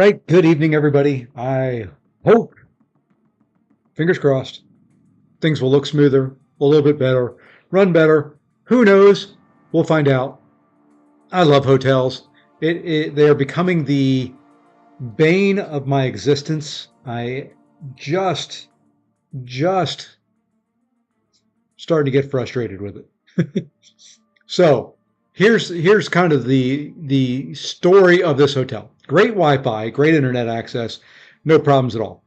right, good evening, everybody. I hope, fingers crossed, things will look smoother, a little bit better, run better. Who knows? We'll find out. I love hotels. They are becoming the bane of my existence. I just, just starting to get frustrated with it. So here's kind of the story of this hotel. Great Wi-Fi, great internet access, no problems at all.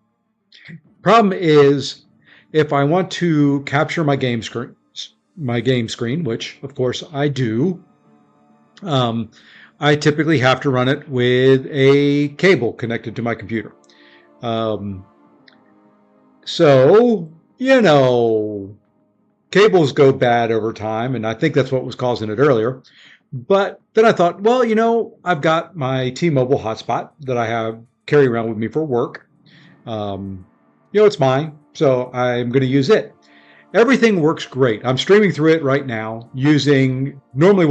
Problem is, if I want to capture my game screen, which of course I do, I typically have to run it with a cable connected to my computer. Um, so, cables go bad over time, and I think that's what was causing it earlier. But then I thought, well, I've got my T-Mobile hotspot that I have carry around with me for work. It's mine, so I'm going to use it. Everything works great. I'm streaming through it right now using normally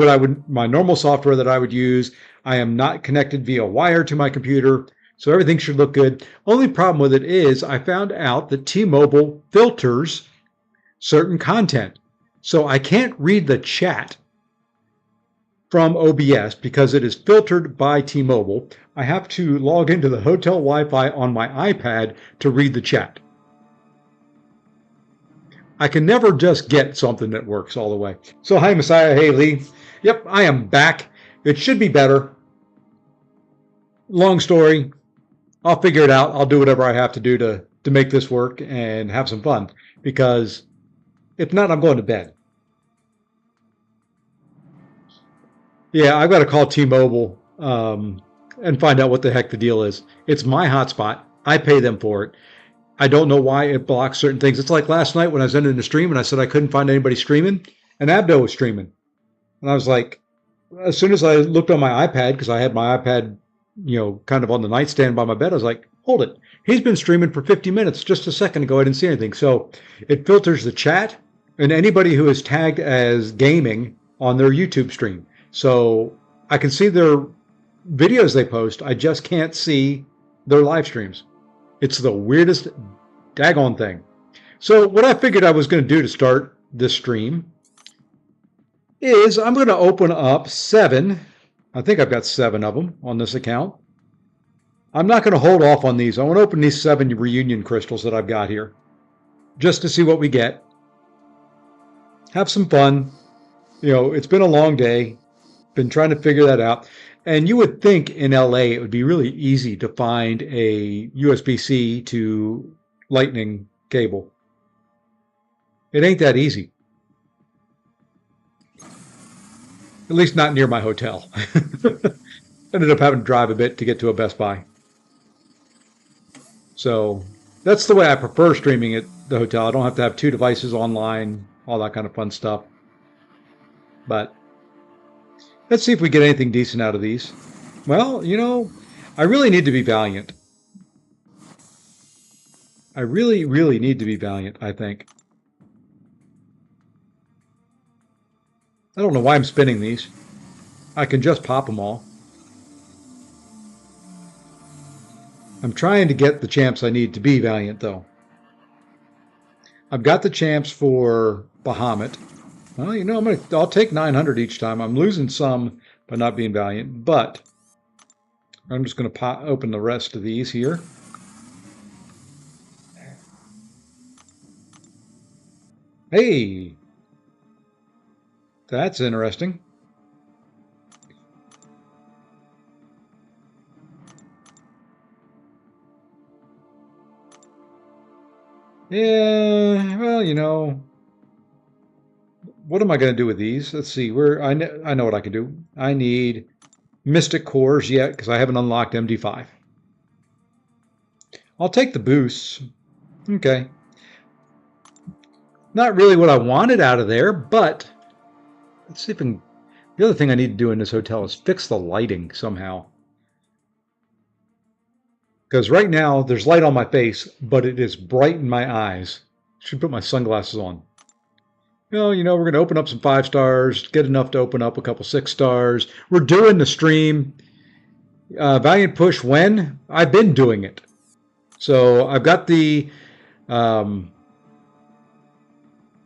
my normal software that I would use. I am not connected via wire to my computer, so everything should look good. Only problem with it is I found out that T-Mobile filters certain content. So I can't read the chat from OBS because it is filtered by T-Mobile. I have to log into the hotel Wi-Fi on my iPad to read the chat. I can never just get something that works all the way. So hi, Messiah. Hey, Lee. Yep, I am back. It should be better. Long story. I'll figure it out. I'll do whatever I have to do to make this work and have some fun. Because if not, I'm going to bed. Yeah, I've got to call T-Mobile and find out what the heck the deal is. It's my hotspot. I pay them for it. I don't know why it blocks certain things. It's like last night when I was ending the stream and I said I couldn't find anybody streaming, and Abdo was streaming. And I was like, as soon as I looked on my iPad, because I had my iPad, kind of on the nightstand by my bed, I was like, hold it. He's been streaming for 50 minutes just a second ago. I didn't see anything. So it filters the chat and anybody who is tagged as gaming on their YouTube stream. So I can see their videos they post. I just can't see their live streams. It's the weirdest daggone thing. So what I figured I was going to do to start this stream is I'm going to open up 7. I think I've got 7 of them on this account. I'm not going to hold off on these. I want to open these 7 reunion crystals that I've got here just to see what we get. Have some fun. It's been a long day. Been trying to figure that out. And you would think in LA it would be really easy to find a USB-C to lightning cable. It ain't that easy. At least not near my hotel. Ended up having to drive a bit to get to a Best Buy. So that's the way I prefer streaming at the hotel. I don't have to have 2 devices online, all that kind of fun stuff. But let's see if we get anything decent out of these. Well, I really need to be valiant. I really, really need to be valiant, I think. I don't know why I'm spinning these. I can just pop them all. I'm trying to get the champs I need to be valiant, though. I've got the champs for Bahamut. Well, I'll take 900 each time. I'm losing some by not being valiant, but I'm just going to open the rest of these here. Hey, that's interesting. Yeah, well, what am I going to do with these? Let's see. I know what I can do. I need Mystic Cores yet because I haven't unlocked MD5. I'll take the boosts. Okay. Not really what I wanted out of there, but let's see if the other thing I need to do in this hotel is fix the lighting somehow. Because right now there's light on my face, but it is bright in my eyes. Should put my sunglasses on. Well, we're going to open up some 5 stars, get enough to open up a couple 6 stars. We're doing the stream Valiant push when? I've been doing it. So I've got the um,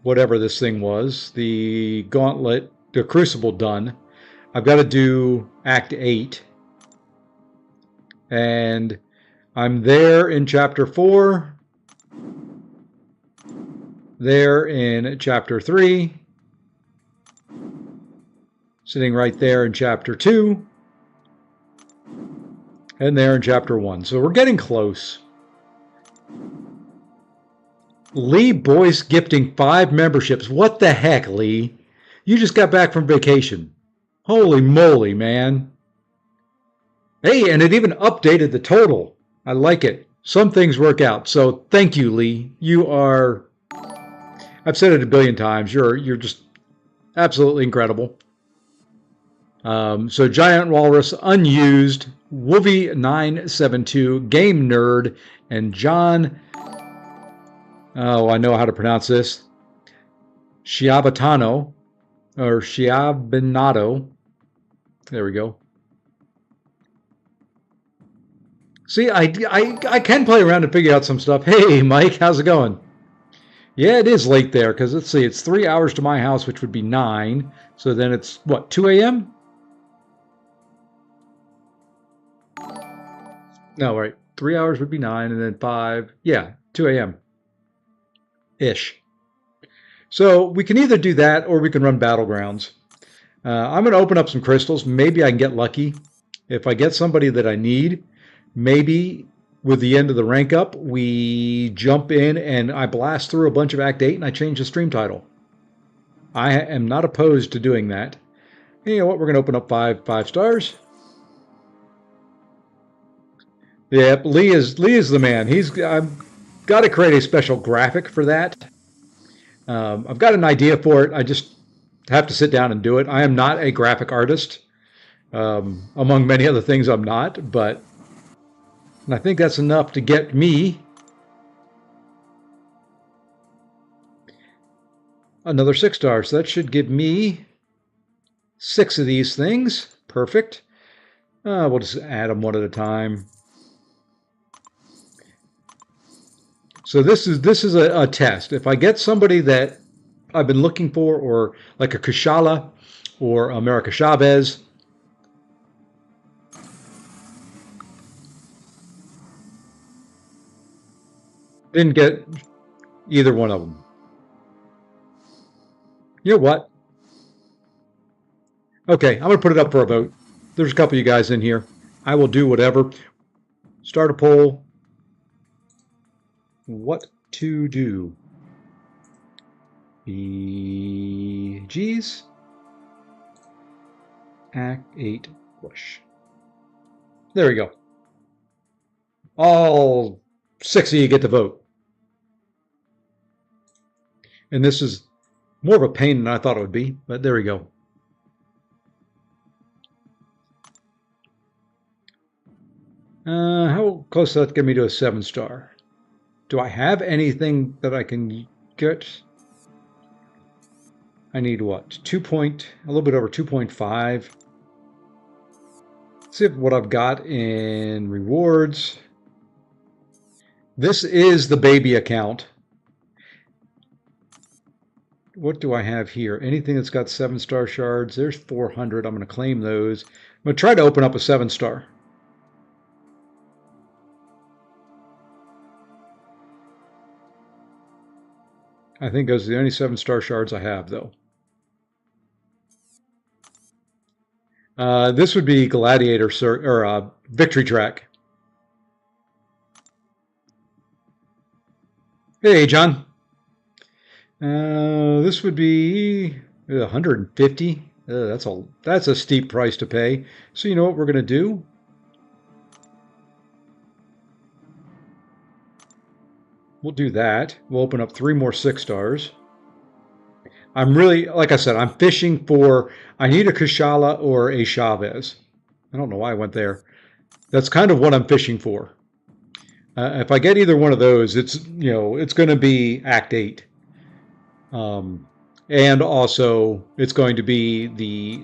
whatever this thing was, the gauntlet, the crucible done. I've got to do Act 8. And I'm there in Chapter 4, there in Chapter 3, sitting right there in Chapter 2, and there in Chapter 1. So we're getting close. Lee Boyce gifting 5 memberships. What the heck, Lee? You just got back from vacation. Holy moly, man. Hey, and it even updated the total. I like it. Some things work out. So thank you, Lee. You are, I've said it a billion times, you're just absolutely incredible. So Giant Walrus, Unused, Woovie972, Game Nerd, and John, oh, I know how to pronounce this, Schiabatano, or Schiabinato. There we go. See, I can play around and figure out some stuff. Hey, Mike, how's it going? Yeah, it is late there, because let's see, it's 3 hours to my house, which would be 9. So then it's, what, 2 a.m.? No, right. 3 hours would be 9, and then 5. Yeah, 2 a.m. ish. So we can either do that or we can run Battlegrounds. I'm going to open up some crystals. Maybe I can get lucky. If I get somebody that I need, maybe with the end of the rank up, we jump in and I blast through a bunch of Act 8 and I change the stream title. I am not opposed to doing that. And you know what? We're going to open up 5 stars. Yep, Lee is the man. I've got to create a special graphic for that. I've got an idea for it. I just have to sit down and do it. I am not a graphic artist. Among many other things, I'm not, but I think that's enough to get me another 6 stars. So that should give me 6 of these things. Perfect. We'll just add them one at a time. So this is a test. If I get somebody that I've been looking for, or like a Kushala or America Chavez, didn't get either one of them. You know what? Okay, I'm going to put it up for a vote. There's a couple of you guys in here. I will do whatever. Start a poll. What to do? BG's Act 8 push. There we go. All 6 of you get to vote. And this is more of a pain than I thought it would be, but there we go. How close does that get me to a 7 star? Do I have anything that I can get? I need what? A little bit over 2.5. Let's see what I've got in rewards. This is the baby account. What do I have here? Anything that's got 7-star shards. There's 400. I'm going to claim those. I'm going to try to open up a 7-star. I think those are the only 7-star shards I have, though. This would be Gladiator or Victory Track. Hey, John. This would be 150. That's a steep price to pay. So you know what we're going to do? We'll do that. We'll open up 3 more 6 stars. I'm really, like I said, I'm fishing for, I need a Kushala or a Chavez. I don't know why I went there. That's kind of what I'm fishing for. If I get either one of those, it's going to be Act 8. And also, it's going to be the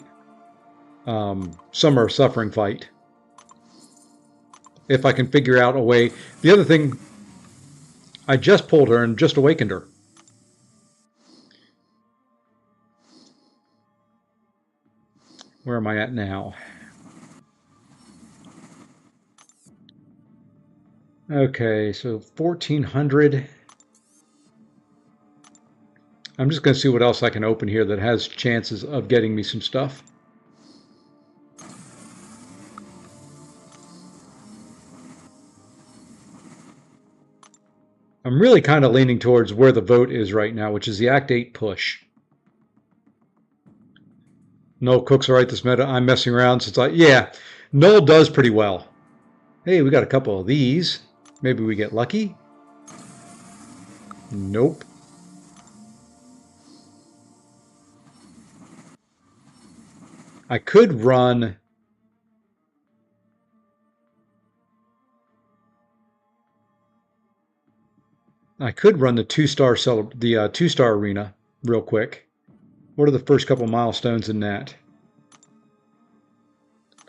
Summer of Suffering fight. if I can figure out a way. The other thing, I just pulled her and just awakened her. Where am I at now? Okay, so 1400. I'm just going to see what else I can open here that has chances of getting me some stuff. I'm really kind of leaning towards where the vote is right now, which is the Act 8 push. Noel Cook's all right this meta. I'm messing around since yeah, Noel does pretty well. Hey, we got a couple of these. Maybe we get lucky. Nope. I could run. I could run the two-star arena real quick. What are the first couple milestones in that?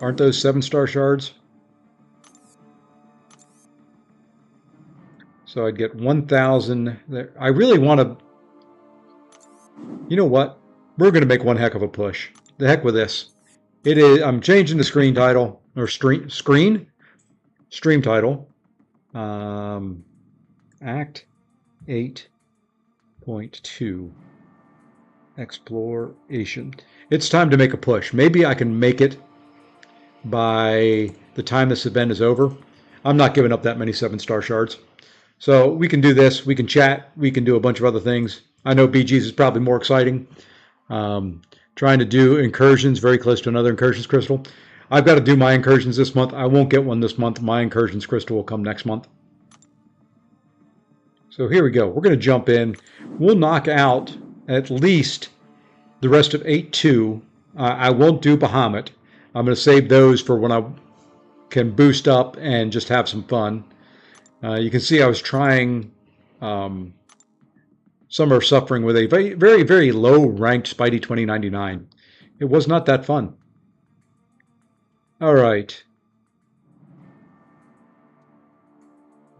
Aren't those 7-star shards? So I'd get 1,000 there. I really want to. You know what? We're going to make one heck of a push. The heck with this. It is. I'm changing the screen title or stream title. Act 8.2 Exploration. It's time to make a push. Maybe I can make it by the time this event is over. I'm not giving up that many 7-star shards. So we can do this. We can chat. We can do a bunch of other things. I know BG's is probably more exciting. Trying to do incursions very close to another incursions crystal. I've got to do my incursions this month. I won't get one this month. My incursions crystal will come next month. So here we go. We're going to jump in. We'll knock out at least the rest of 8-2. I won't do Bahamut. I'm going to save those for when I can boost up and just have some fun. You can see I was trying Summer of Suffering with a very, very, very low-ranked Spidey 2099. It was not that fun. All right.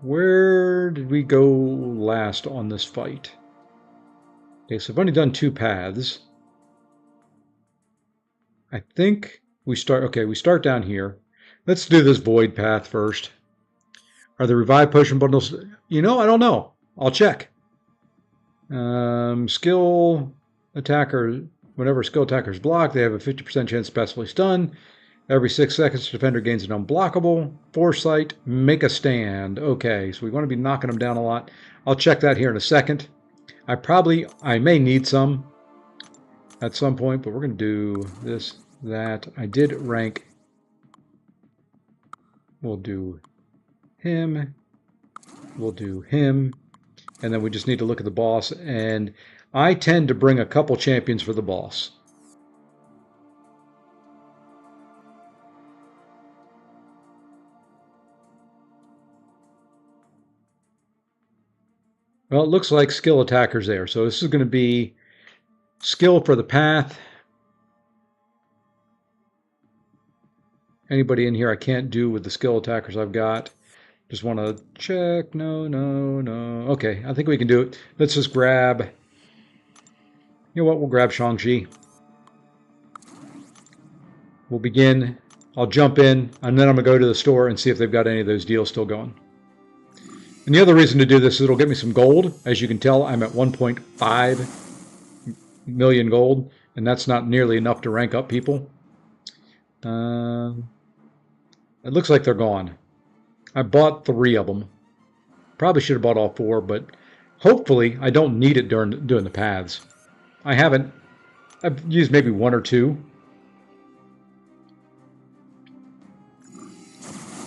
Where did we go last on this fight? Okay, so I've only done 2 paths. I think we start, okay, we start down here. Let's do this void path first. Are the revived potion bundles? You know, I don't know. I'll check. Skill attacker, whenever skill attackers block, they have a 50% chance to passively stun. Every 6 seconds, the defender gains an unblockable. Foresight, make a stand. Okay, so we want to be knocking them down a lot. I'll check that here in a second. I may need some at some point, but we're going to do this, that. I did rank. We'll do him. We'll do him. And then we just need to look at the boss. And I tend to bring a couple champions for the boss. Well, it looks like skill attackers there. So this is going to be skill for the path. Anybody in here I can't do with the skill attackers I've got. Just want to check. No. Okay, I think we can do it. Let's just grab. You know what? We'll grab Shang-Chi. We'll begin. I'll jump in, and then I'm going to go to the store and see if they've got any of those deals still going. And the other reason to do this is it'll get me some gold. As you can tell, I'm at 1.5 million gold, and that's not nearly enough to rank up people. It looks like they're gone. I bought 3 of them. Probably should have bought all 4, but hopefully I don't need it during doing the paths. I haven't. I've used maybe 1 or 2.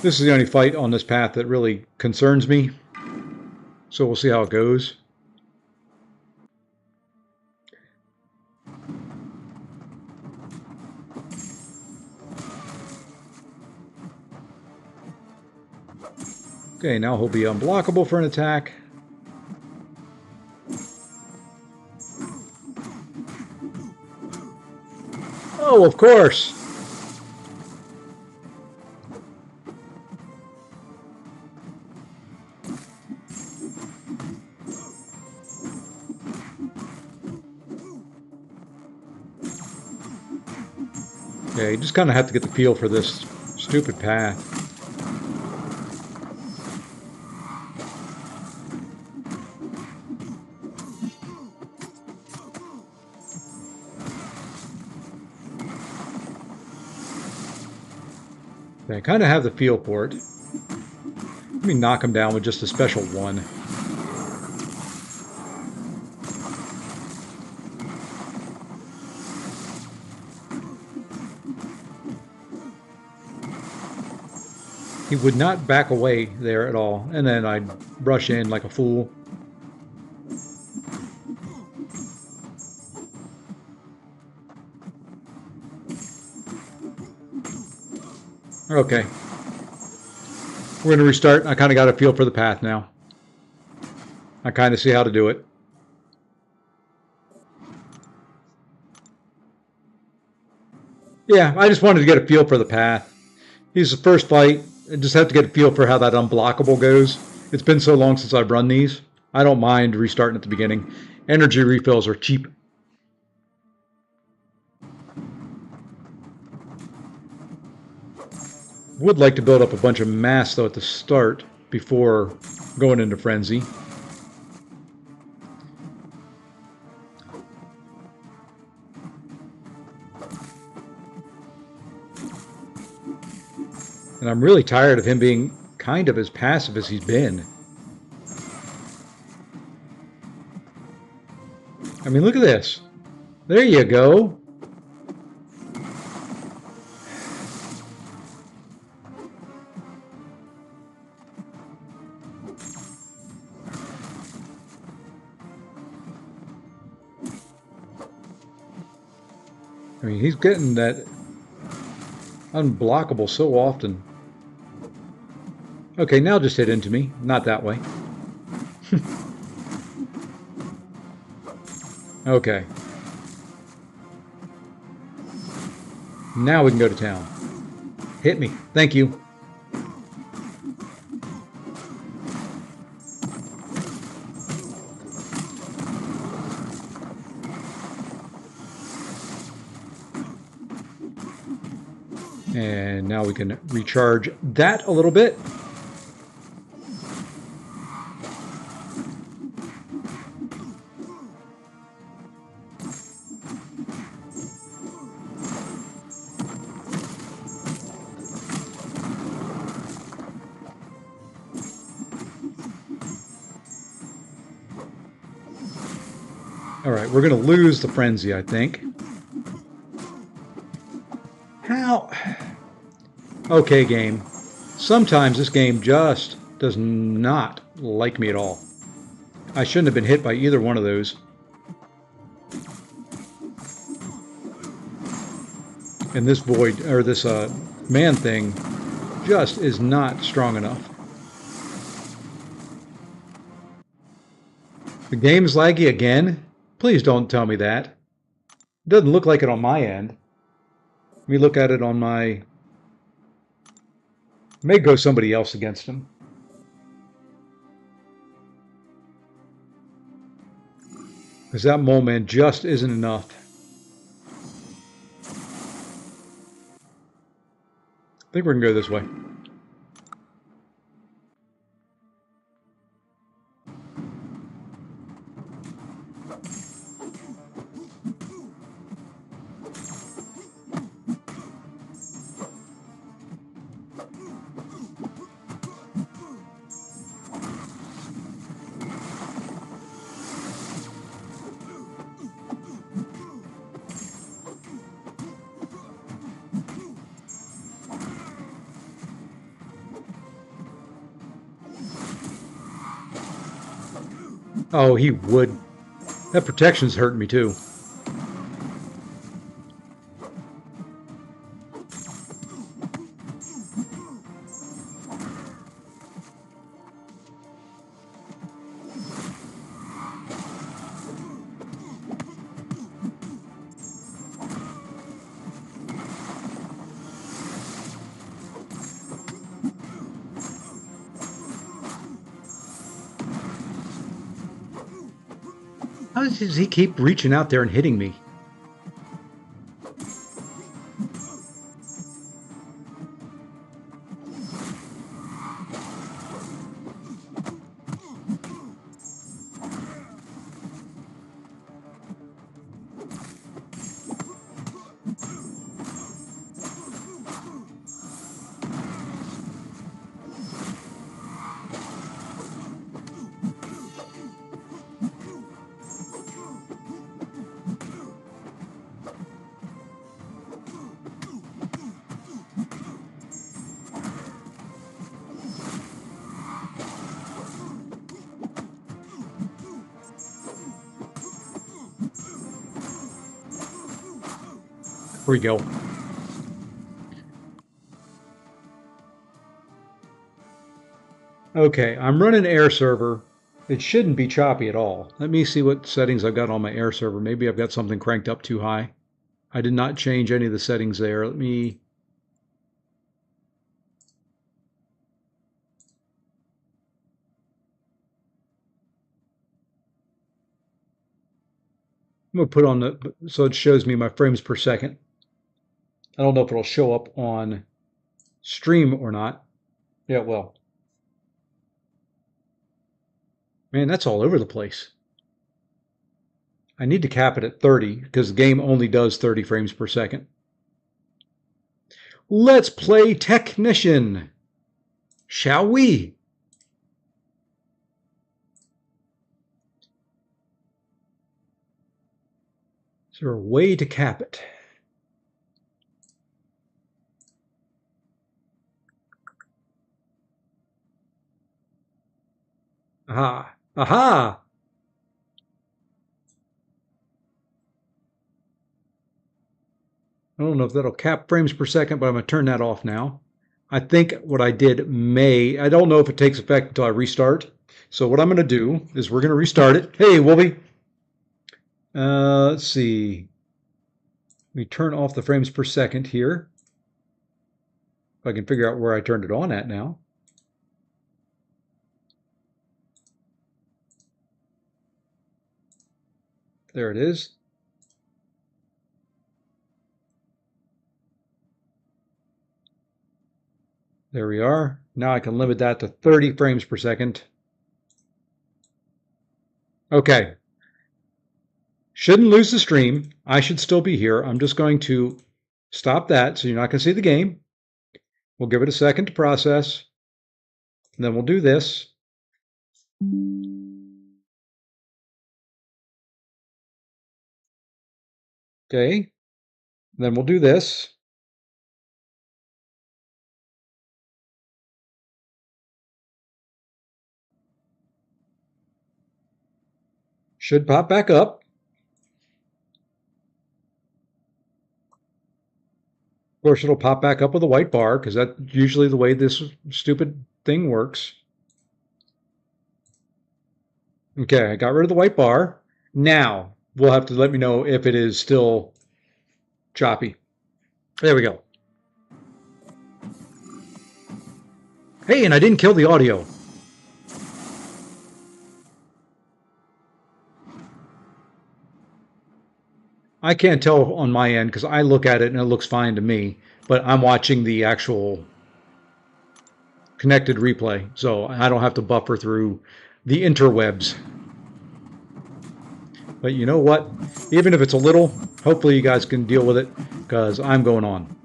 This is the only fight on this path that really concerns me. So we'll see how it goes. Okay, now he'll be unblockable for an attack. Oh, of course. Okay, just kind of have to get the feel for this stupid path. Okay, I kind of have the feel for it. Let me knock him down with just a special one. He would not back away there at all, and then I'd rush in like a fool. Okay. We're going to restart. I kind of got a feel for the path now. I kind of see how to do it. Yeah, I just wanted to get a feel for the path. He's the first fight. I just have to get a feel for how that unblockable goes. It's been so long since I've run these. I don't mind restarting at the beginning. Energy refills are cheap. Would like to build up a bunch of mass though at the start before going into frenzy. And I'm really tired of him being kind of as passive as he's been. I mean, look at this. There you go. I mean, he's getting that unblockable so often. Okay, now just hit into me. Not that way. Okay. Now we can go to town. Hit me. Thank you. And now we can recharge that a little bit. All right, we're going to lose the frenzy, I think. How? Okay, game. Sometimes this game just does not like me at all. I shouldn't have been hit by either one of those. And this void, or this man thing, just is not strong enough. The game's laggy again? Please don't tell me that. It doesn't look like it on my end. Let me look at it on my... May go somebody else against him. Because that mole man just isn't enough. I think we're going to go this way. Oh, he would. That protection's hurting me too. How does he keep reaching out there and hitting me? we go. Okay, I'm running air server. It shouldn't be choppy at all. Let me see what settings I've got on my air server. Maybe I've got something cranked up too high. I did not change any of the settings there. Let me... I'm going to put on the... so it shows me my frames per second. I don't know if it'll show up on stream or not. Yeah, it will. Man, that's all over the place. I need to cap it at 30 because the game only does 30 frames per second. Let's play Technician, shall we? Is there a way to cap it? Aha! Aha! I don't know if that'll cap frames per second, but I'm going to turn that off now. I think what I did I don't know if it takes effect until I restart. So what I'm going to do is we're going to restart it. Hey, Wolby. Let's see. We turn off the frames per second here. If I can figure out where I turned it on at now. There it is. There we are. Now I can limit that to 30 frames per second. Okay. Shouldn't lose the stream. I should still be here. I'm just going to stop that so you're not going to see the game. We'll give it a second to process. And then we'll do this. Okay. Then we'll do this. Should pop back up. Of course, it'll pop back up with a white bar because that's usually the way this stupid thing works. Okay, I got rid of the white bar. Now, we'll have to let me know if it is still choppy. There we go. Hey, and I didn't kill the audio. I can't tell on my end because I look at it and it looks fine to me, but I'm watching the actual connected replay, so I don't have to buffer through the interwebs. But you know what? Even if it's a little, hopefully you guys can deal with it because I'm going on.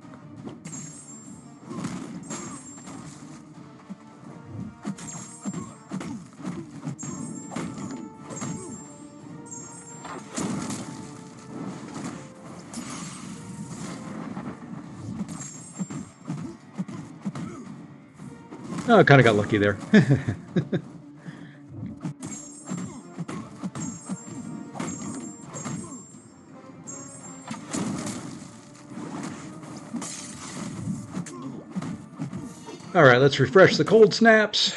Oh, I kind of got lucky there. All right, let's refresh the cold snaps.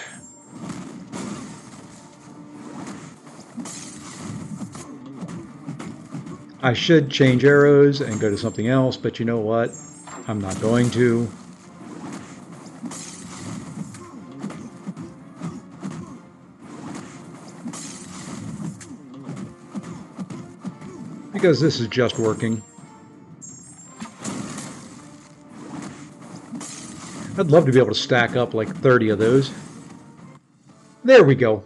I should change arrows and go to something else, but you know what? I'm not going to. Because this is just working. I'd love to be able to stack up like 30 of those. There we go.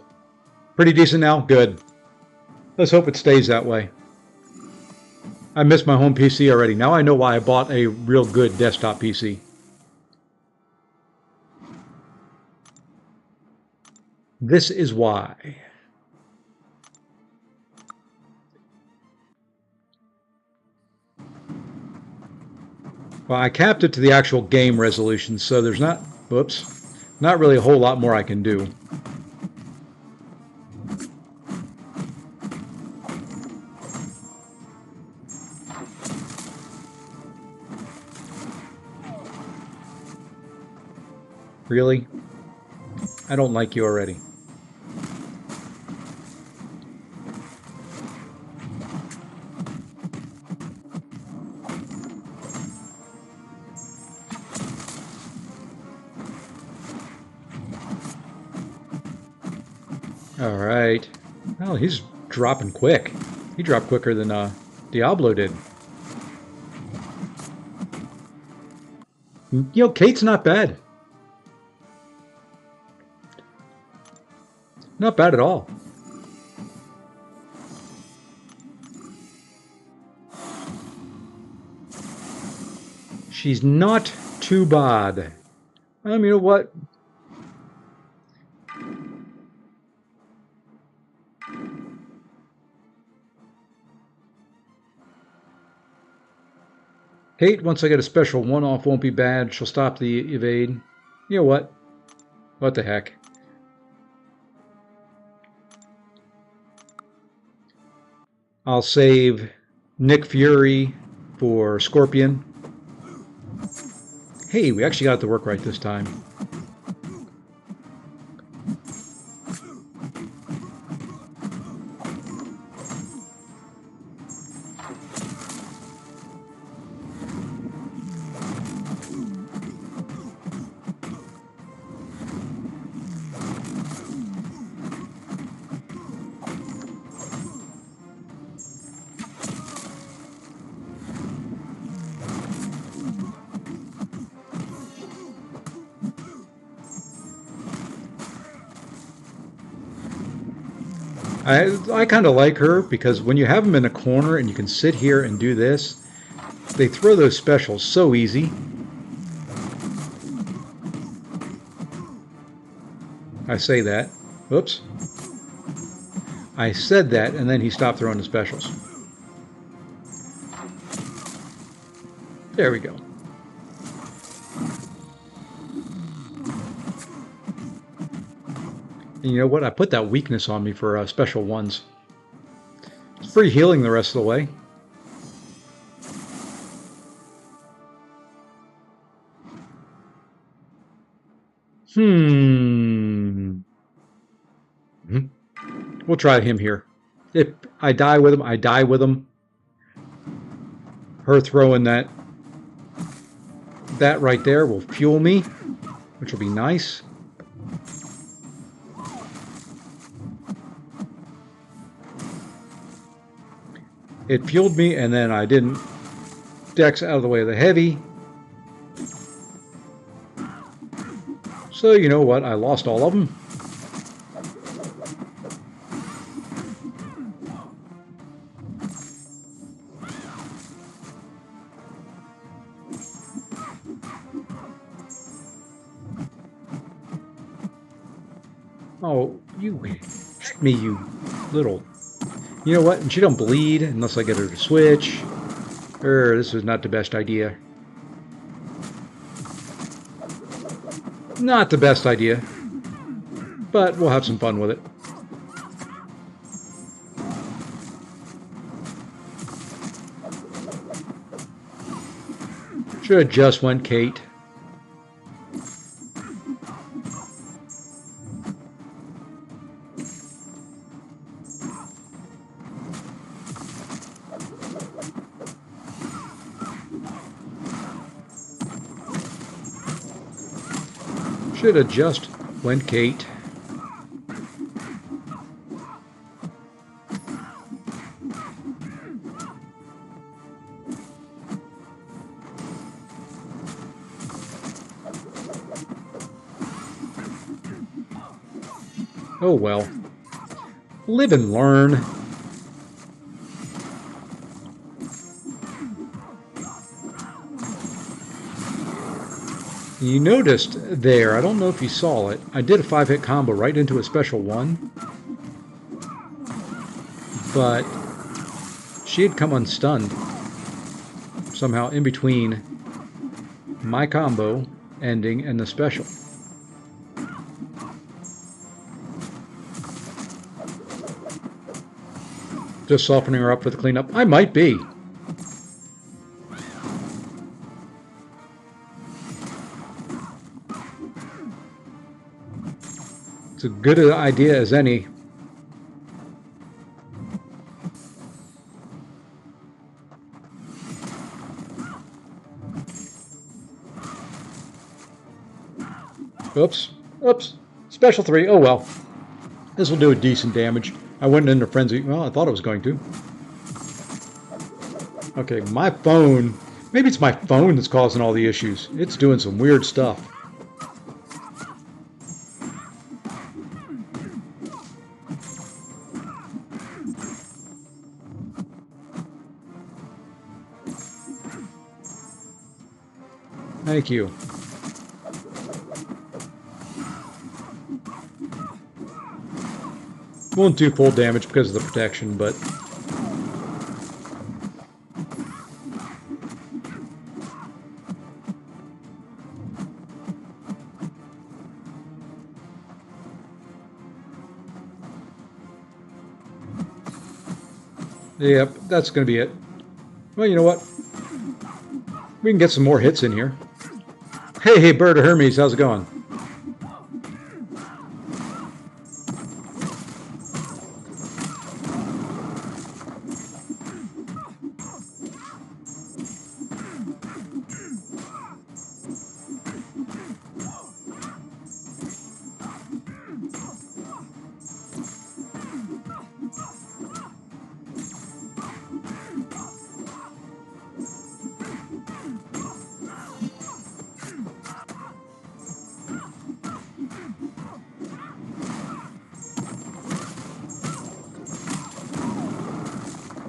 Pretty decent now? Good. Let's hope it stays that way. I missed my home PC already. Now I know why I bought a real good desktop PC. This is why. Well, I capped it to the actual game resolution, so there's not really a whole lot more I can do. Really? I don't like you already. All right. Well, he's dropping quick. He dropped quicker than Diablo did. You know, Kate's not bad. Not bad at all. She's not too bad. You know what? Kate, once I get a special one-off, won't be bad. She'll stop the evade. You know what? What the heck? I'll save Nick Fury for Scorpion. Hey, we actually got it to work right this time. I kind of like her because when you have them in a corner and you can sit here and do this, they throw those specials so easy. I say that. Oops. I said that and then he stopped throwing the specials. There we go. And you know what? I put that weakness on me for special ones. It's free healing the rest of the way. We'll try him here. If I die with him, I die with him. Her throwing that right there will fuel me, which will be nice. It fueled me, and then I didn't Dex out of the way of the heavy. So you know what? I lost all of them. Oh, you hit me, you little... You know what? And she don't bleed unless I get her to switch. This is not the best idea. Not the best idea. But we'll have some fun with it. Should have just went Kate. Should have just went Kate. Oh well. Live and learn. You noticed there, I don't know if you saw it, I did a 5-hit combo right into a special one, but she had come unstunned somehow in between my combo ending and the special. Just softening her up for the cleanup. I might be. It's a good idea as any. Oops. Oops. Special 3. Oh well. This will do a decent damage. I went into frenzy. Well, I thought it was going to. Okay, my phone. Maybe it's my phone that's causing all the issues. It's doing some weird stuff. Thank you. Won't do full damage because of the protection, but... Yep, that's going to be it. Well, you know what? We can get some more hits in here. Hey, Bird of Hermes, how's it going?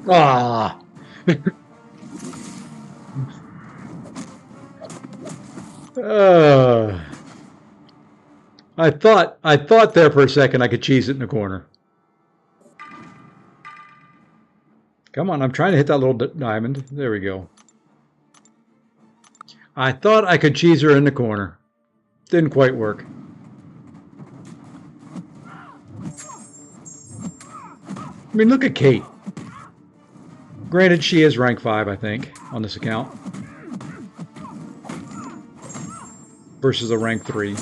Ah! uh, I thought there for a second I could cheese it in the corner. Come on, I'm trying to hit that little diamond. There we go. I thought I could cheese her in the corner. Didn't quite work. I mean, look at Kate. Granted, she is rank 5, I think, on this account. Versus a rank 3.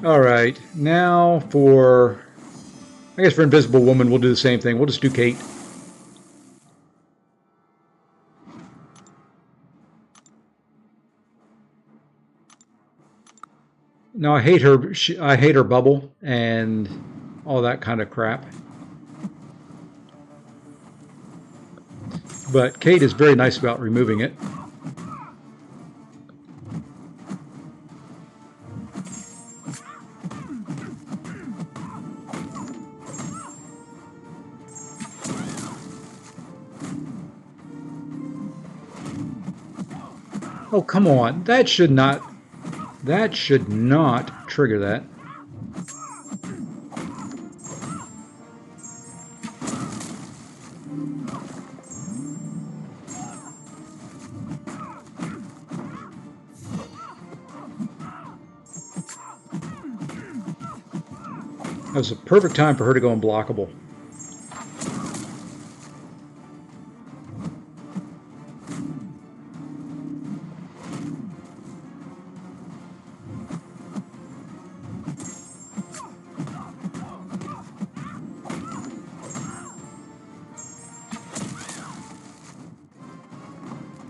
Alright, now for... I guess for Invisible Woman, we'll do the same thing. We'll just do Kate. No, I hate her. I hate her bubble and all that kind of crap. But Kate is very nice about removing it. Oh, come on. That should not trigger that. That was a perfect time for her to go unblockable.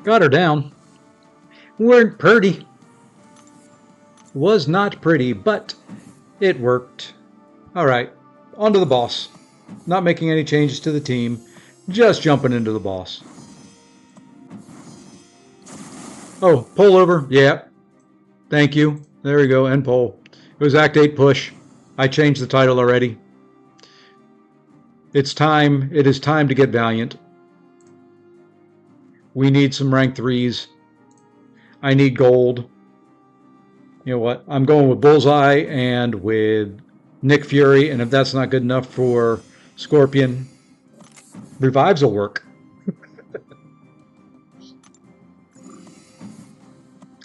Got her down. Weren't pretty. Was not pretty, but it worked. All right, on to the boss. Not making any changes to the team, just jumping into the boss. Oh, pull over. Yeah. Thank you. There we go, end poll. It was Act 8 push. I changed the title already. It's time. It is time to get valiant. We need some rank 3s. I need gold. You know what? I'm going with Bullseye and with Nick Fury, and if that's not good enough for Scorpion, Revives will work.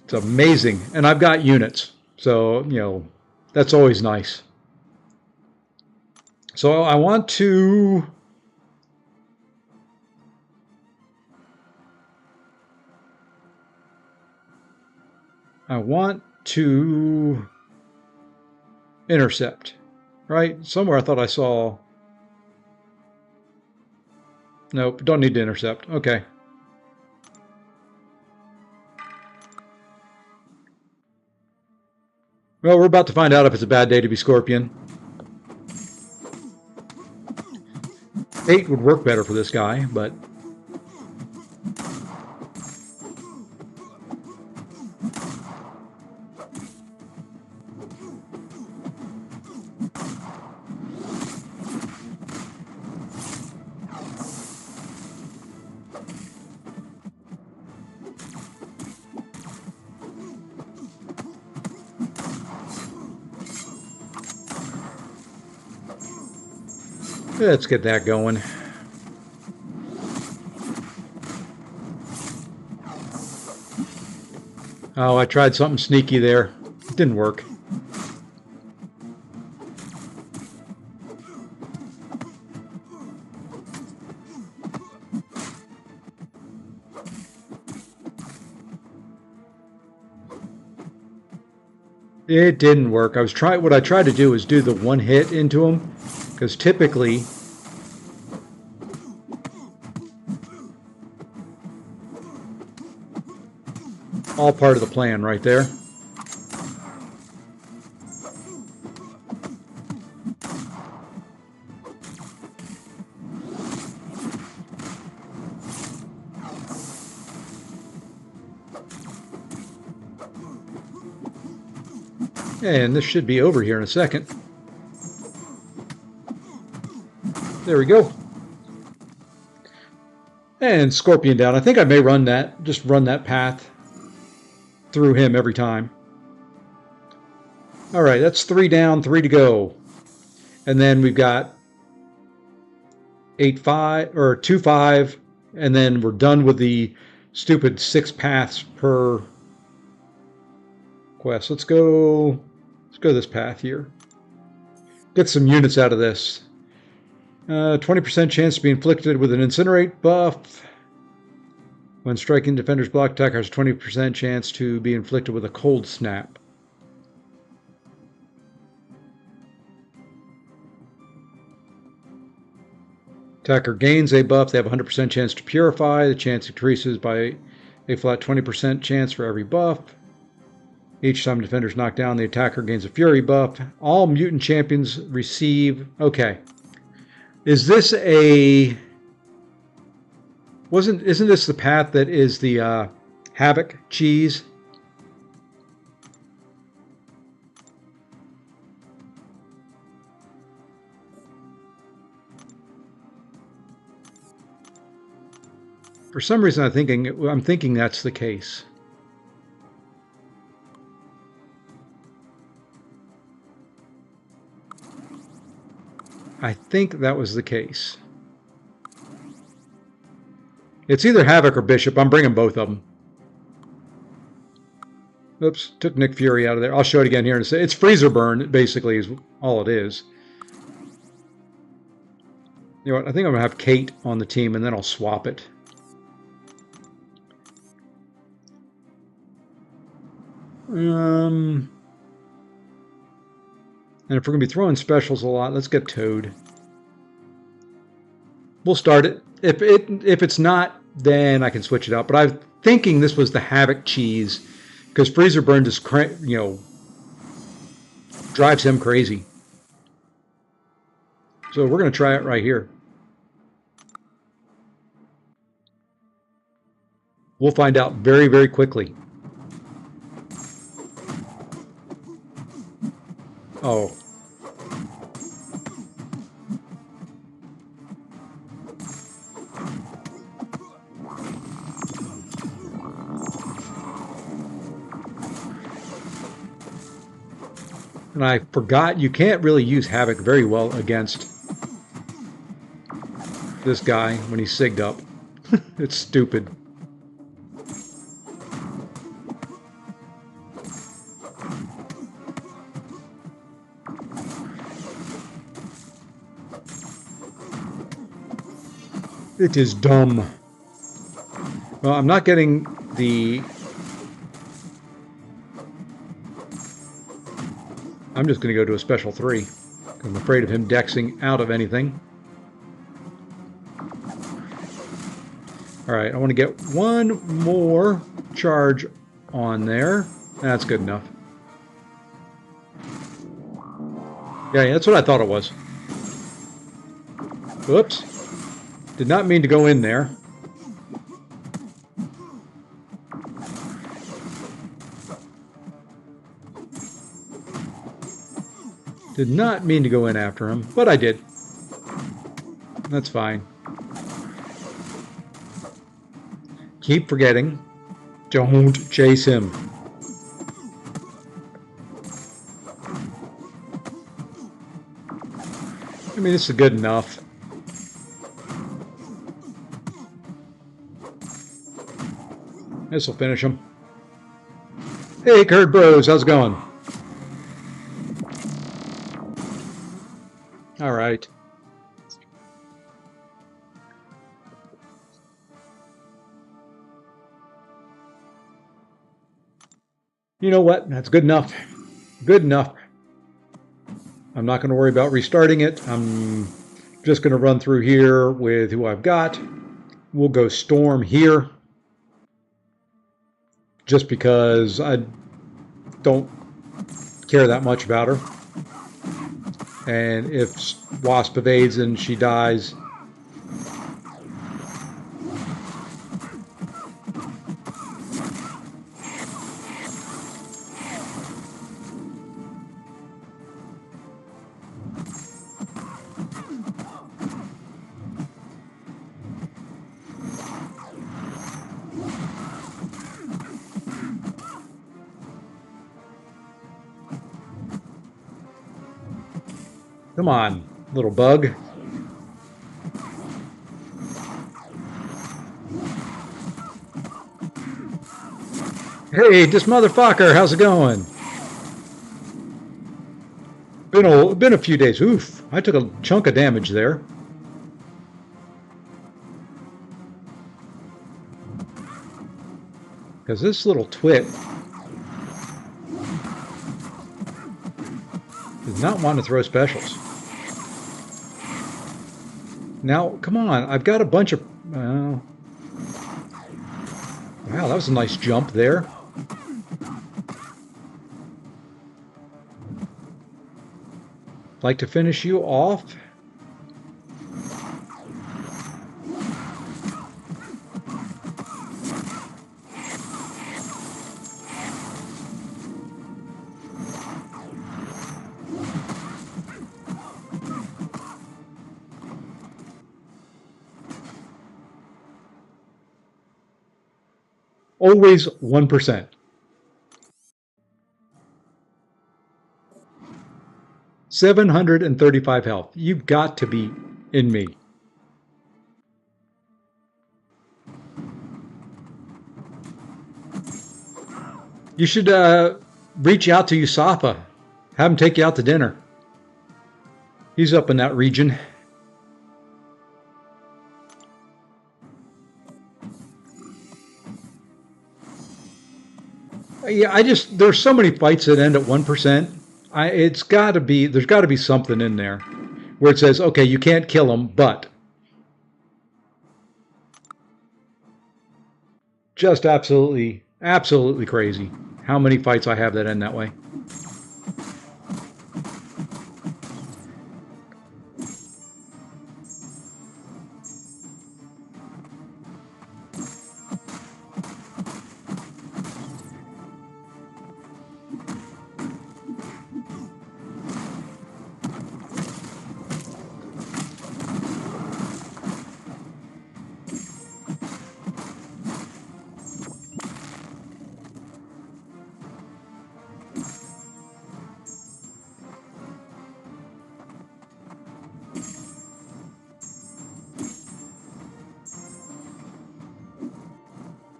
It's amazing. And I've got units, so, you know, that's always nice. So I want to... I want to intercept, right? Somewhere I thought I saw... Nope, don't need to intercept. Okay. Well, we're about to find out if it's a bad day to be Scorpion. 8 would work better for this guy, but... Let's get that going. Oh, I tried something sneaky there. It didn't work. It didn't work. What I tried to do was do the one hit into him, because typically all part of the plan right there. And this should be over here in a second. There we go. And Scorpion down. I think I may run that, just run that path through him every time. All right, that's 3 down, 3 to go. And then we've got 8-5 or 2-5, and then we're done with the stupid 6 paths per quest. Let's go this path here. Get some units out of this. 20% chance to be inflicted with an incinerate buff. When striking defender's block attack, has a 20% chance to be inflicted with a cold snap. Attacker gains a buff. They have a 100% chance to purify. The chance increases by a flat 20% chance for every buff. Each time defender is knocked down, the attacker gains a fury buff. All mutant champions receive... Okay. Is this a... Isn't this the path that is the Havoc cheese? For some reason I'm thinking that's the case. I think that was the case. It's either Havoc or Bishop. I'm bringing both of them. Oops, took Nick Fury out of there. I'll show it again here. It's Freezer Burn, basically, is all it is. You know what? I think I'm going to have Kate on the team, and then I'll swap it. And if we're going to be throwing specials a lot, let's get Toad. We'll start it. If it's not, then I can switch it out. But I'm thinking this was the Havoc cheese, because Freezer Burn just, drives him crazy. So we're going to try it right here. We'll find out very, very quickly. Oh. And I forgot, you can't really use Havoc very well against this guy when he's sigged up. It's stupid. It is dumb. Well, I'm not getting the I'm just going to go to a special 3. I'm afraid of him dexing out of anything. Alright, I want to get one more charge on there. That's good enough. Yeah, that's what I thought it was. Oops. Did not mean to go in there. Did not mean to go in after him, but I did. That's fine. Keep forgetting. Don't chase him. I mean, this is good enough. This will finish him. Hey, Kurt Bros, how's it going? All right. You know what? That's good enough. Good enough. I'm not going to worry about restarting it. I'm just going to run through here with who I've got. We'll go Storm here. Just because I don't care that much about her. And if Wasp evades and she dies, come on, little bug. Hey, this motherfucker, how's it going? Been a few days. Oof, I took a chunk of damage there. Because this little twit does not want to throw specials. Now, come on, I've got a bunch of... wow, that was a nice jump there. Like to finish you off? Always 1%. $735 health. You've got to be in me. You should reach out to Usafa. Have him take you out to dinner. He's up in that region. Yeah, there's so many fights that end at 1%. There's got to be something in there where it says, okay, you can't kill him, but just absolutely crazy how many fights I have that end that way.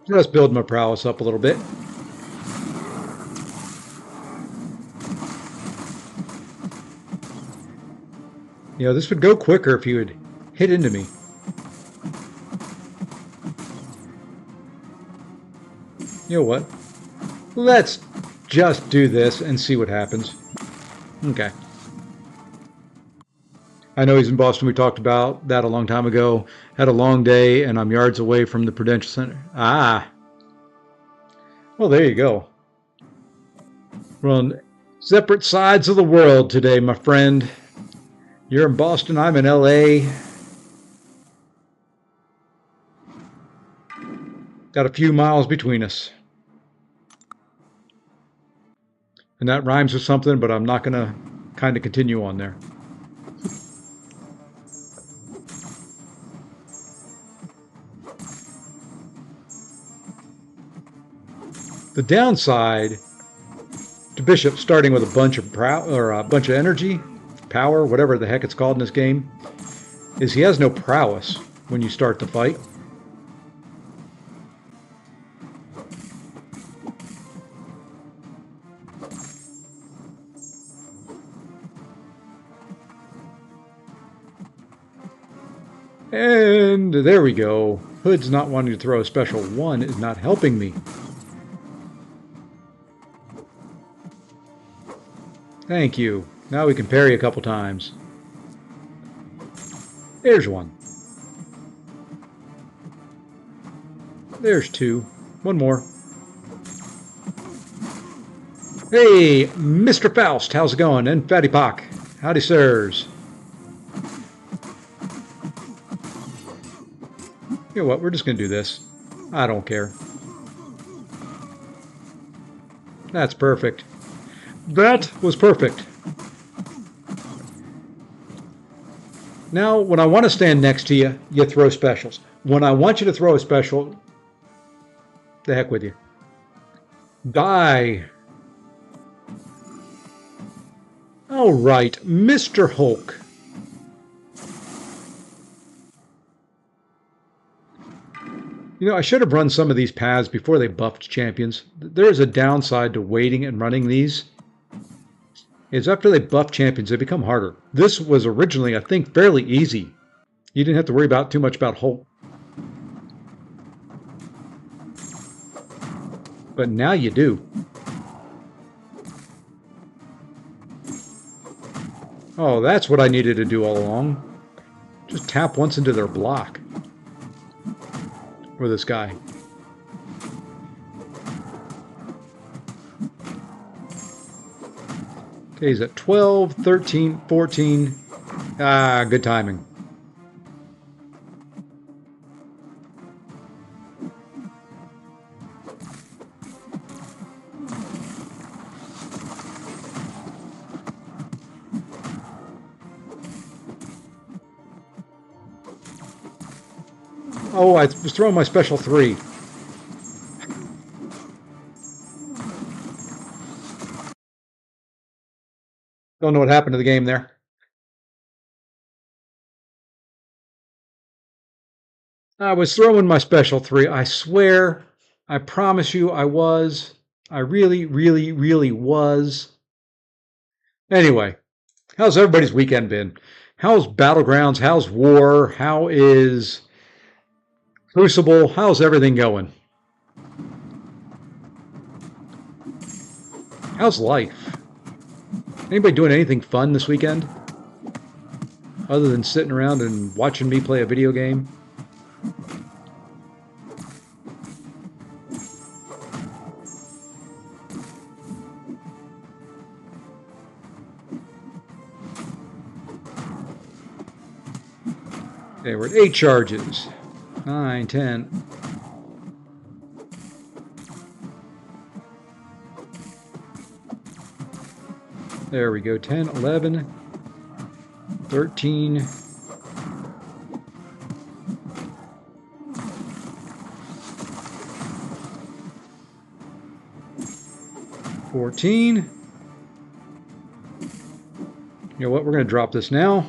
Just build my prowess up a little bit. You know, this would go quicker if you would hit into me. You know what? Let's just do this and see what happens. Okay. I know he's in Boston. We talked about that a long time ago. Had a long day, and I'm yards away from the Prudential Center. Ah, well, there you go. We're on separate sides of the world today, my friend. You're in Boston, I'm in LA. Got a few miles between us. And that rhymes with something, but I'm not going to kind of continue on there. The downside to Bishop starting with a bunch of a bunch of energy, power, whatever the heck it's called in this game, is he has no prowess when you start the fight. And there we go. Hood's not wanting to throw a special one is not helping me. Thank you. Now we can parry a couple times. There's one. There's two. One more. Hey, Mr. Faust, how's it going? And Fatty Pock, howdy sirs. You know what, we're just going to do this. I don't care. That's perfect. That was perfect. Now, when I want to stand next to you, you throw specials. When I want you to throw a special, the heck with you. Die. All right, Mr. Hulk. You know, I should have run some of these paths before they buffed champions. There is a downside to waiting and running these. Is after they buff champions, they become harder. This was originally, I think, fairly easy. You didn't have to worry about too much about Hulk. But now you do. Oh, that's what I needed to do all along. Just tap once into their block. Or this guy. Okay, he's at 12, 13, 14. Ah, good timing. Oh, I was throwing my special 3. Don't know what happened to the game there. I was throwing my special 3. I swear, I promise you I was. I really, really, really was. Anyway, how's everybody's weekend been? How's Battlegrounds? How's War? How is Crucible? How's everything going? How's life? Anybody doing anything fun this weekend? Other than sitting around and watching me play a video game? Okay, we're at 8 charges. 9, 10. There we go. 10, 11, 13. 14. You know what? We're going to drop this now.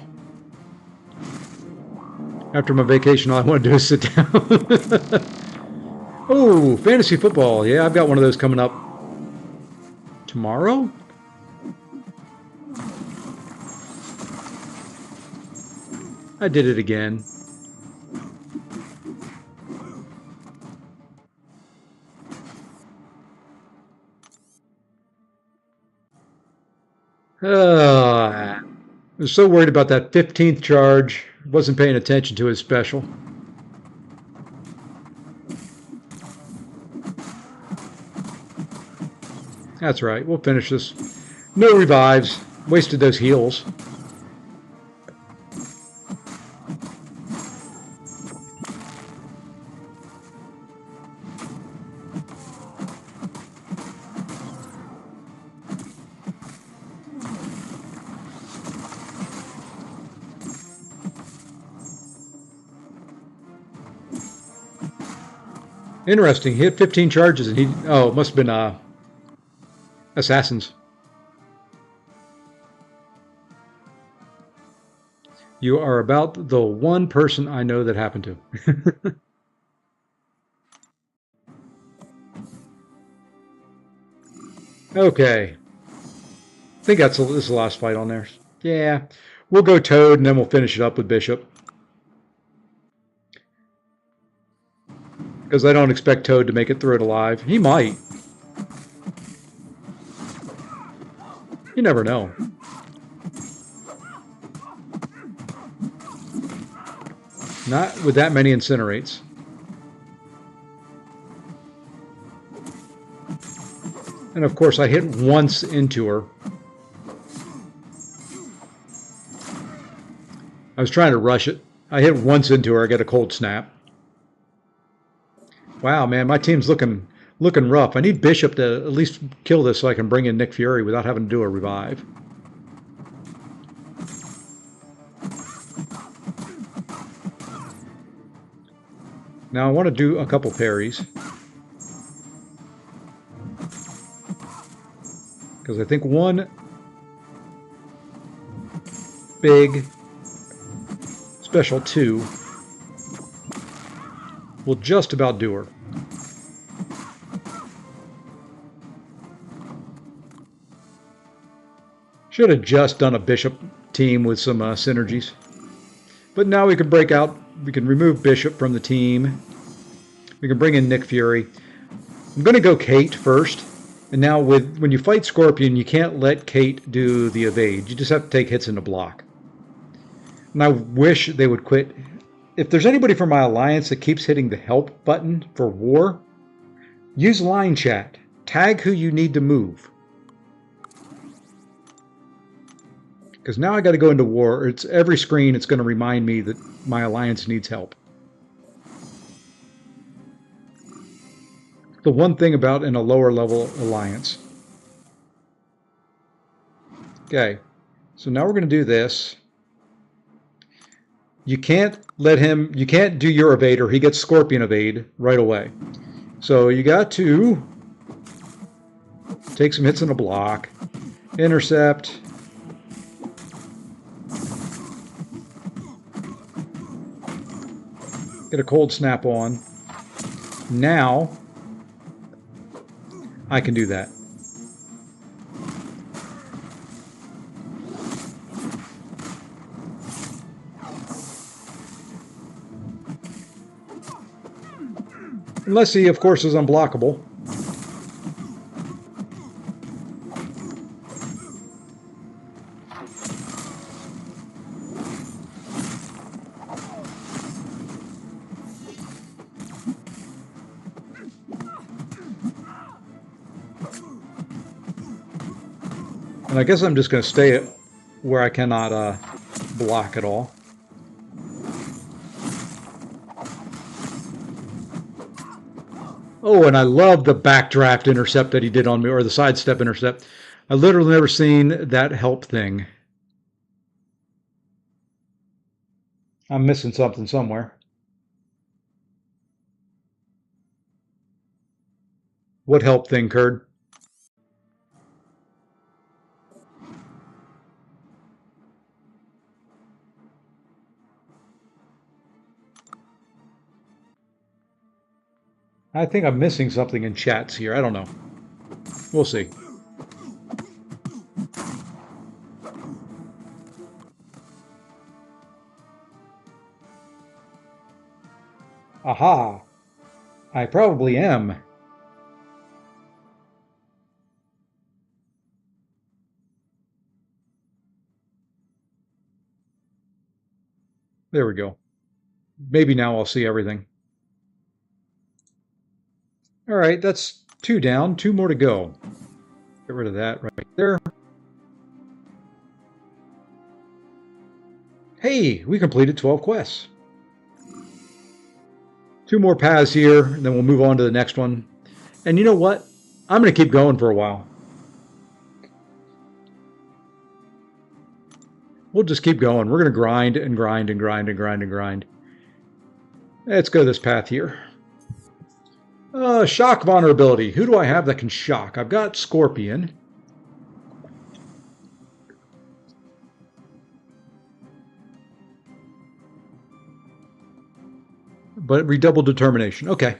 After my vacation, all I want to do is sit down. Oh, fantasy football. Yeah, I've got one of those coming up tomorrow. I did it again. I was so worried about that 15th charge. Wasn't paying attention to his special. That's right. We'll finish this. No revives. Wasted those heals. Interesting. He hit 15 charges and he... Oh, it must have been assassins. You are about the one person I know that happened to. Okay. I think this is the last fight on there. Yeah. We'll go Toad and then we'll finish it up with Bishop. Because I don't expect Toad to make it through it alive. He might. You never know. Not with that many incinerates. And of course I hit once into her. I was trying to rush it. I hit once into her, I get a cold snap. Wow, man, my team's looking rough. I need Bishop to at least kill this so I can bring in Nick Fury without having to do a revive. Now I want to do a couple parries. Because I think one big special 2 will just about do her. Should have just done a Bishop team with some synergies. But now we can break out, we can remove Bishop from the team. We can bring in Nick Fury. I'm going to go Kate first. And now when you fight Scorpion, you can't let Kate do the evade. You just have to take hits in the block. And I wish they would quit. If there's anybody from my alliance that keeps hitting the help button for war, use line chat. Tag who you need to move. Because now I got to go into war. It's every screen it's going to remind me that my alliance needs help. The one thing about in a lower level alliance. Okay, so now we're going to do this. You can't let him, you can't do your evade or he gets Scorpion evade right away. So you got to take some hits in a block, intercept, get a cold snap on. Now I can do that. Unless he, of course, is unblockable. And I guess I'm just going to stay where I cannot block at all. Oh, and I love the backdraft intercept that he did on me, or the sidestep intercept. I literally never seen that help thing. I'm missing something somewhere. What help thing, Kurd? I think I'm missing something in chats here. I don't know. We'll see. Aha! I probably am. There we go. Maybe now I'll see everything. All right, that's 2 down, 2 more to go. Get rid of that right there. Hey, we completed 12 quests. 2 more paths here, and then we'll move on to the next one. And you know what? I'm going to keep going for a while. We'll just keep going. We're going to grind and grind and grind and grind and grind. Let's go this path here. Shock vulnerability. Who do I have that can shock? I've got Scorpion. But redoubled determination. Okay.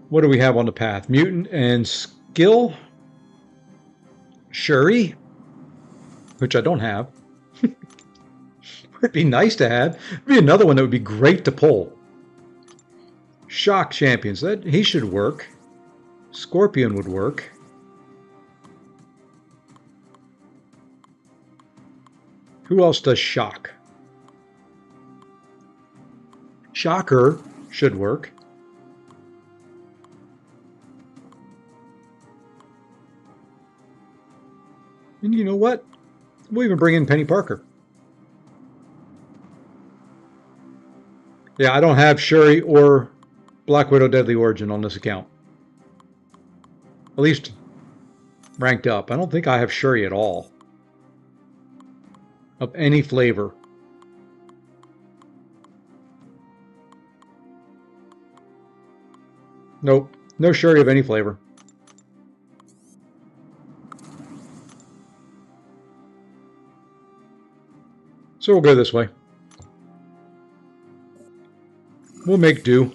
What do we have on the path? Mutant and skill. Shuri, which I don't have. It'd be nice to have. It'd be another one that would be great to pull. Shock champions. That he should work. Scorpion would work. Who else does shock? Shocker should work. And you know what? We'll even bring in Penny Parker. Yeah, I don't have Shuri or Black Widow Deadly Origin on this account. At least ranked up. I don't think I have Shuri at all. Of any flavor. Nope. No Shuri of any flavor. So we'll go this way. We'll make do.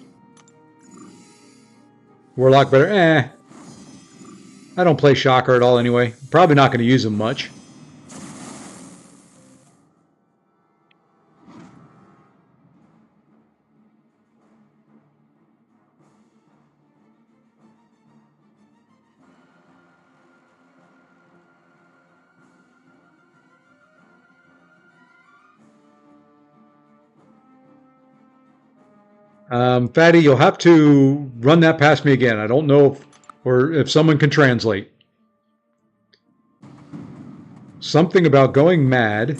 Warlock better. I don't play Shocker at all anyway. Probably not going to use him much. Fatty, you'll have to run that past me again. I don't know if someone can translate. Something about going mad.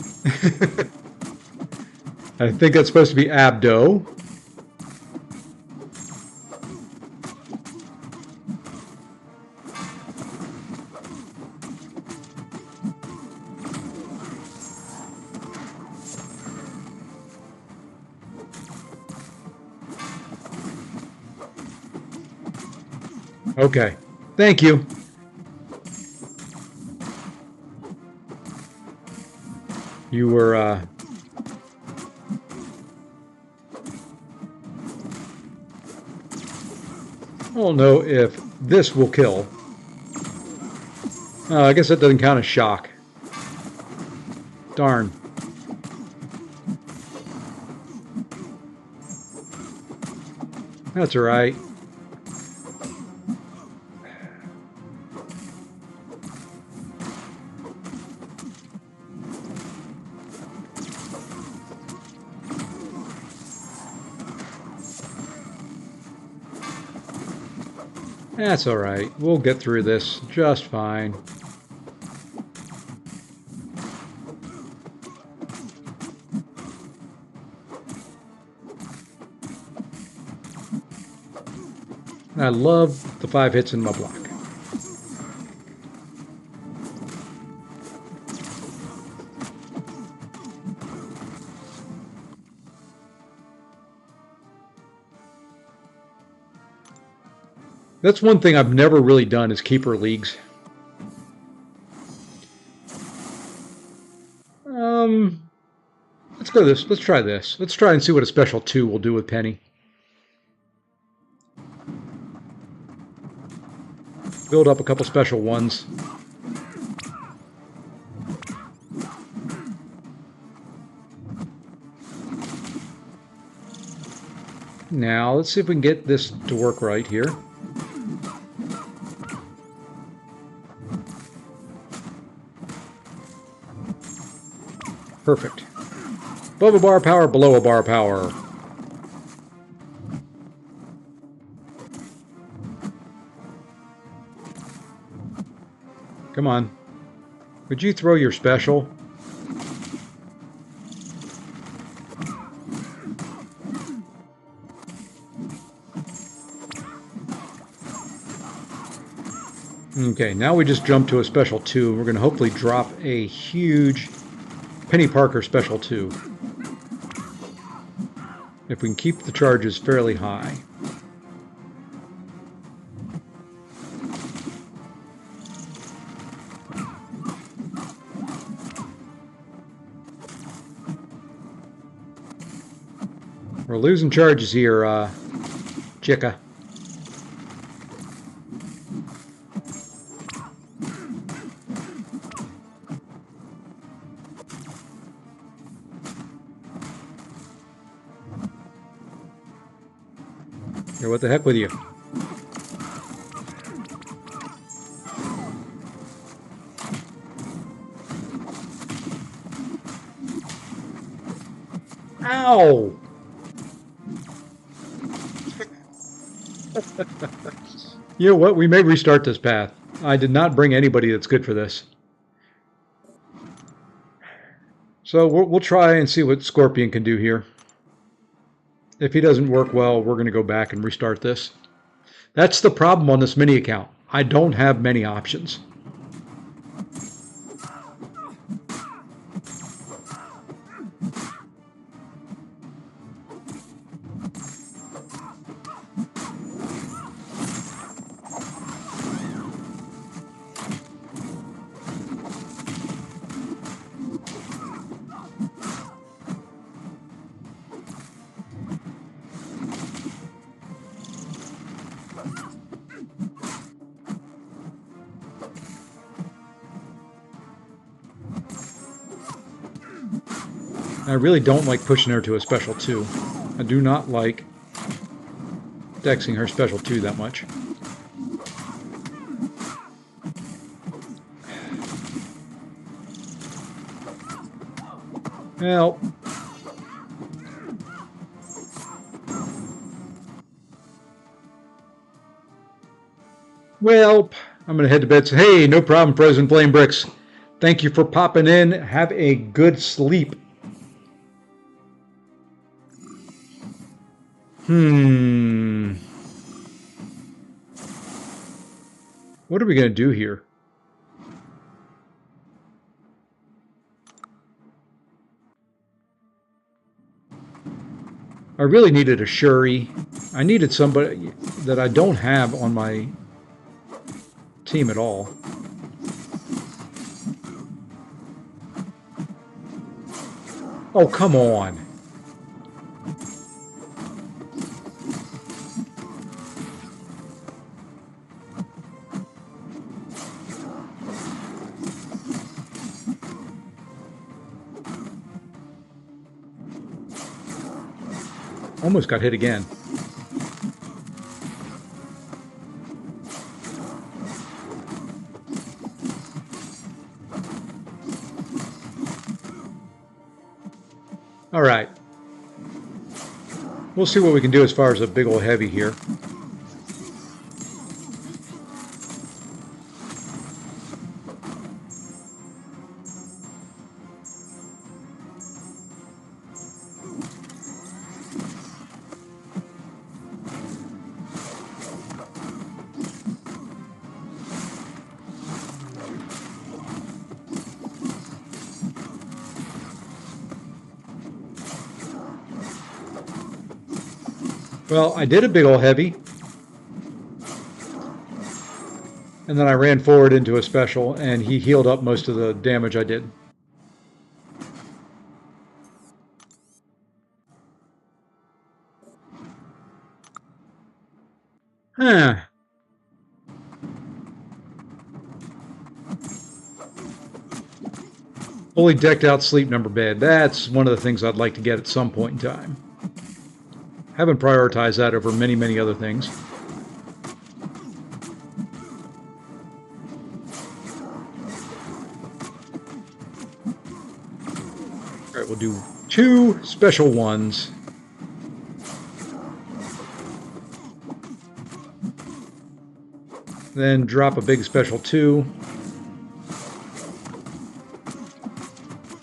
I think that's supposed to be abdo. Okay. Thank you. You were, I don't know if this will kill. I guess that doesn't count as shock. Darn. That's all right. That's all right. We'll get through this just fine. I love the 5 hits in my block. That's one thing I've never really done is keeper leagues. Let's go this. Let's try this. Let's try and see what a special 2 will do with Penny. Build up a couple special 1s. Now, let's see if we can get this to work right here. Perfect. Above a bar power, below a bar power. Come on. Would you throw your special? Okay, now we just jump to a special 2. We're going to hopefully drop a huge Penny Parker special 2. If we can keep the charges fairly high. We're losing charges here, Chicka. Here, what the heck with you? Ow! You know what? We may restart this path. I did not bring anybody that's good for this. So we'll try and see what Scorpion can do here. If he doesn't work well, we're going to go back and restart this. That's the problem on this mini account. I don't have many options. I really don't like pushing her to a special 2. I do not like dexing her special 2 that much. Well, I'm going to head to bed. Hey, no problem, President Flame Bricks. Thank you for popping in. Have a good sleep. What are we going to do here? I really needed a Shuri. I needed somebody that I don't have on my team at all. Oh, come on. Almost got hit again. All right. We'll see what we can do as far as a big old heavy here. Well, I did a big old heavy. And then I ran forward into a special, and he healed up most of the damage I did. Huh. Fully decked out sleep number bed. That's one of the things I'd like to get at some point in time. Haven't prioritized that over many, many other things. All right, we'll do 2 special 1s. Then drop a big special 2.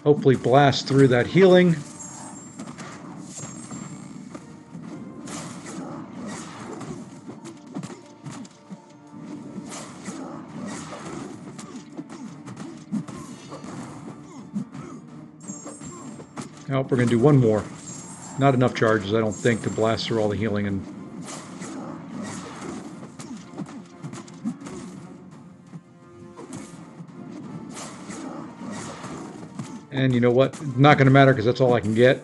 Hopefully blast through that healing. Now we're going to do one more. Not enough charges, I don't think, to blast through all the healing. And you know what? Not going to matter because that's all I can get.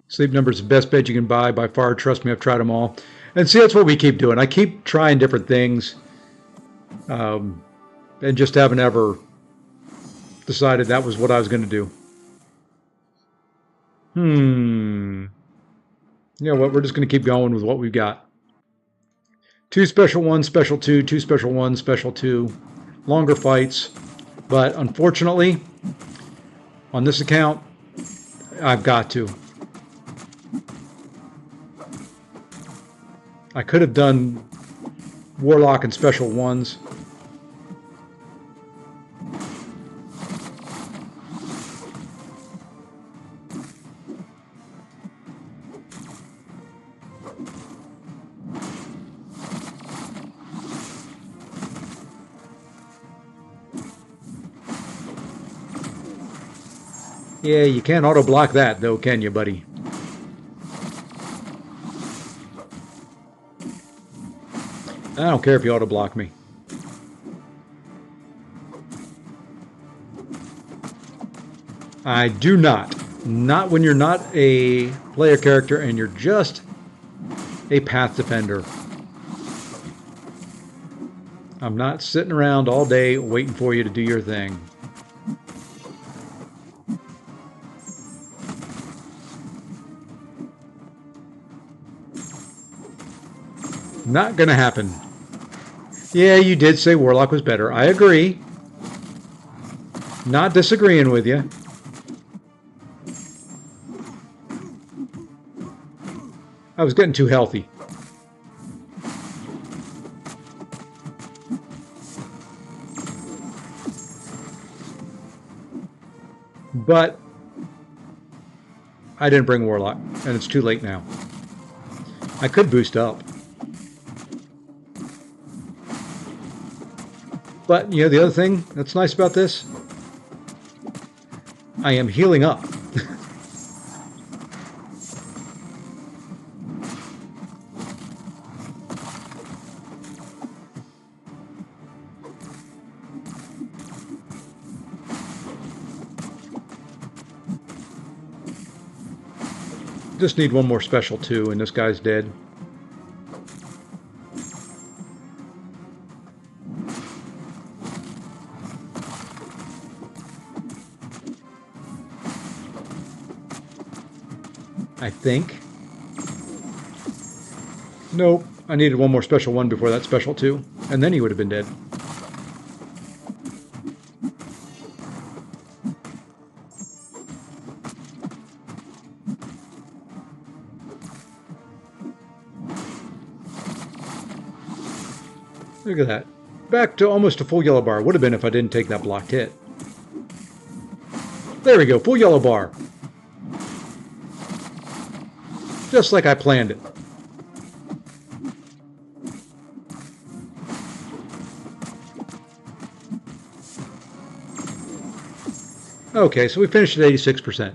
Sleep Number's the best bed you can buy by far. Trust me, I've tried them all. And see, that's what we keep doing. I keep trying different things, and just haven't ever decided that was what I was going to do. You know what? We're just going to keep going with what we've got. 2 special 1, special 2, 2 special 1, special 2. Longer fights. But unfortunately, on this account, I've got to. I could have done Warlock and special 1s. Yeah, you can't auto-block that, though, can you, buddy? I don't care if you auto-block me. I do not. Not when you're not a player character and you're just a path defender. I'm not sitting around all day waiting for you to do your thing. Not gonna happen. Yeah, you did say Warlock was better. I agree. Not disagreeing with you. I was getting too healthy. But I didn't bring Warlock, and it's too late now. I could boost up. But, you know, the other thing that's nice about this, I am healing up. Just need one more special 2, and this guy's dead. I think. Nope. I needed one more special 1 before that special 2, and then he would have been dead. Look at that. Back to almost a full yellow bar. Would have been if I didn't take that blocked hit. There we go. Full yellow bar. Just like I planned it. Okay, so we finished at 86%.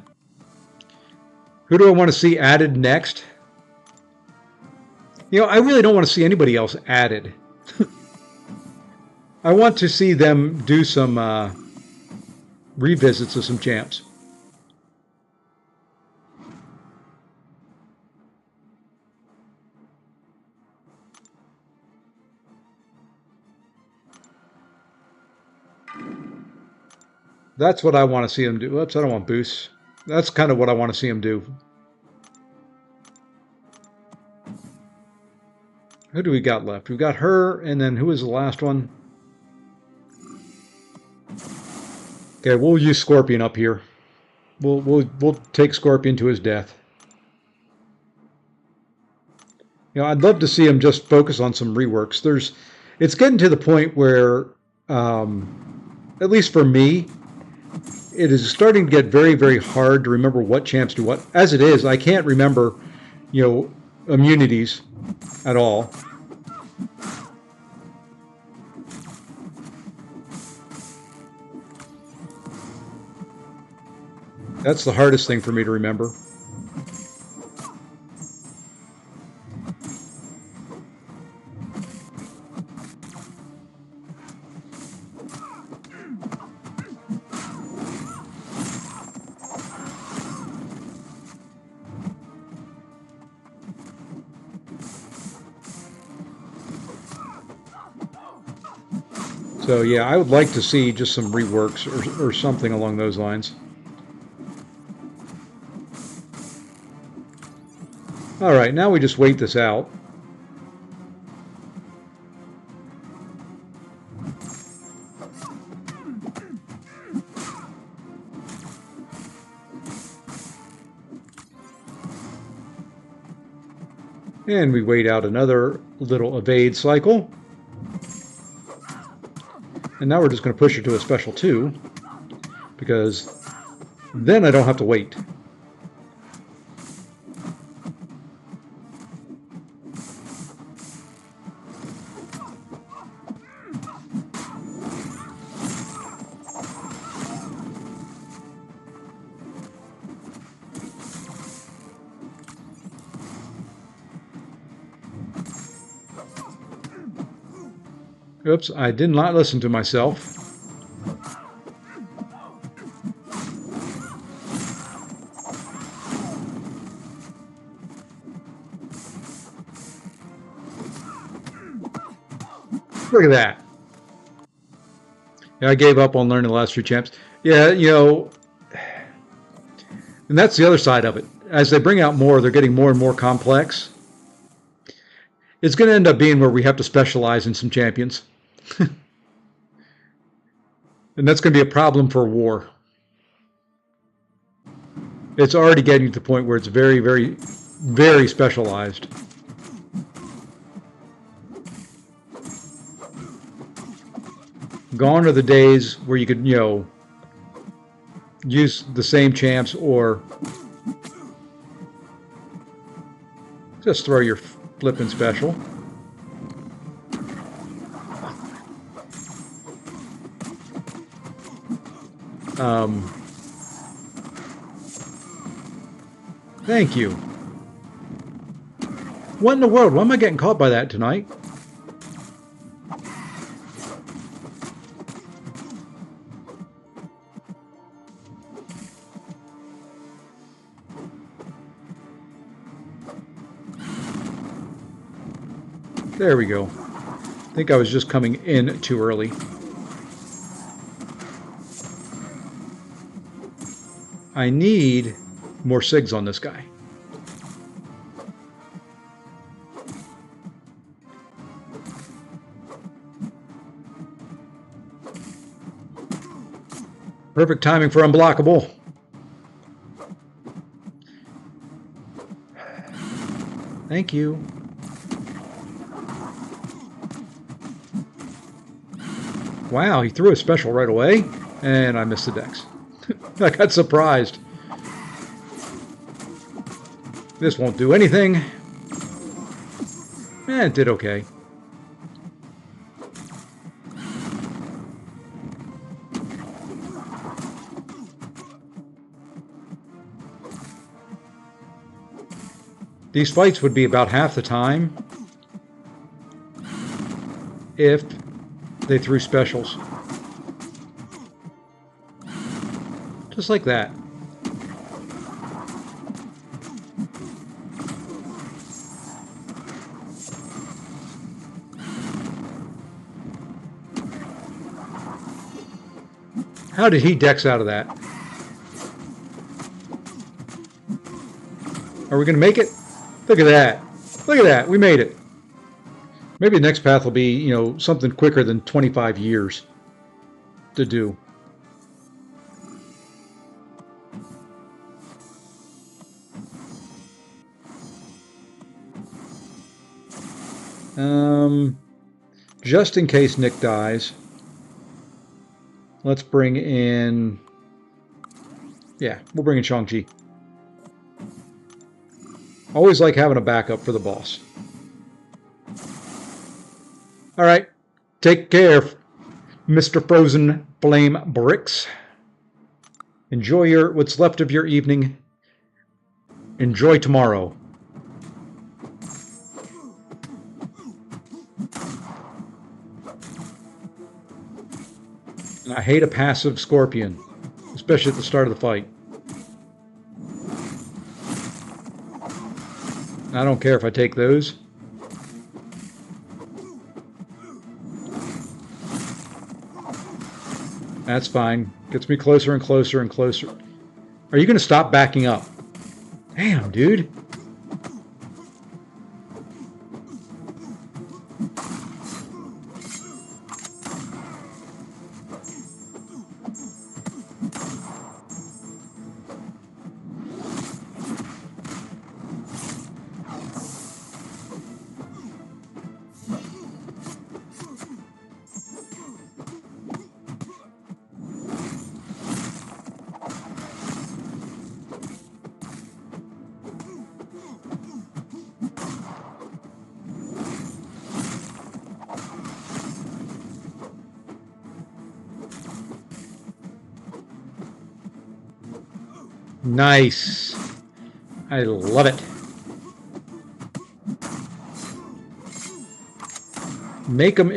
Who do I want to see added next? You know, I really don't want to see anybody else added. I want to see them do some revisits of some champs. That's what I want to see them do. Oops, I don't want boosts. That's kind of what I want to see them do. Who do we got left? We've got her, and then who was the last one? Okay, we'll use Scorpion up here. We'll take Scorpion to his death. You know, I'd love to see him just focus on some reworks. It's getting to the point where, at least for me, it is starting to get very, very hard to remember what champs do what. As it is, I can't remember, immunities at all. That's the hardest thing for me to remember. So yeah, I would like to see just some reworks or something along those lines. All right, now we just wait this out. And we wait out another little evade cycle. And now we're just going to push her to a special 2, because then I don't have to wait. Oops, I did not listen to myself. Look at that. Yeah, I gave up on learning the last few champs. Yeah, and that's the other side of it. As they bring out more, they're getting more and more complex. It's going to end up being where we have to specialize in some champions. And that's going to be a problem for war. It's already getting to the point where it's very, very, very specialized. Gone are the days where you could, use the same champs or just throw your flippin' special. Thank you. What in the world? Why am I getting caught by that tonight? There we go. I think I was just coming in too early. I need more SIGs on this guy. Perfect timing for unblockable. Thank you. Wow, he threw a special right away, and I missed the dex. I got surprised. This won't do anything. It did okay. These fights would be about half the time if they threw specials. Just like that. How did he dex out of that? Are we going to make it? Look at that. Look at that. We made it. Maybe the next path will be, something quicker than 25 years to do. Just in case Nick dies, let's bring in... Yeah, we'll bring in Shang-Chi. Always like having a backup for the boss. All right, take care, Mr. Frozen Flame Bricks. Enjoy what's left of your evening. Enjoy tomorrow. And I hate a passive scorpion, especially at the start of the fight. I don't care if I take those. That's fine. Gets me closer and closer and closer. Are you going to stop backing up? Damn, dude. Nice. I love it. Make them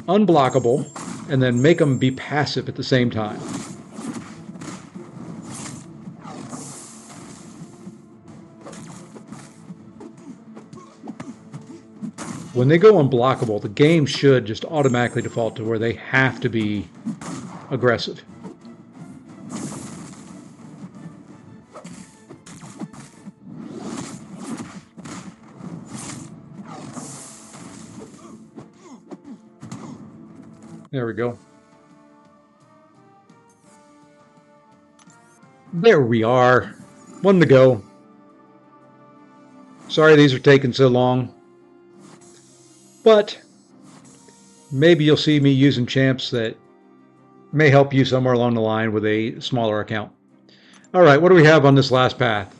unblockable, and then make them be passive at the same time. When they go unblockable, the game should just automatically default to where they have to be aggressive. There we go. There we are. One to go. Sorry these are taking so long. But maybe you'll see me using champs that may help you somewhere along the line with a smaller account. All right, what do we have on this last path?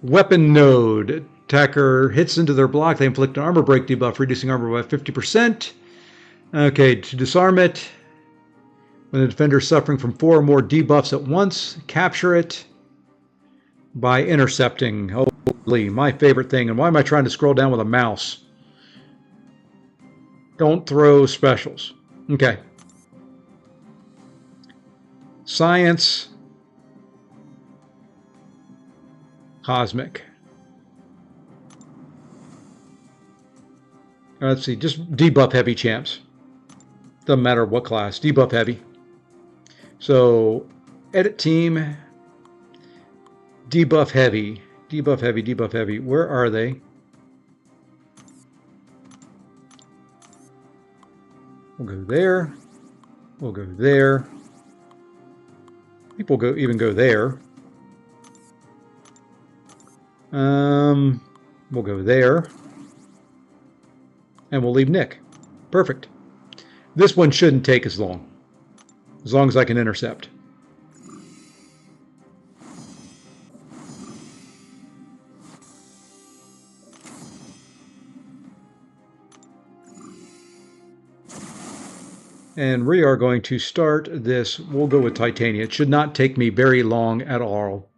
Weapon node. Attacker hits into their block. They inflict an armor break debuff, reducing armor by 50%. Okay, to disarm it, when the defender is suffering from 4 or more debuffs at once, capture it by intercepting. Holy, my favorite thing. And why am I trying to scroll down with a mouse? Don't throw specials. Okay. Science. Cosmic. Let's see, just debuff heavy champs. Doesn't matter what class, debuff heavy. So, edit team, debuff heavy, debuff heavy, debuff heavy. Where are they? We'll go there. We'll go there. I think we'll even go there. We'll go there. And we'll leave Nick. Perfect. This one shouldn't take as long as I can intercept. And we are going to start this. We'll go with Titania. It should not take me very long at all.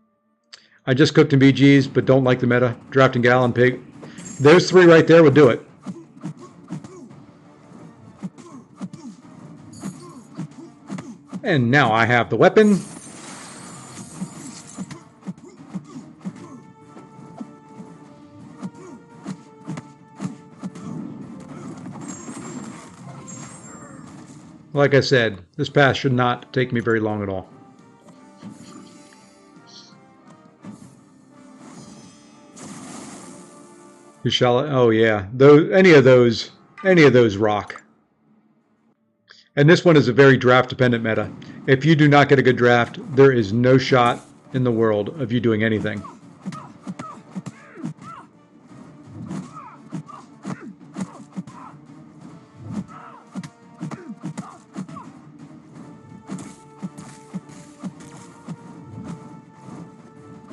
I just cooked in BGs, but don't like the meta. Drafting Gal and Pig. Those 3 right there would do it. And now I have the weapon. Like I said, this path should not take me very long at all. You shall. Oh yeah, those any of those rock. And this one is a very draft dependent meta. If you do not get a good draft, there is no shot in the world of you doing anything.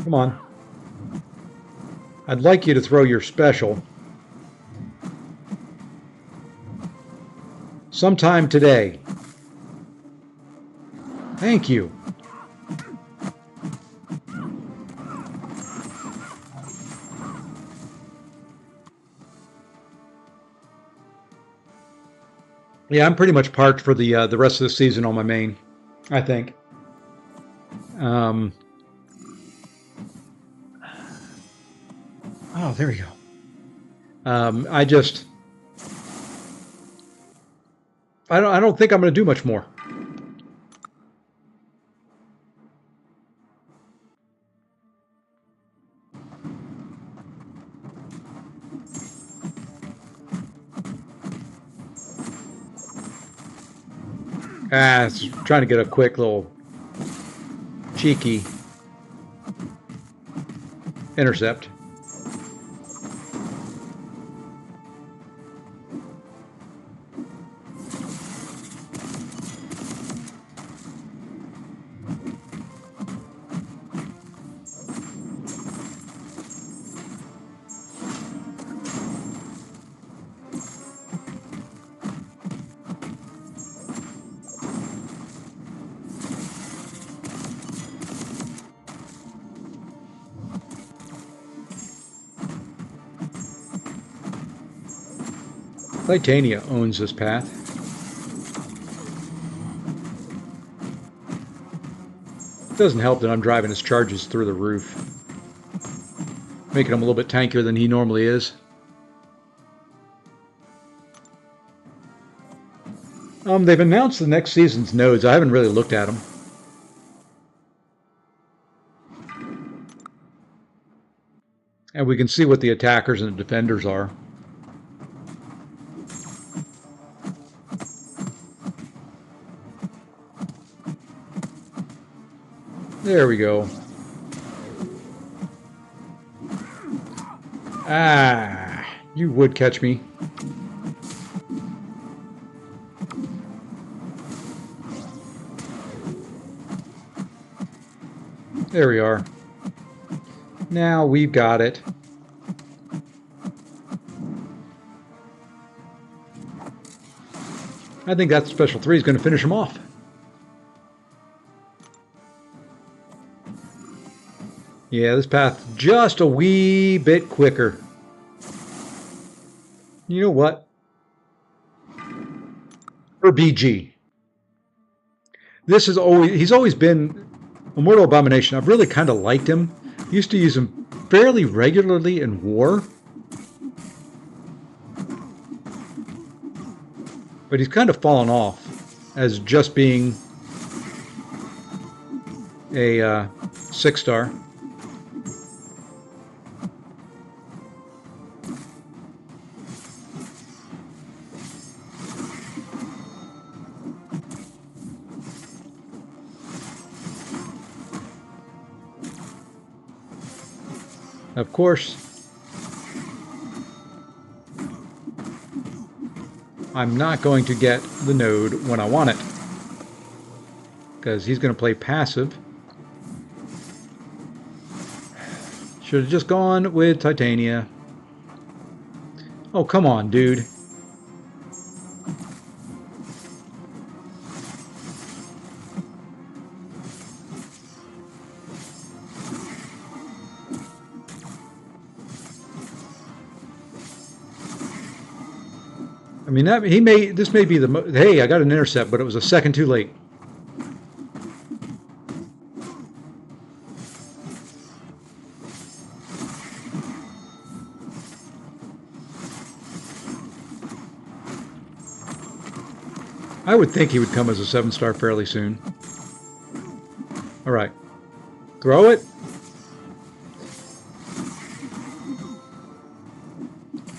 Come on. I'd like you to throw your special sometime today. Thank you. Yeah, I'm pretty much parked for the rest of the season on my main, I think. Um, oh, there we go. I just I don't think I'm going to do much more. It's trying to get a quick little cheeky intercept. Titania owns this path. It doesn't help that I'm driving his charges through the roof, making him a little bit tankier than he normally is. They've announced the next season's nodes. I haven't really looked at them. And we can see what the attackers and the defenders are. There we go. Ah, you would catch me. There we are. Now we've got it. I think that special 3 is going to finish him off. Yeah, this path just a wee bit quicker. You know what? For BG. He's always been a Mortal Abomination. I've really kind of liked him. Used to use him fairly regularly in war. But he's kind of fallen off as just being a 6-star. Of course, I'm not going to get the node when I want it, because he's going to play passive. Should have just gone with Titania. Oh, come on, dude. I mean, this may be hey, I got an intercept, but it was a second too late. I would think he would come as a 7-star fairly soon. All right. Throw it.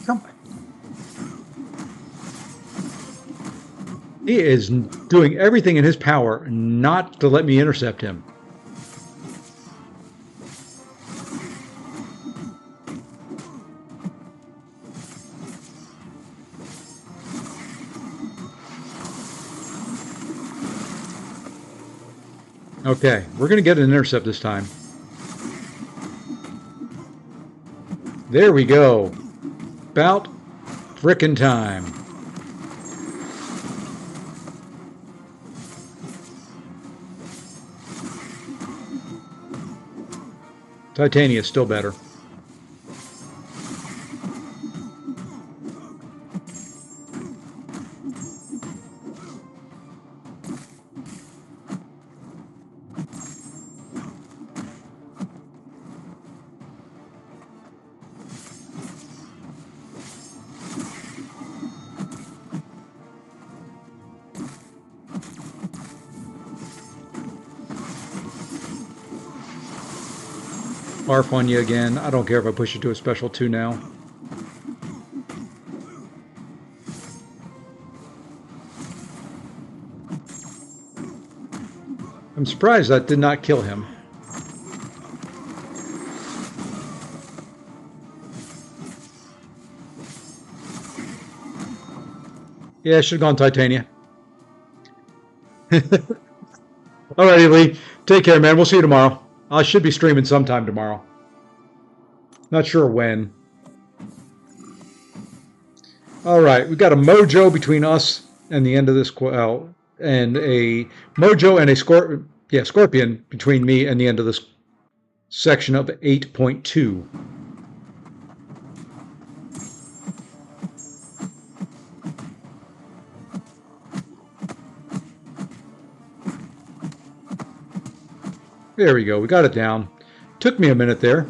Come on. He is doing everything in his power not to let me intercept him. Okay, we're going to get an intercept this time. There we go. About frickin' time. Titania is still better. Barf on you again. I don't care if I push you to a special 2 now. I'm surprised that did not kill him. Yeah, I should have gone Titania. Alrighty, Lee. Take care, man. We'll see you tomorrow. I should be streaming sometime tomorrow. Not sure when. Alright, we've got a mojo between us and the end of this and a mojo and a scorpion between me and the end of this section of 8.2. There we go. We got it down. Took me a minute there.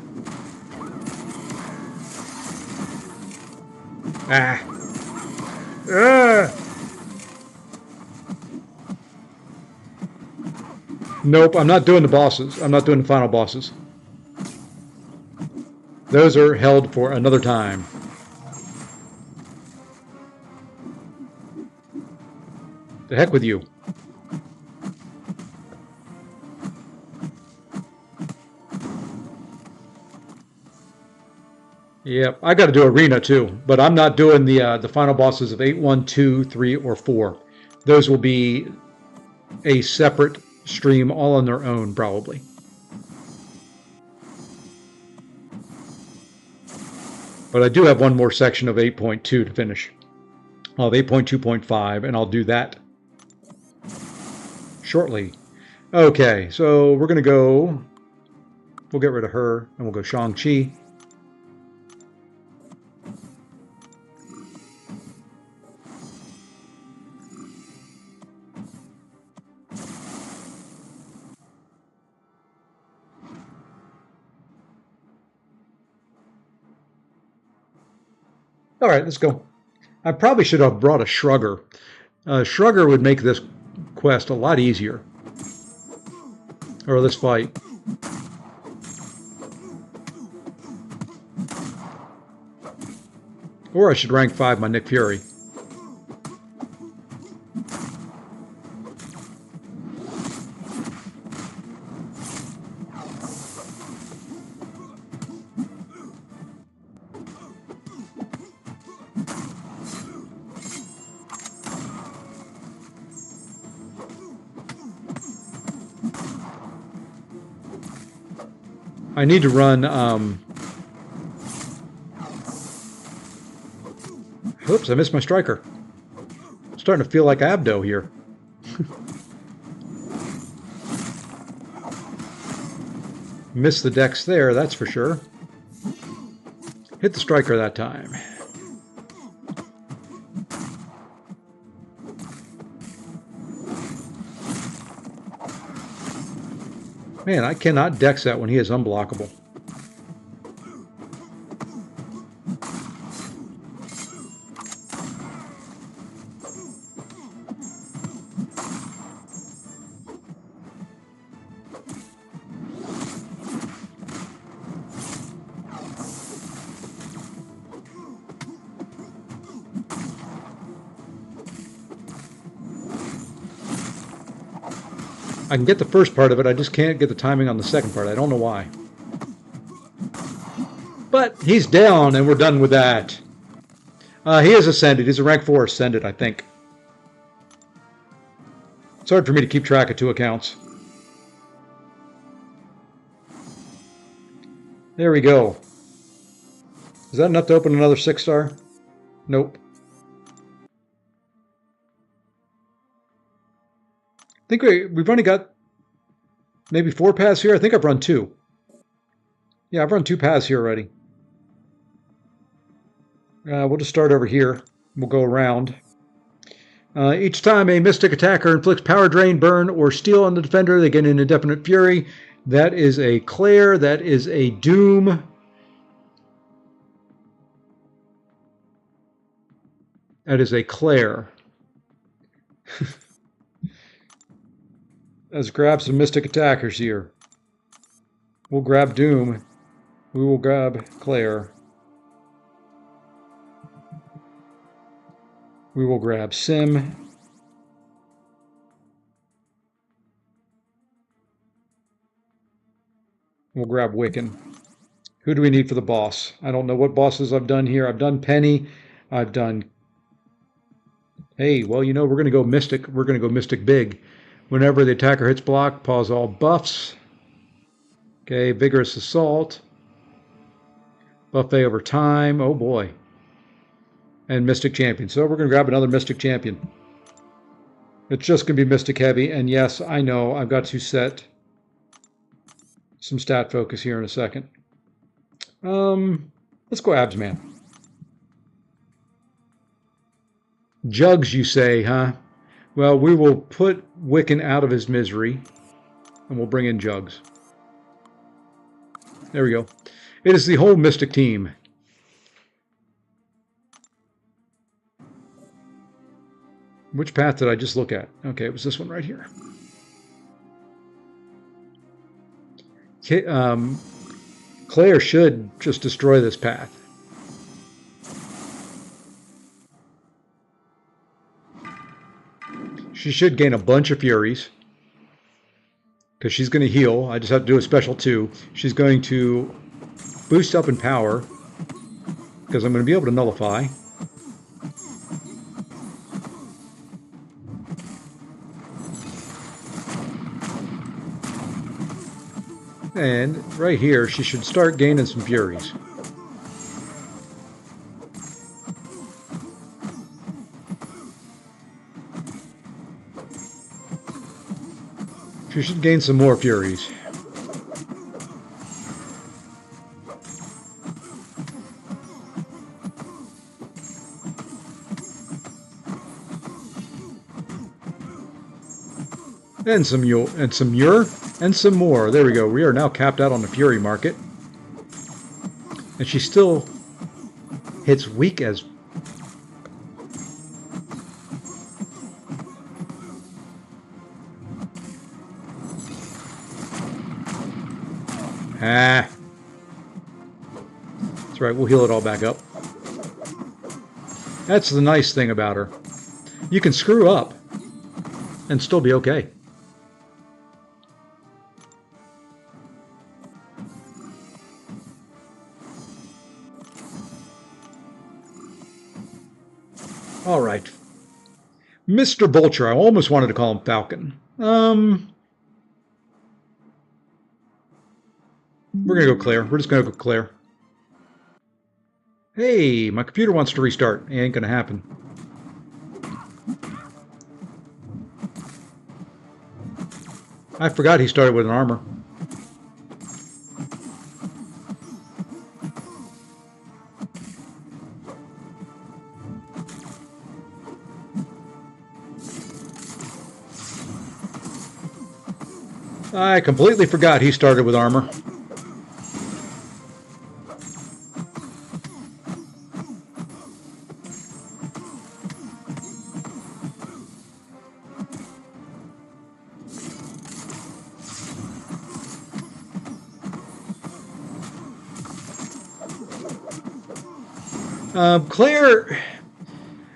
Ah. Ah. Nope, I'm not doing the bosses. I'm not doing the final bosses. Those are held for another time. The heck with you. Yep, I got to do arena too, but I'm not doing the final bosses of 8, 1, 2, 3, or 4. Those will be a separate stream all on their own, probably. But I do have one more section of 8.2 to finish. Of 8.2.5, and I'll do that shortly. Okay, so we're going to go... We'll get rid of her, and we'll go Shang-Chi. All right, let's go. I probably should have brought a Shrugger. Shrugger would make this quest a lot easier. Or this fight. Or I should rank 5 my Nick Fury. I need to run, oops, I missed my striker. I'm starting to feel like Abdo here. Missed the decks there, that's for sure. Hit the striker that time. Man, I cannot dex that when he is unblockable. I can get the first part of it, I just can't get the timing on the second part. I don't know why. But he's down, and we're done with that. He is ascended. He's a rank 4 ascended, I think. It's hard for me to keep track of 2 accounts. There we go. Is that enough to open another 6-star? Nope. I think we've only got maybe 4 paths here. I think I've run 2. Yeah, I've run 2 paths here already. We'll just start over here. We'll go around. Each time a mystic attacker inflicts power drain, burn, or steal on the defender, they get an indefinite fury. That is a Claire. That is a Doom. That is a Claire. Let's grab some mystic attackers here. We'll grab Doom. We will grab Claire. We will grab Sim. We'll grab Wiccan. Who do we need for the boss? I don't know what bosses I've done here. I've done Penny. I've done... Hey, well, you know, we're going to go Mystic. We're going to go Mystic big. Whenever the attacker hits block, pause all buffs. Okay, Vigorous Assault. Buffet over time. Oh, boy. And Mystic Champion. So we're going to grab another Mystic Champion. It's just going to be Mystic heavy. And yes, I know I've got to set some stat focus here in a second. Let's go Abs Man. Jugs, you say, huh? Well, we will put Wiccan out of his misery, and we'll bring in Jugs. There we go. It is the whole Mystic team. Which path did I just look at? Okay, it was this one right here. Claire should just destroy this path. She should gain a bunch of Furies, because she's going to heal. I just have to do a special 2. She's going to boost up in power, because I'm going to be able to nullify. And right here, she should start gaining some Furies. She should gain some more Furies. And some Muir, and some more. There we go. We are now capped out on the Fury market. And she still hits weak as... Ah. That's right, we'll heal it all back up. That's the nice thing about her. You can screw up and still be okay. All right. Mr. Vulture. I almost wanted to call him Falcon. We're going to go Claire. We're just going to go Claire. Hey, my computer wants to restart. It ain't going to happen. I forgot he started with an armor. I completely forgot he started with armor.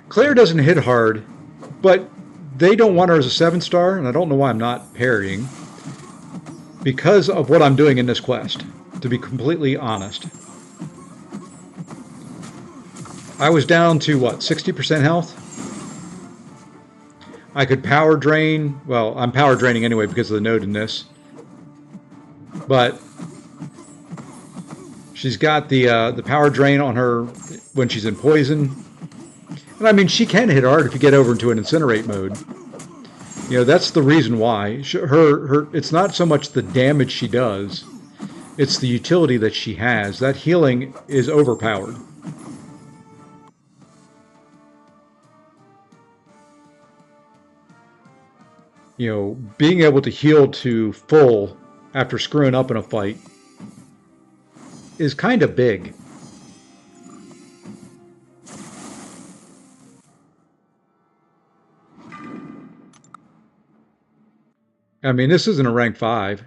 Claire doesn't hit hard, but they don't want her as a 7-star, and I don't know why I'm not parrying, because of what I'm doing in this quest, to be completely honest. I was down to, what, 60% health? I could power drain. Well, I'm power draining anyway because of the node in this. But she's got the power drain on her when she's in poison. And I mean, she can hit hard if you get over into an incinerate mode. You know, that's the reason why. It's not so much the damage she does, it's the utility that she has. That healing is overpowered. You know, being able to heal to full after screwing up in a fight is kind of big. I mean, this isn't a rank 5.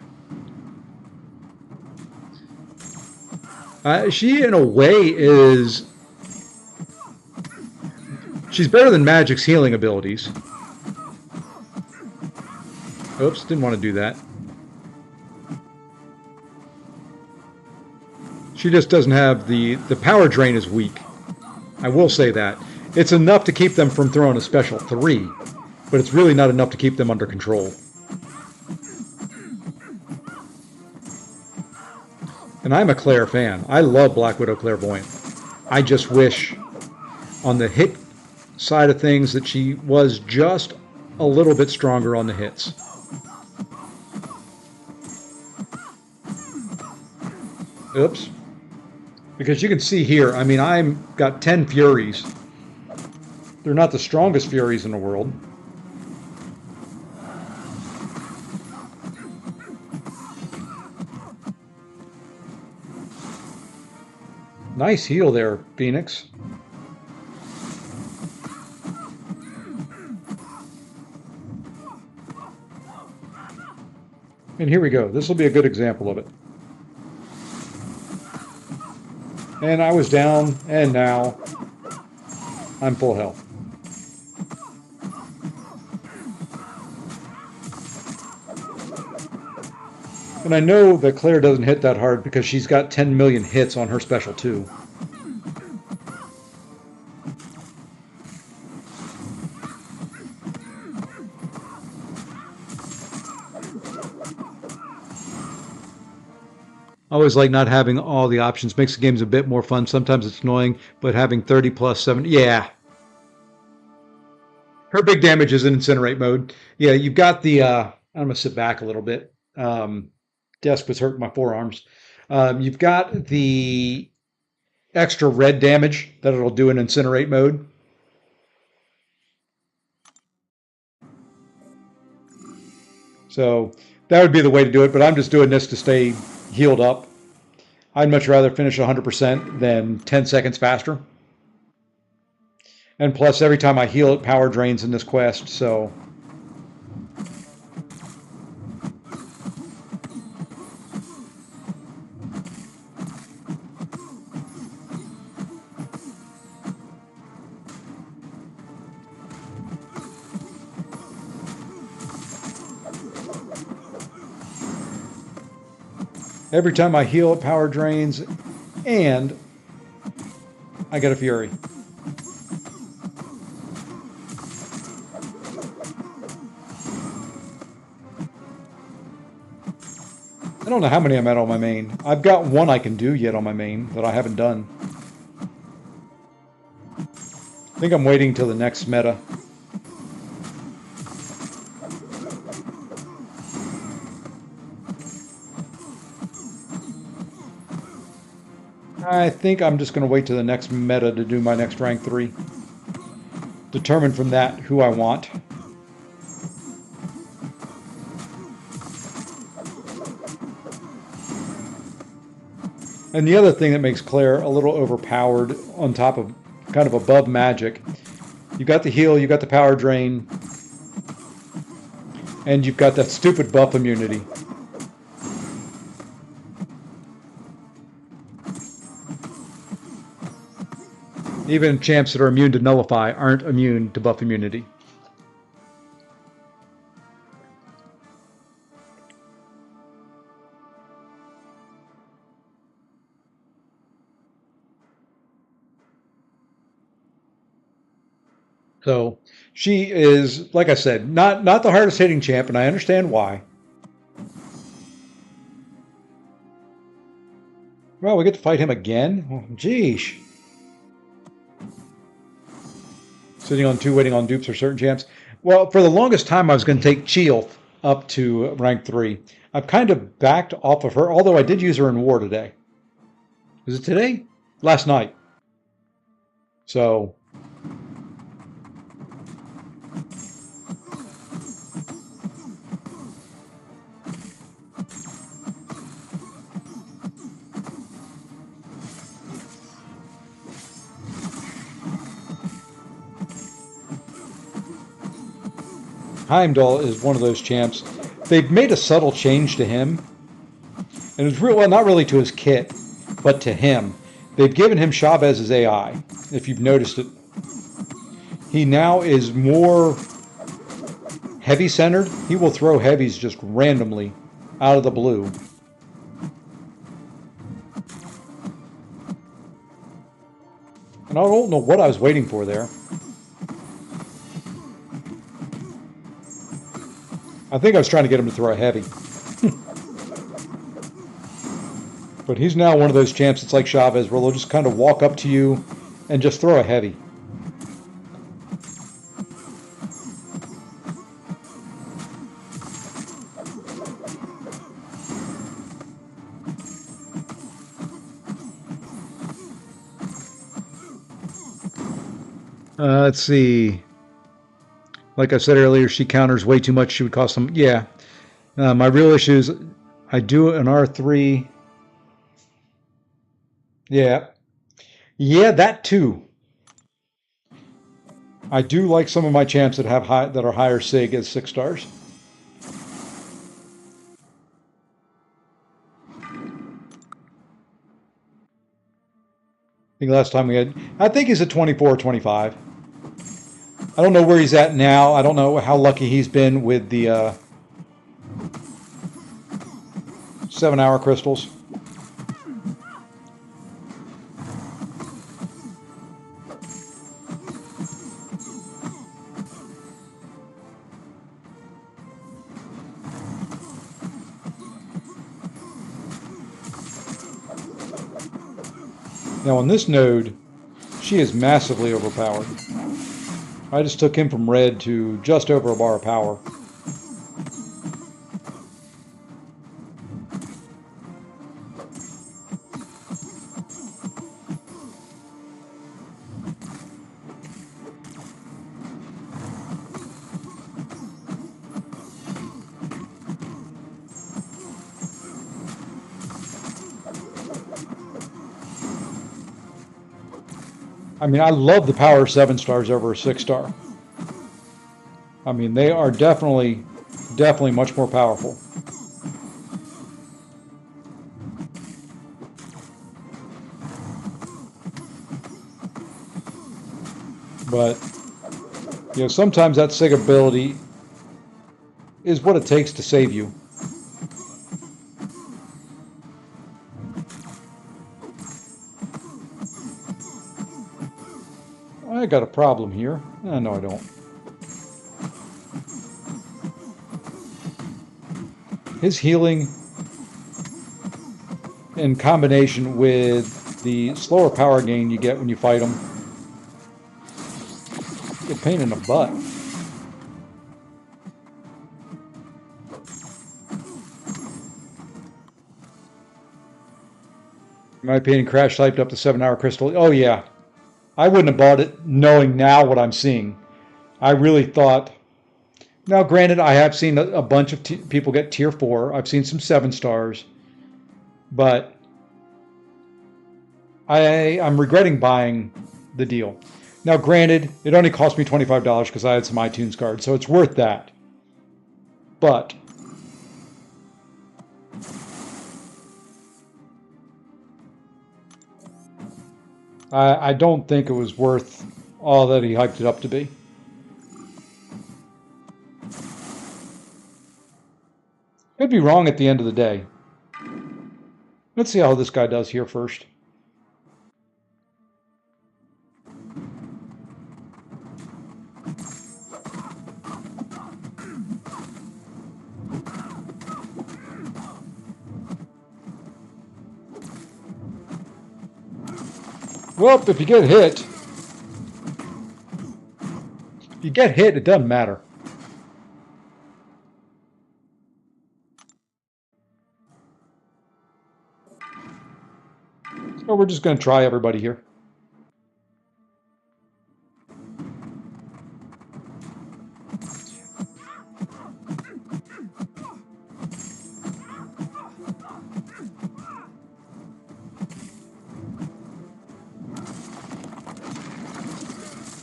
She, in a way, is... She's better than Magic's healing abilities. Oops, didn't want to do that. She just doesn't have the power drain is weak. I will say that. It's enough to keep them from throwing a special 3, but it's really not enough to keep them under control. And I'm a Claire fan. I love Black Widow Clairvoyant. I just wish on the hit side of things that she was just a little bit stronger on the hits. Oops. Because you can see here, I mean, I've got 10 Furies. They're not the strongest Furies in the world. Nice heal there, Phoenix. And here we go. This will be a good example of it. And I was down, and now I'm full health. And I know that Claire doesn't hit that hard because she's got 10 million hits on her special too. I always like not having all the options. Makes the games a bit more fun. Sometimes it's annoying, but having 30 plus 70, yeah. Her big damage is in incinerate mode. Yeah, you've got the, I'm going to sit back a little bit. Desk was hurting my forearms. You've got the extra red damage that it'll do in incinerate mode. So that would be the way to do it, but I'm just doing this to stay healed up. I'd much rather finish 100% than 10 seconds faster. And plus, every time I heal, it power drains in this quest, so... Every time I heal, it power drains, and I get a Fury. I don't know how many I'm at on my main. I've got one I can do yet on my main that I haven't done. I think I'm waiting till the next meta. I think I'm just going to wait to the next meta to do my next rank 3. Determine from that who I want. And the other thing that makes Claire a little overpowered on top of kind of above magic, you've got the heal, you've got the power drain, and you've got that stupid buff immunity. Even champs that are immune to nullify aren't immune to buff immunity. So she is, like I said, not the hardest hitting champ, and I understand why. Well, we get to fight him again? Oh, geesh. Sitting on two, waiting on dupes for certain champs. Well, for the longest time, I was going to take Cheel up to rank 3. I've kind of backed off of her, although I did use her in war today. Was it today? Last night. So, Heimdall is one of those champs. They've made a subtle change to him, and it's real, well, not really to his kit, but to him. They've given him Chavez's AI, if you've noticed it. He now is more heavy centered. He will throw heavies just randomly out of the blue. And I don't know what I was waiting for there. I think I was trying to get him to throw a heavy. But he's now one of those champs that's like Chavez, where they'll just kind of walk up to you and just throw a heavy. Let's see. Like I said earlier, she counters way too much. She would cost them. Yeah. My real issue is I do an R3. Yeah. Yeah, that too. I do like some of my champs that have that are higher SIG as 6 stars. I think last time we had, I think he's at 24 or 25. I don't know where he's at now. I don't know how lucky he's been with the 7-hour crystals. Now on this node, she is massively overpowered. I just took him from red to just over a bar of power. I mean, I love the power 7 stars over a 6 star. I mean, they are definitely much more powerful. But, you know, sometimes that SIG ability is what it takes to save you. I got a problem here. No, I don't. His healing in combination with the slower power gain you get when you fight him, a pain in the butt. In my opinion, Crash typed up the 7-hour crystal. Oh yeah, I wouldn't have bought it knowing now what I'm seeing. I really thought. Now, granted, I have seen a bunch of people get tier 4. I've seen some 7 stars, but I'm regretting buying the deal. Now, granted, it only cost me $25 because I had some iTunes cards, so it's worth that. But I don't think it was worth all that he hyped it up to be. Could be wrong at the end of the day. Let's see how this guy does here first. Well, if you get hit, it doesn't matter. So we're just going to try everybody here.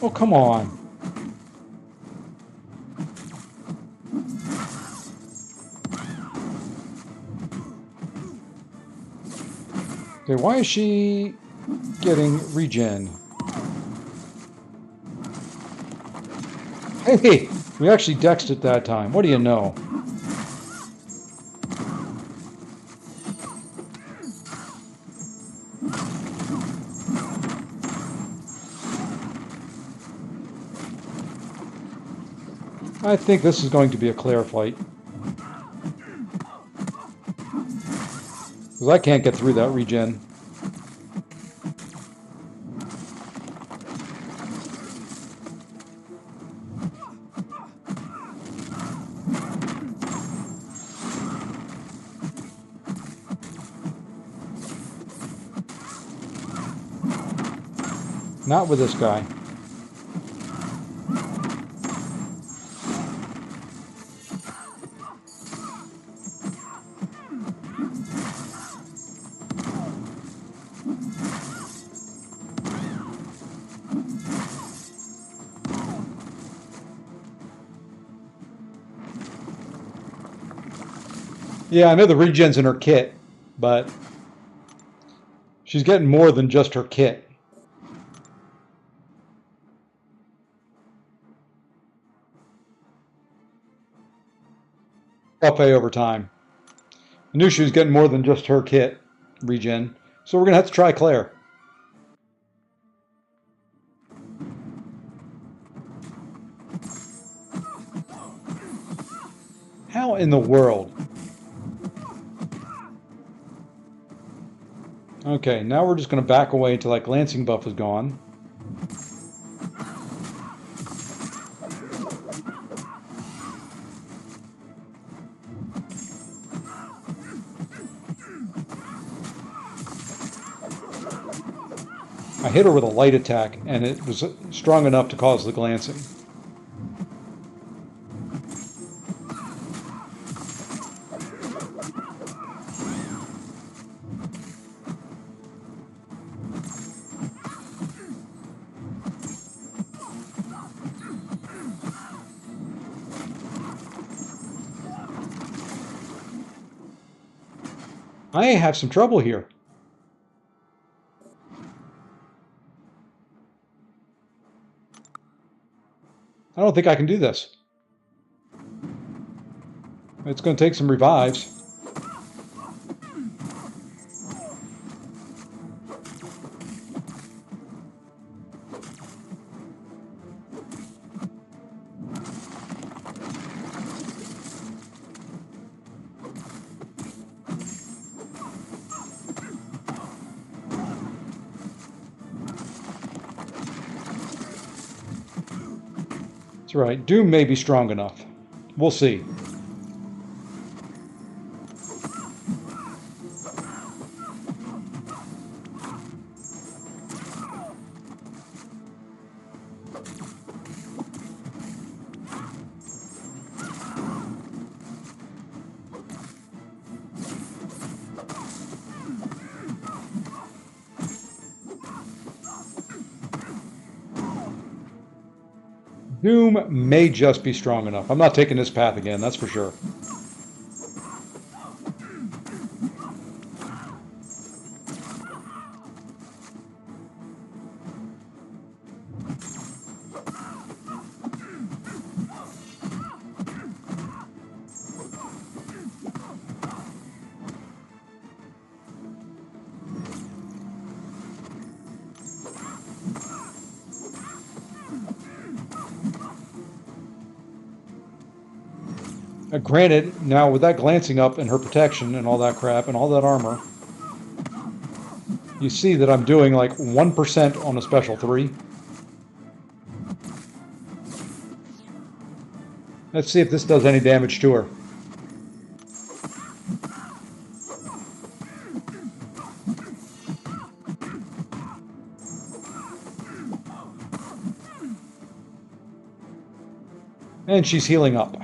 Oh, come on. Okay, why is she getting regen? Hey, we actually dexed it that time. What do you know? I think this is going to be a Claire fight. Because I can't get through that regen. Not with this guy. Yeah, I know the regen's in her kit, but she's getting more than just her kit. I'll pay over time. I knew she was getting more than just her kit regen, so we're going to have to try Claire. How in the world? Okay, now we're just going to back away until that glancing buff is gone. I hit her with a light attack, and it was strong enough to cause the glancing. I have some trouble here. I don't think I can do this. It's going to take some revives. That's right. Doom may be strong enough. We'll see. Doom may just be strong enough. I'm not taking this path again, that's for sure. Granted, now with that glancing up and her protection and all that crap and all that armor, You see that I'm doing like 1% on a special 3. Let's see if this does any damage to her. And she's healing up.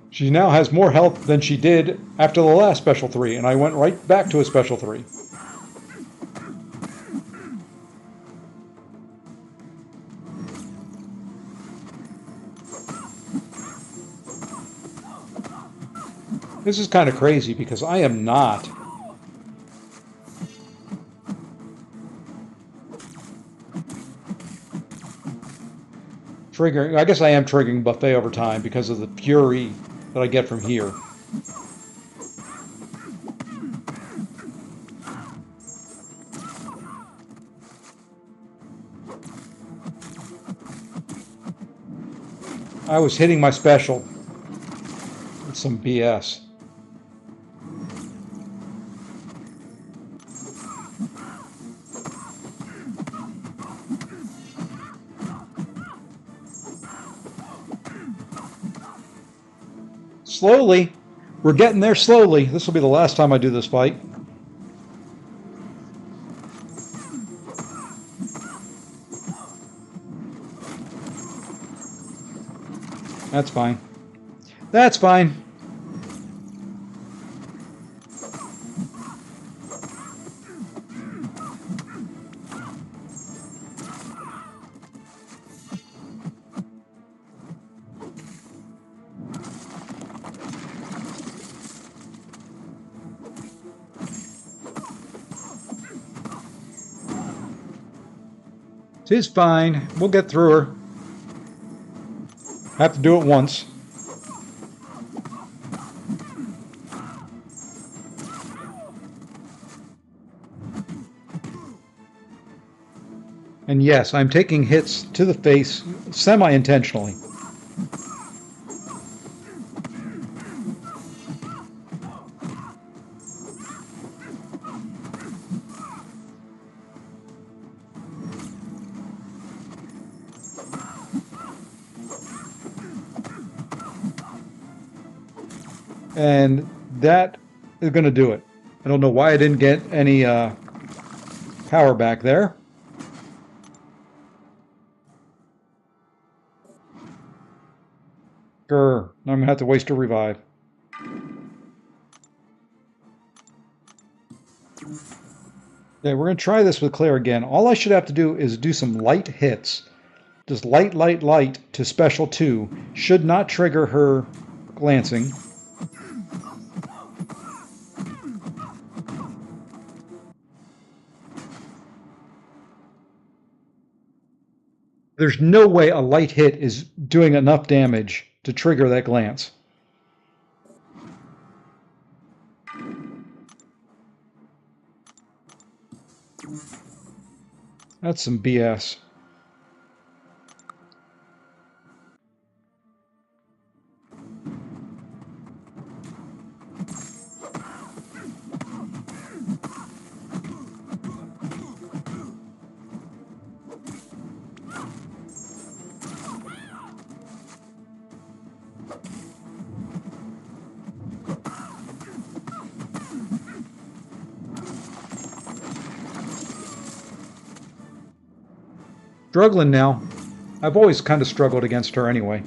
She now has more health than she did after the last special 3, and I went right back to a special 3. This is kind of crazy because I am not triggering. I guess I am triggering buffet over time because of the fury that I get from here. I was hitting my special. It's some BS. Slowly. We're getting there slowly. This will be the last time I do this fight. That's fine. That's fine. She's fine. We'll get through her. Have to do it once. And yes, I'm taking hits to the face semi-intentionally. And that is going to do it. I don't know why I didn't get any power back there. Grr, I'm going to have to waste a revive. Okay, we're going to try this with Claire again. All I should have to do is do some light hits. Just light, light, light to special 2. Should not trigger her glancing. There's no way a light hit is doing enough damage to trigger that glance. That's some BS. Struggling now. I've always kind of struggled against her anyway.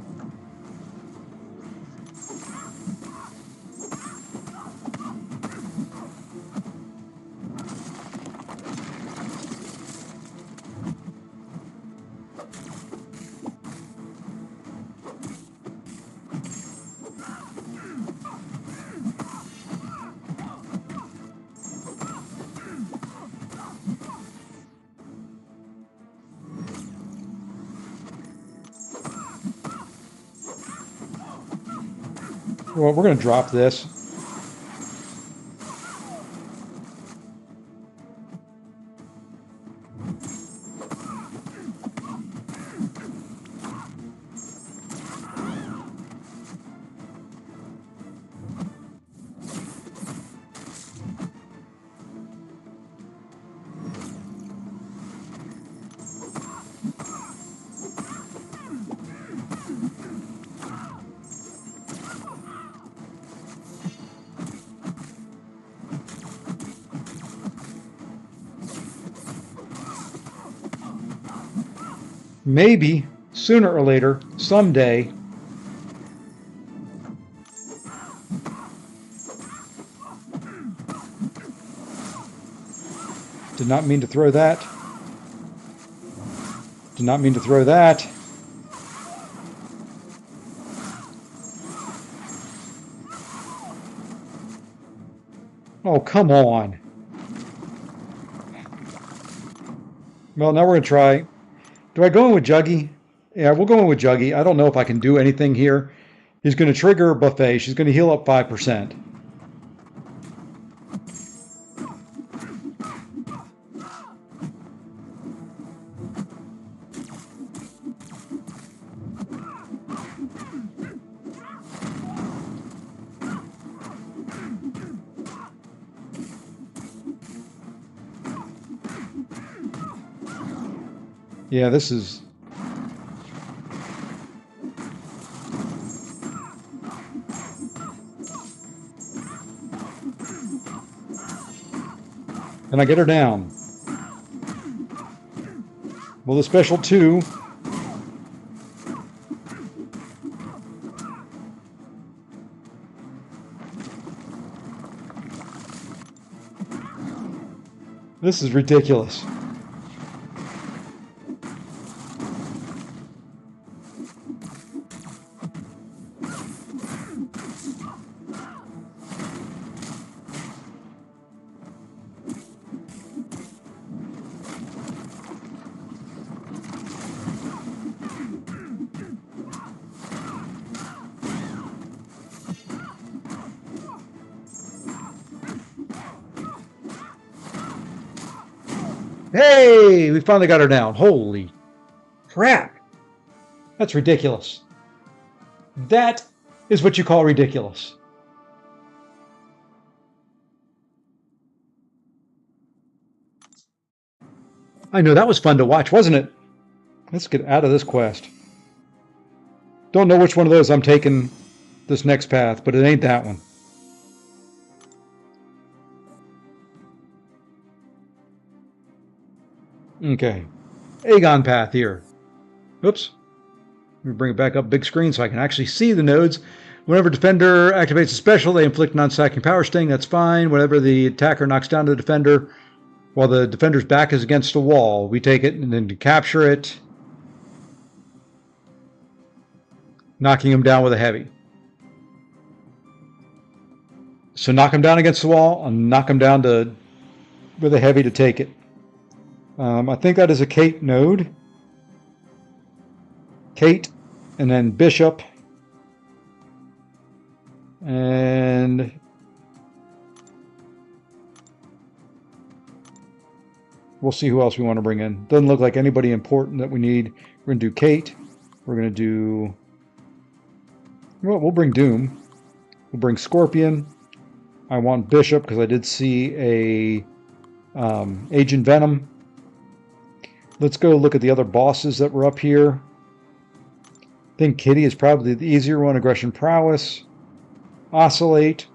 Well, we're going to drop this. maybe sooner or later, someday, did not mean to throw that. Did not mean to throw that. Oh, come on. Well, now we're going to try. Do I go in with Juggy? Yeah, we'll go in with Juggy. I don't know if I can do anything here. He's going to trigger a buffet. She's going to heal up 5%. Yeah, this is... Can I get her down? Well, the special 2. This is ridiculous. Hey, we finally got her down. Holy crap. That's ridiculous. That is what you call ridiculous. I know, that was fun to watch, wasn't it? Let's get out of this quest. Don't know which one of those I'm taking this next path, but it ain't that one. Okay. Aegon path here. Oops. Let me bring it back up big screen so I can actually see the nodes. Whenever defender activates a special, they inflict non-stacking power sting. That's fine. Whenever the attacker knocks down the defender while the defender's back is against a wall, we take it and then to capture it, knocking him down with a heavy. So knock him down against the wall and knock him down with a heavy to take it. I think that is a Kate node. Kate, and then Bishop. And we'll see who else we want to bring in. Doesn't look like anybody important that we need. We're going to do Kate. We're going to do... Well, we'll bring Doom. We'll bring Scorpion. I want Bishop because I did see a Agent Venom. Let's go look at the other bosses that were up here. I think Kitty is probably the easier one. Aggression Prowess. Oscillate.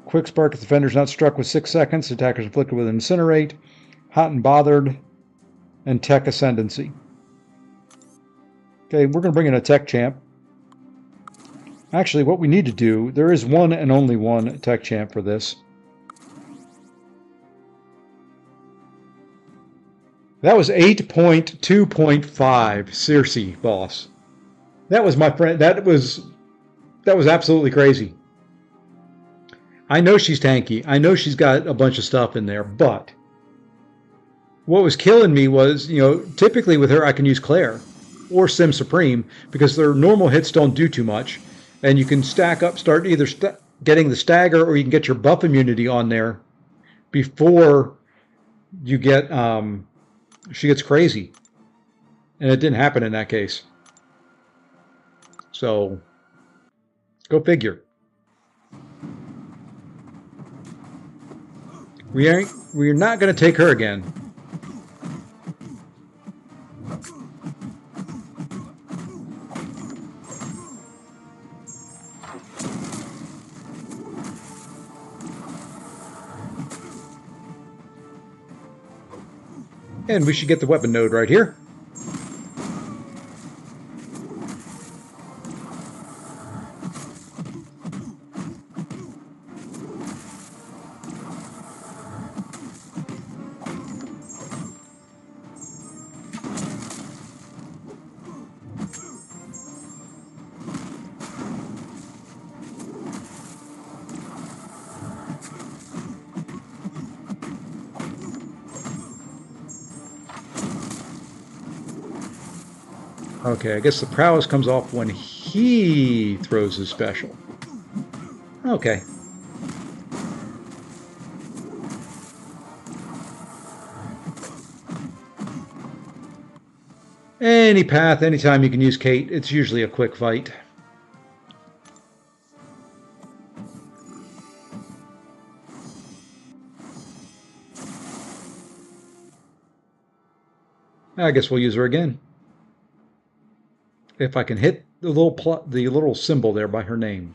Quick Spark if the defender's not struck with 6 seconds. Attacker's inflicted with Incinerate. Hot and Bothered. And Tech Ascendancy. Okay, we're going to bring in a Tech Champ. Actually, what we need to do, there is one and only one Tech Champ for this. That was 8.2.5 Circe boss. That was my friend. That was absolutely crazy. I know she's tanky. I know she's got a bunch of stuff in there, but what was killing me was, typically with her I can use Claire or Sim Supreme because their normal hits don't do too much. And you can stack up, start either getting the stagger or you can get your buff immunity on there before you get, she gets crazy. And it didn't happen in that case. So, go figure. We're not going to take her again. And we should get the weapon node right here. Okay, I guess the prowess comes off when he throws his special. Okay. Any path, anytime you can use Kate, it's usually a quick fight. I guess we'll use her again. If I can hit the little symbol there by her name.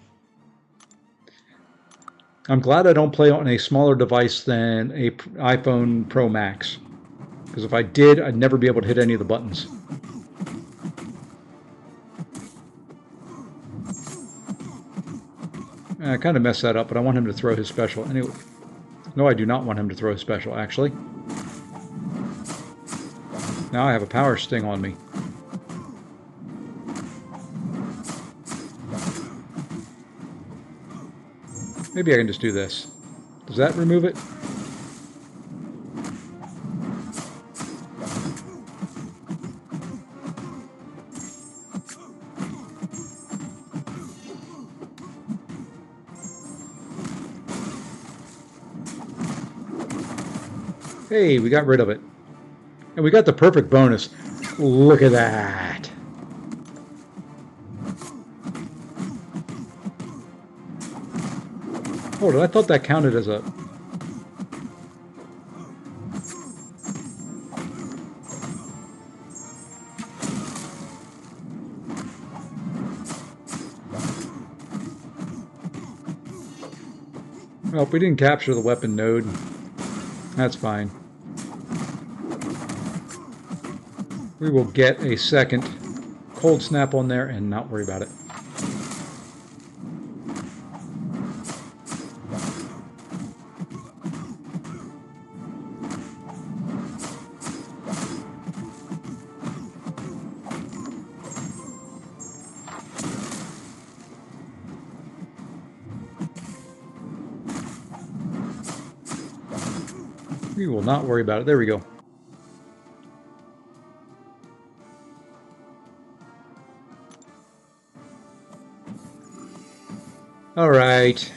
I'm glad I don't play on a smaller device than a iPhone Pro Max. Because if I did, I'd never be able to hit any of the buttons. I kind of messed that up, but I want him to throw his special. Anyway, no, I do not want him to throw his special, actually. Now I have a power sting on me. Maybe I can just do this. Does that remove it? Hey, we got rid of it. And we got the perfect bonus. Look at that. Hold on, I thought that counted as a... Well, if we didn't capture the weapon node, that's fine. We will get a second cold snap on there and not worry about it. We will not worry about it. There we go. All right.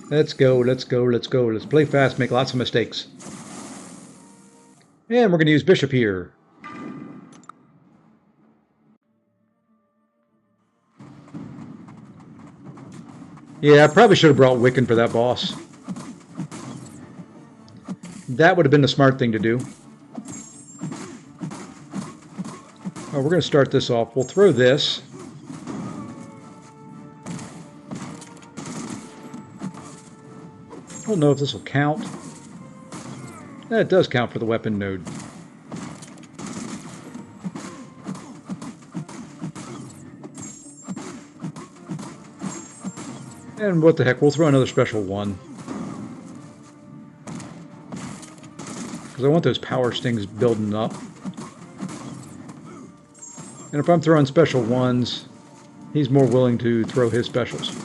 Let's go, let's go, let's go. Let's play fast, make lots of mistakes. And we're going to use Bishop here. Yeah, I probably should have brought Wiccan for that boss. That would have been the smart thing to do. Oh, we're going to start this off. We'll throw this. I don't know if this will count. It does count for the weapon node. And what the heck, we'll throw another special one. Because I want those power stings building up. And if I'm throwing special ones, he's more willing to throw his specials.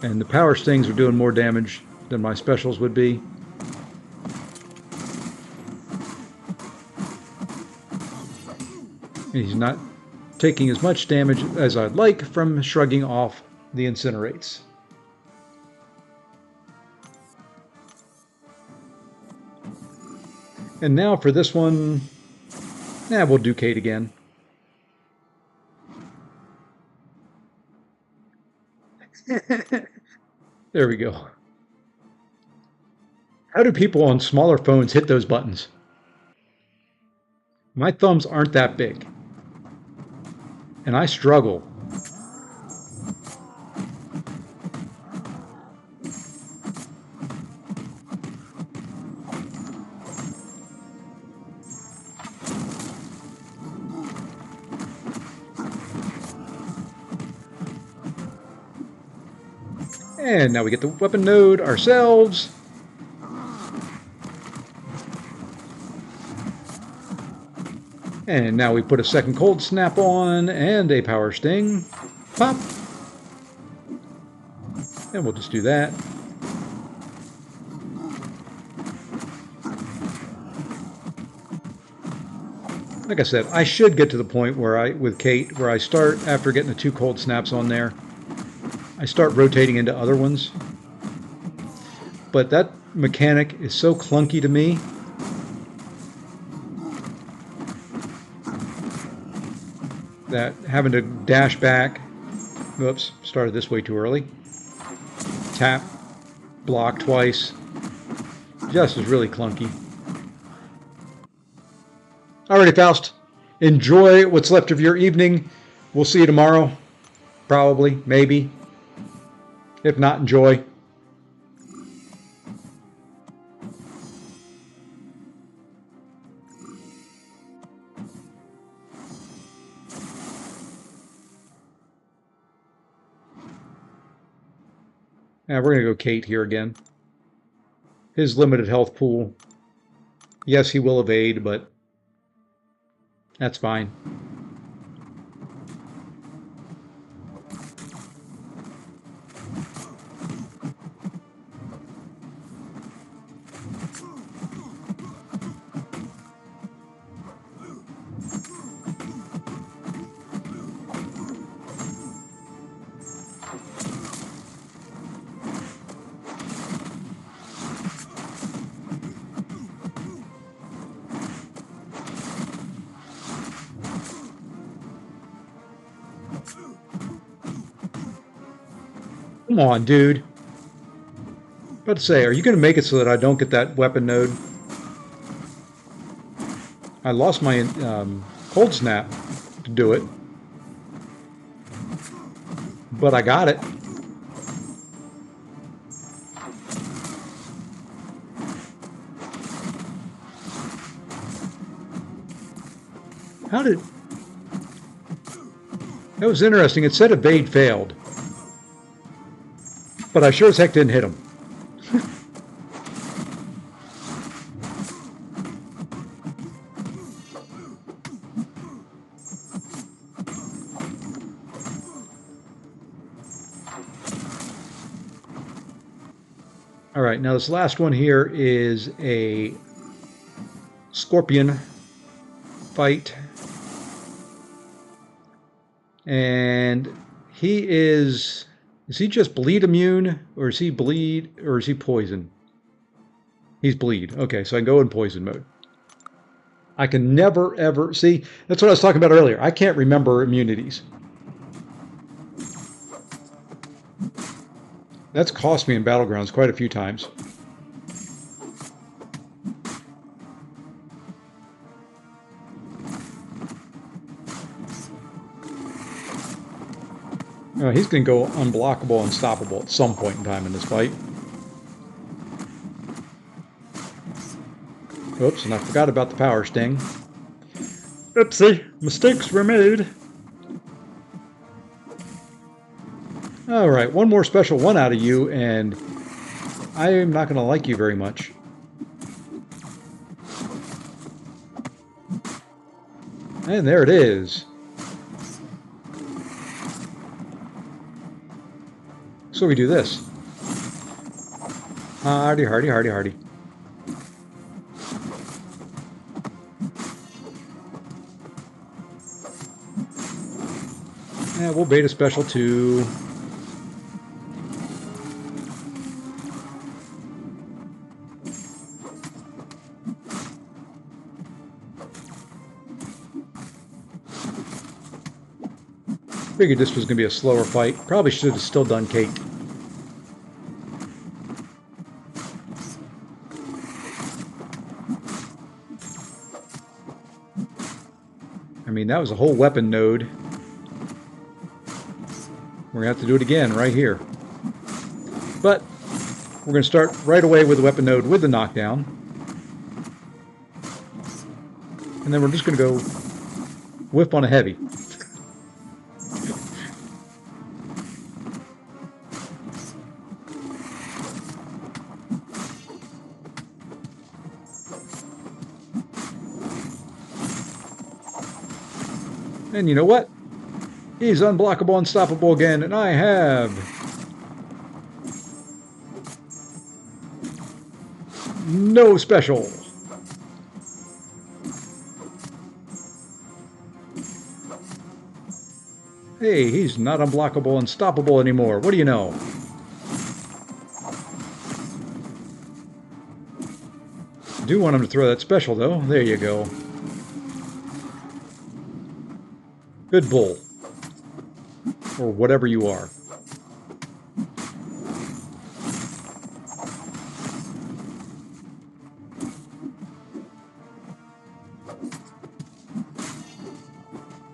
And the power stings are doing more damage than my specials would be. And he's not taking as much damage as I'd like from shrugging off the incinerates. And now for this one, we'll do Kate again. There we go. How do people on smaller phones hit those buttons? My thumbs aren't that big. And I struggle. And now we get the weapon node ourselves. And now we put a second cold snap on and a power sting. Pop. And we'll just do that. Like I said, I should get to the point where with Kate, where I start, after getting the 2 cold snaps on there, I start rotating into other ones. But that mechanic is so clunky to me. That having to dash back, whoops, started this way too early, tap, block twice, just is really clunky. Alrighty, Faust, enjoy what's left of your evening. We'll see you tomorrow, probably, maybe. If not, enjoy. Now we're going to go Kate here again. His limited health pool. Yes, he will evade, but that's fine. Come on, dude. About to say, are you going to make it so that I don't get that weapon node? I lost my cold snap to do it. But I got it. How did... That was interesting. It said evade failed. But I sure as heck didn't hit him. All right, now this last one here is a scorpion fight. And he is he just bleed immune, or is he bleed, or is he poison? He's bleed. Okay, so I go in poison mode. I can never, ever... See, that's what I was talking about earlier. I can't remember immunities. That's cost me in Battlegrounds quite a few times. He's going to go unblockable, unstoppable at some point in time in this fight. Oops, and I forgot about the power sting. Oopsie, mistakes were made. Alright, one more special one out of you, and I am not going to like you very much. And there it is. So we do this. Hardy, hardy, hardy, hardy. Yeah, we'll bait a special too. Figured this was going to be a slower fight. Probably should have still done Kate. I mean, that was a whole weapon node. We're going to have to do it again right here. But we're going to start right away with the weapon node with the knockdown. And then we're just going to go whiff on a heavy. And you know what? He's unblockable, unstoppable again, and I have No special. Hey, he's not unblockable, unstoppable anymore. What do you know? Do want him to throw that special, though. There you go. Good bull. Or whatever you are.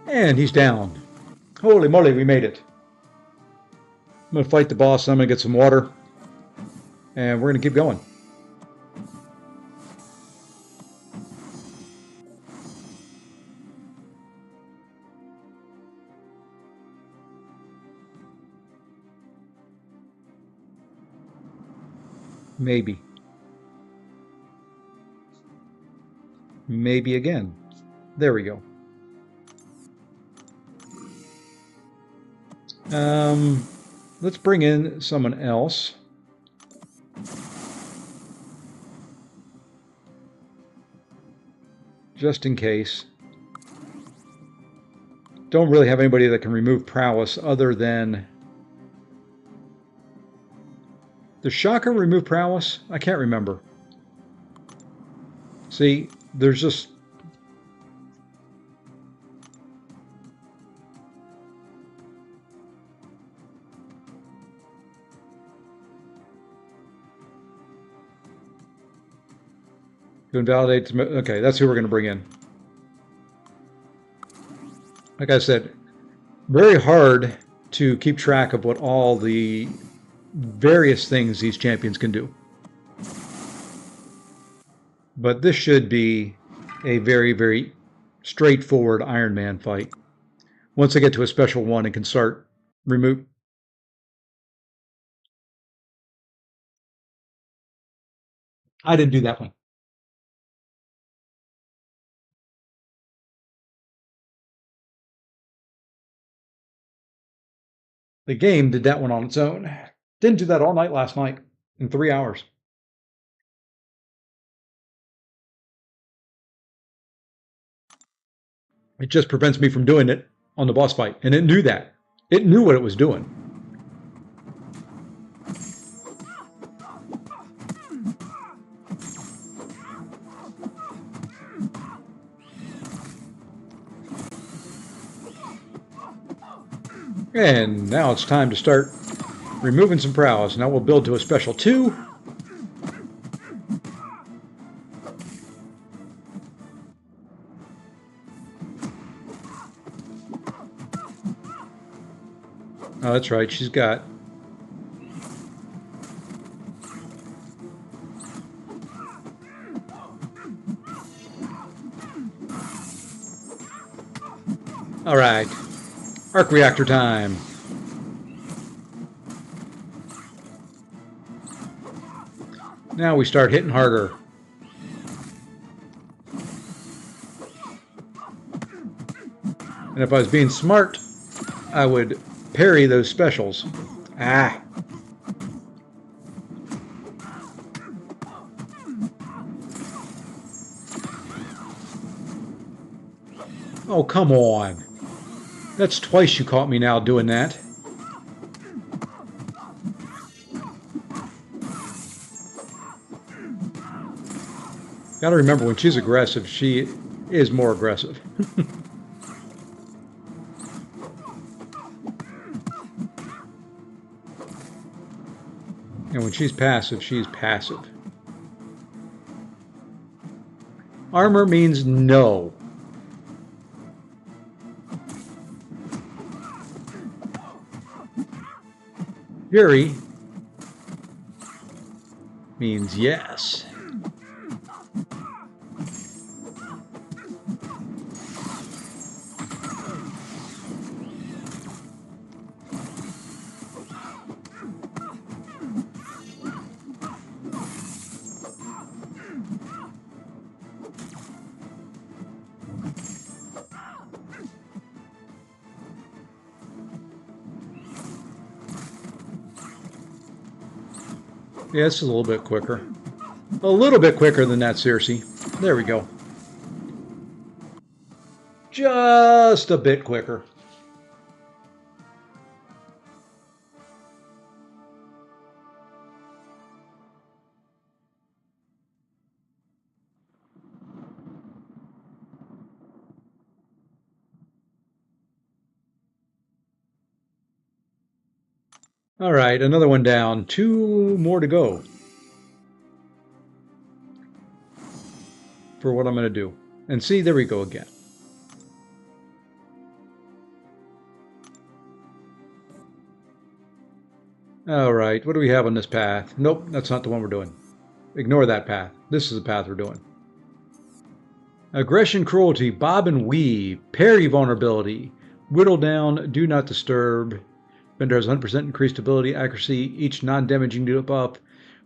And he's down. Holy moly, we made it. I'm going to fight the boss, and I'm going to get some water. And we're going to keep going. Maybe. Maybe again. There we go. Let's bring in someone else. Just in case. Don't really have anybody that can remove prowess other than... Does Shaka remove prowess? I can't remember. See, there's just... To invalidate... Okay, that's who we're going to bring in. Like I said, very hard to keep track of what all the various things these champions can do. But this should be a very, very straightforward Iron Man fight. Once I get to a special one and can start remove... I didn't do that one. The game did that one on its own. Didn't do that all night last night in 3 hours. It just prevents me from doing it on the boss fight. And it knew that. It knew what it was doing. And now it's time to start removing some prowess. Now we'll build to a special 2. Oh, that's right. She's got... All right. Arc reactor time. Now we start hitting harder. And if I was being smart, I would parry those specials. Ah. Oh, come on. That's twice you caught me now doing that. Gotta remember, when she's aggressive, she is more aggressive. And when she's passive, she's passive. Armor means no. Fury means yes. Yeah, this is a little bit quicker. A little bit quicker than that, Circe. There we go. Just a bit quicker. All right, another one down. 2 more to go for what I'm going to do. And see, there we go again. All right, what do we have on this path? Nope, that's not the one we're doing. Ignore that path. This is the path we're doing. Aggression, cruelty, bob and weave, parry vulnerability, whittle down, do not disturb. Vendor has 100% increased ability, accuracy. Each non-damaging debuff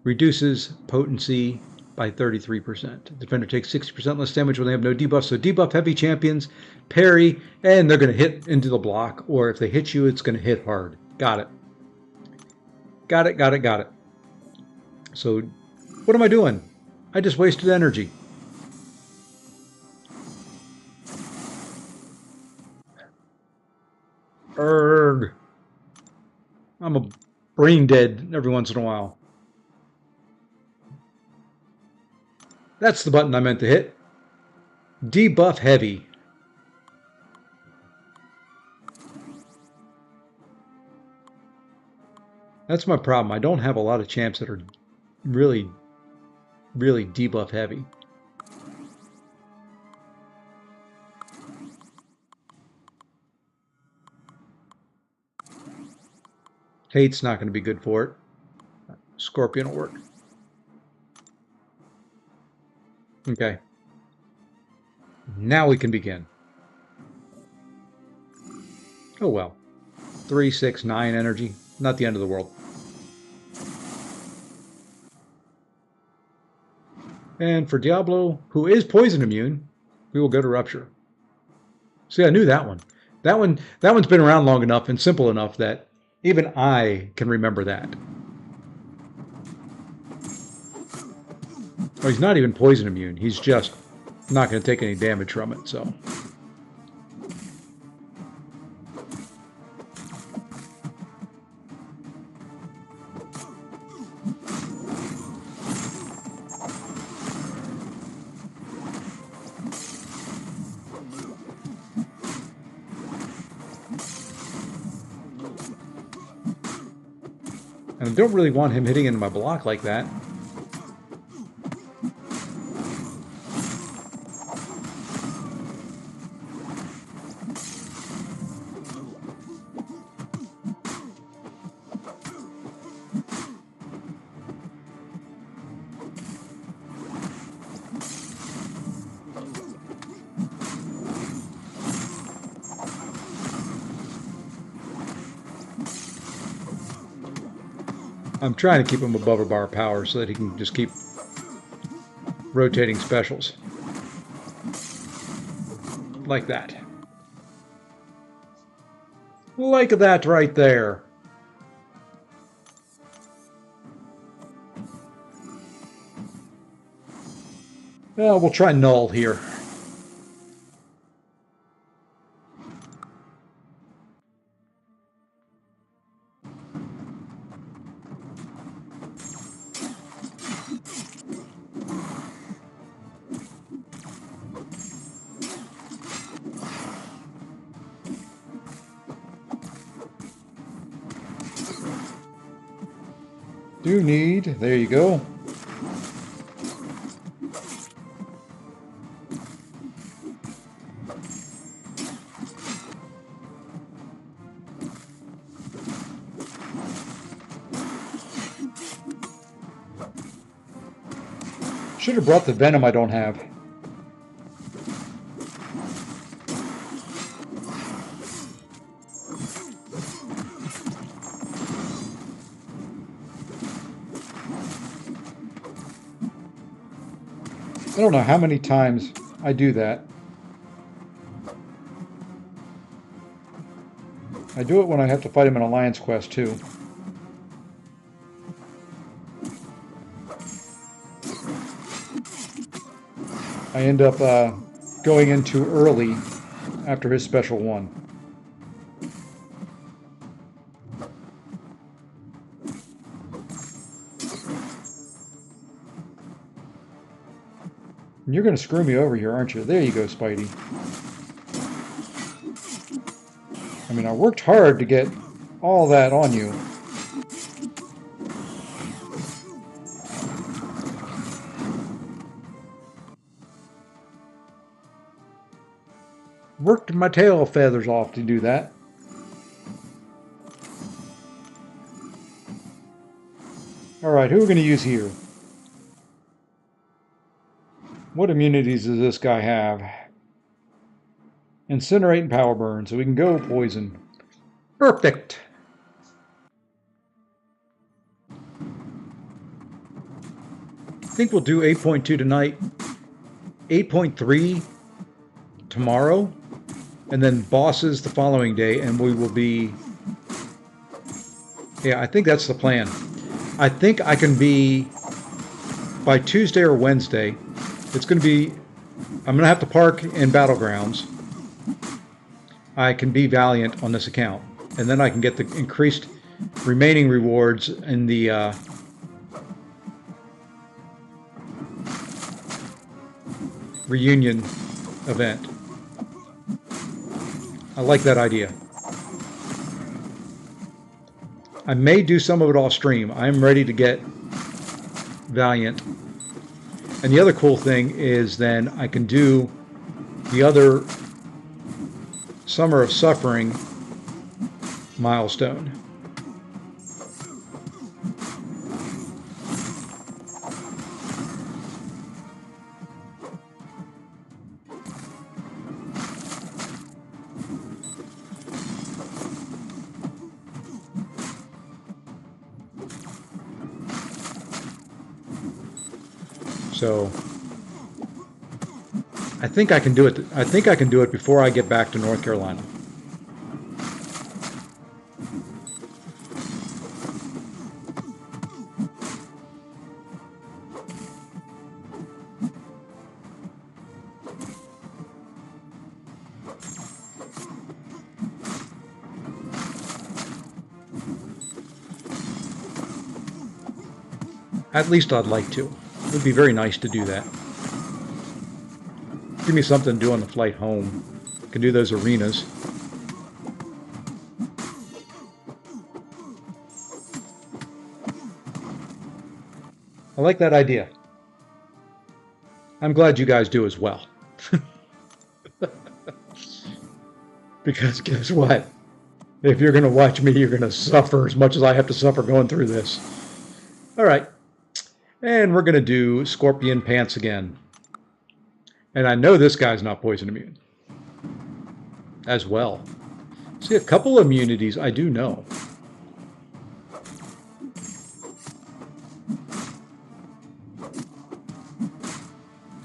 reduces potency by 33%. Defender takes 60% less damage when they have no debuff. So debuff heavy champions, parry, and they're going to hit into the block. Or if they hit you, it's going to hit hard. Got it. Got it, got it, got it. So what am I doing? I just wasted energy. Erg. I'm a brain dead every once in a while. That's the button I meant to hit. Debuff heavy. That's my problem. I don't have a lot of champs that are really, really debuff heavy. Hate's not going to be good for it. Scorpion will work. Okay. Now we can begin. Oh well. 3, 6, 9 energy. Not the end of the world. And for Diablo, who is poison immune, we will go to Rupture. See, I knew that one. That one's been around long enough and simple enough that even I can remember that. Oh, he's not even poison immune. He's just not going to take any damage from it, so. And I don't really want him hitting into my block like that. I'm trying to keep him above a bar of power so that he can just keep rotating specials. Like that. Like that right there. Well, we'll try null here. Do need, there you go. Should have brought the venom I don't have. I don't know how many times I do that. I do it when I have to fight him in Alliance Quest too. I end up going in too early after his special one. You're going to screw me over here, aren't you? There you go, Spidey. I mean, I worked hard to get all that on you. Worked my tail feathers off to do that. Alright, who are we going to use here? What immunities does this guy have? Incinerate and power burn, so we can go poison. Perfect! I think we'll do 8.2 tonight, 8.3 tomorrow, and then bosses the following day, and we will be... Yeah, I think that's the plan. I think I can be, by Tuesday or Wednesday, it's going to be, I'm going to have to park in Battlegrounds. I can be Valiant on this account, and then I can get the increased remaining rewards in the reunion event. I like that idea. I may do some of it off stream. I'm ready to get Valiant. And the other cool thing is then I can do the other Summer of Suffering milestone. So I think I can do it. I think I can do it before I get back to North Carolina. At least I'd like to. It would be very nice to do that. Give me something to do on the flight home. I can do those arenas. I like that idea. I'm glad you guys do as well. Because guess what? If you're going to watch me, you're going to suffer as much as I have to suffer going through this. All right. And we're going to do Scorpion Pants again. And I know this guy's not poison immune as well. See, a couple of immunities I do know.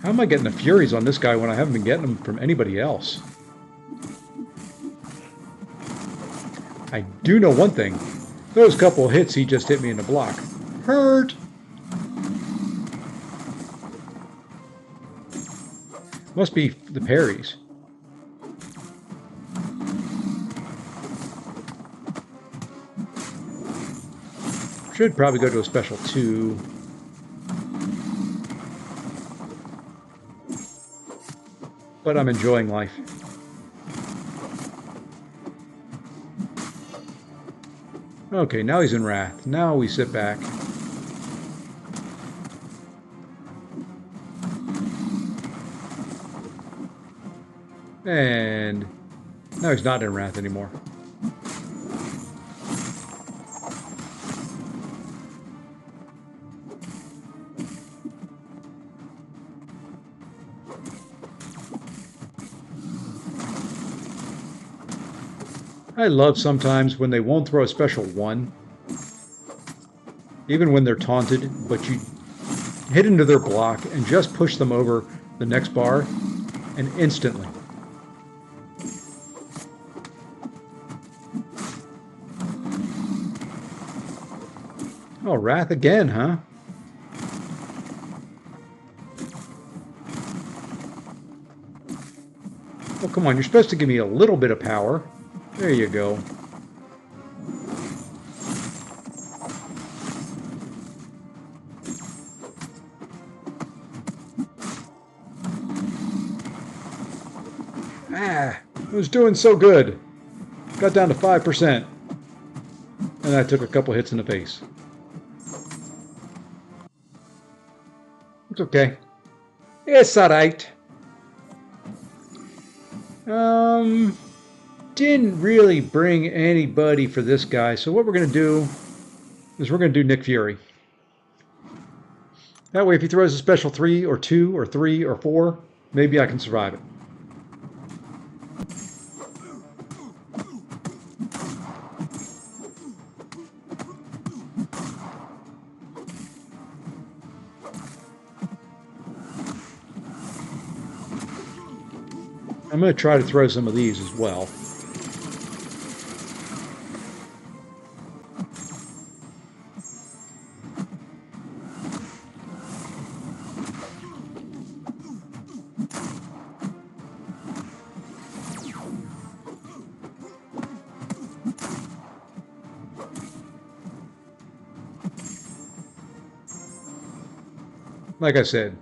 How am I getting the Furies on this guy when I haven't been getting them from anybody else? I do know one thing. Those couple of hits he just hit me in the block hurt. Must be the parries. Should probably go to a special 2. But I'm enjoying life. Okay, now he's in Wrath. Now we sit back. And now he's not in Wrath anymore. I love sometimes when they won't throw a special 1, even when they're taunted, but you hit into their block and just push them over the next bar, and instantly. Oh, Wrath again, huh? Oh, come on. You're supposed to give me a little bit of power. There you go. Ah, I was doing so good. Got down to 5%. And I took a couple hits in the face. It's okay. It's alright. Didn't really bring anybody for this guy, so what we're going to do is we're going to do Nick Fury. That way if he throws a special 3 or 2 or 3 or 4, maybe I can survive it. I'm going to try to throw some of these as well. Like I said.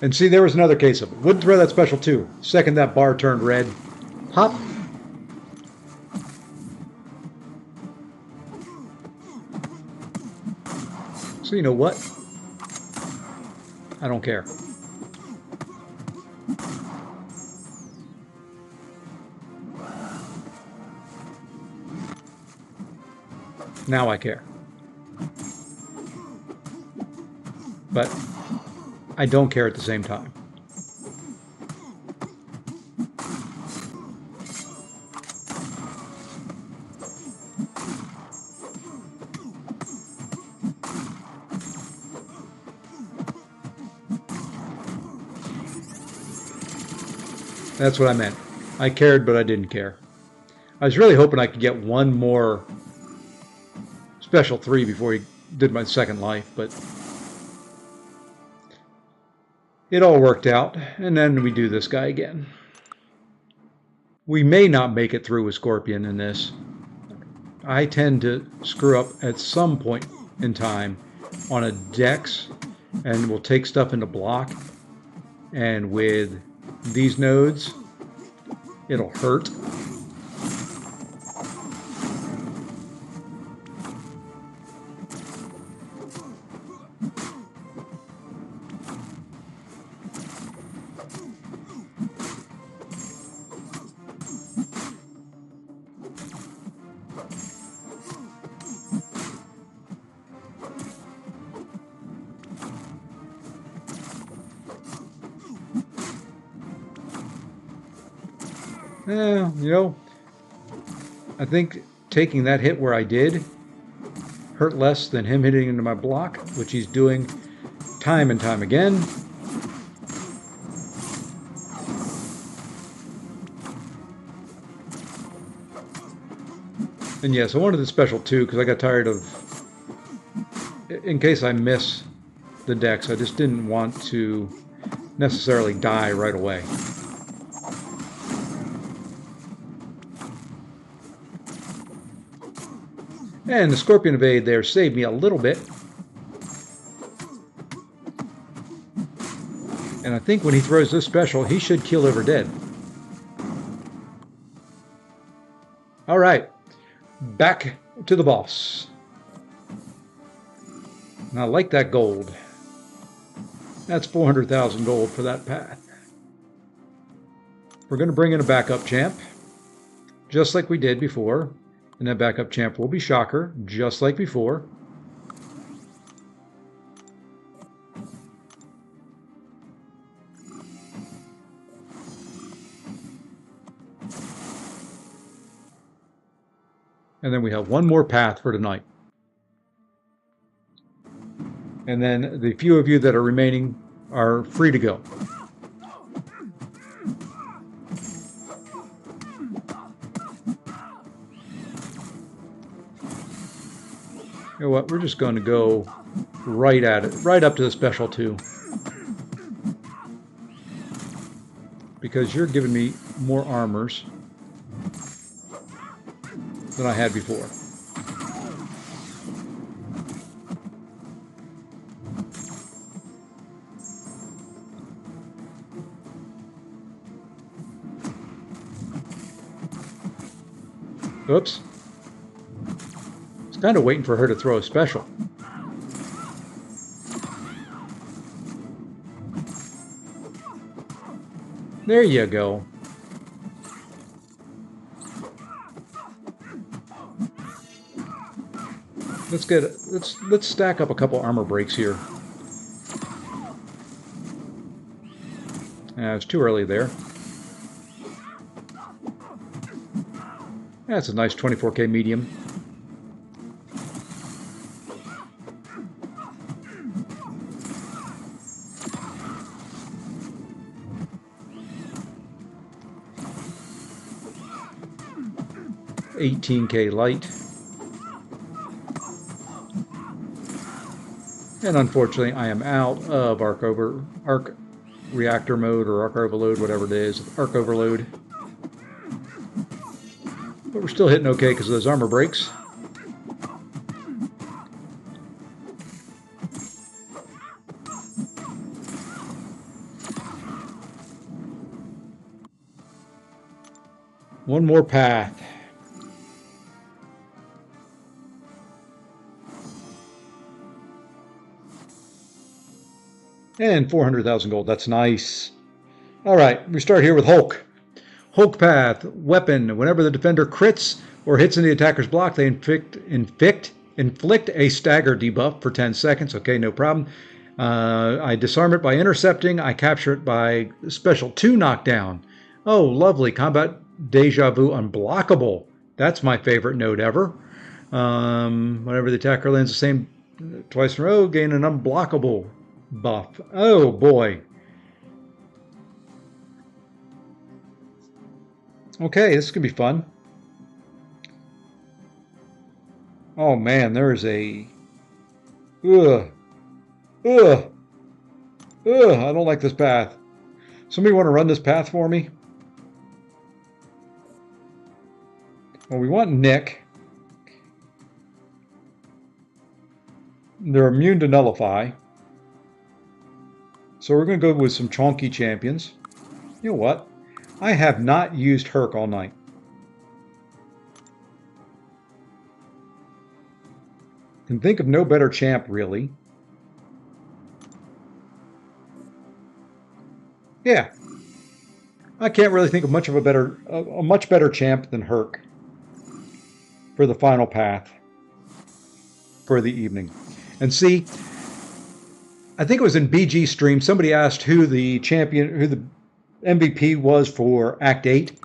And see, there was another case of it. Wouldn't throw that special 2. Second that bar turned red. Hop. So you know what? I don't care. Now I care. But I don't care at the same time. That's what I meant. I cared, but I didn't care. I was really hoping I could get one more special 3 before he did my second life, but it all worked out, and then we do this guy again. We may not make it through with Scorpion in this. I tend to screw up at some point in time on a dex, and we'll take stuff into block, and with these nodes, it'll hurt. You know, I think taking that hit where I did hurt less than him hitting into my block, which he's doing time and time again. And yes, I wanted the special 2 because I got tired of, in case I miss the dex, I just didn't want to necessarily die right away. And the Scorpion Evade there saved me a little bit. And I think when he throws this special, he should kill over dead. All right, back to the boss. And I like that gold. That's 400,000 gold for that path. We're going to bring in a backup champ, just like we did before. And that backup champ will be Shocker, just like before. And then we have one more path for tonight. And then the few of you that are remaining are free to go. You know what, we're just going to go right at it, right up to the special 2. Because because you're giving me more armors than I had before. Oops. I was kind of waiting for her to throw a special. There you go. Let's stack up a couple armor breaks here. It's too early there. That's a nice 24K medium. $18K light. And unfortunately, I am out of arc reactor mode or arc overload, whatever it is, arc overload. But we're still hitting okay because of those armor breaks. One more path. And 400,000 gold. That's nice. All right, we start here with Hulk. Hulk path, weapon. Whenever the defender crits or hits into the attacker's block, they inflict a stagger debuff for 10 seconds. Okay, no problem. I disarm it by intercepting. I capture it by special 2 knockdown. Oh, lovely. Combat deja vu unblockable. That's my favorite node ever. Whenever the attacker lands the same twice in a row, gain an unblockable buff. Oh boy. Okay, this could be fun. Oh man, there is a I don't like this path. Somebody want to run this path for me? Well, we want Nick. They're immune to nullify. So we're going to go with some chonky champions. You know what? I have not used Herc all night. Can think of no better champ, really. Yeah. I can't really think of much of a much better champ than Herc for the final path for the evening. And see, I think it was in BG stream, somebody asked who the MVP was for Act 8.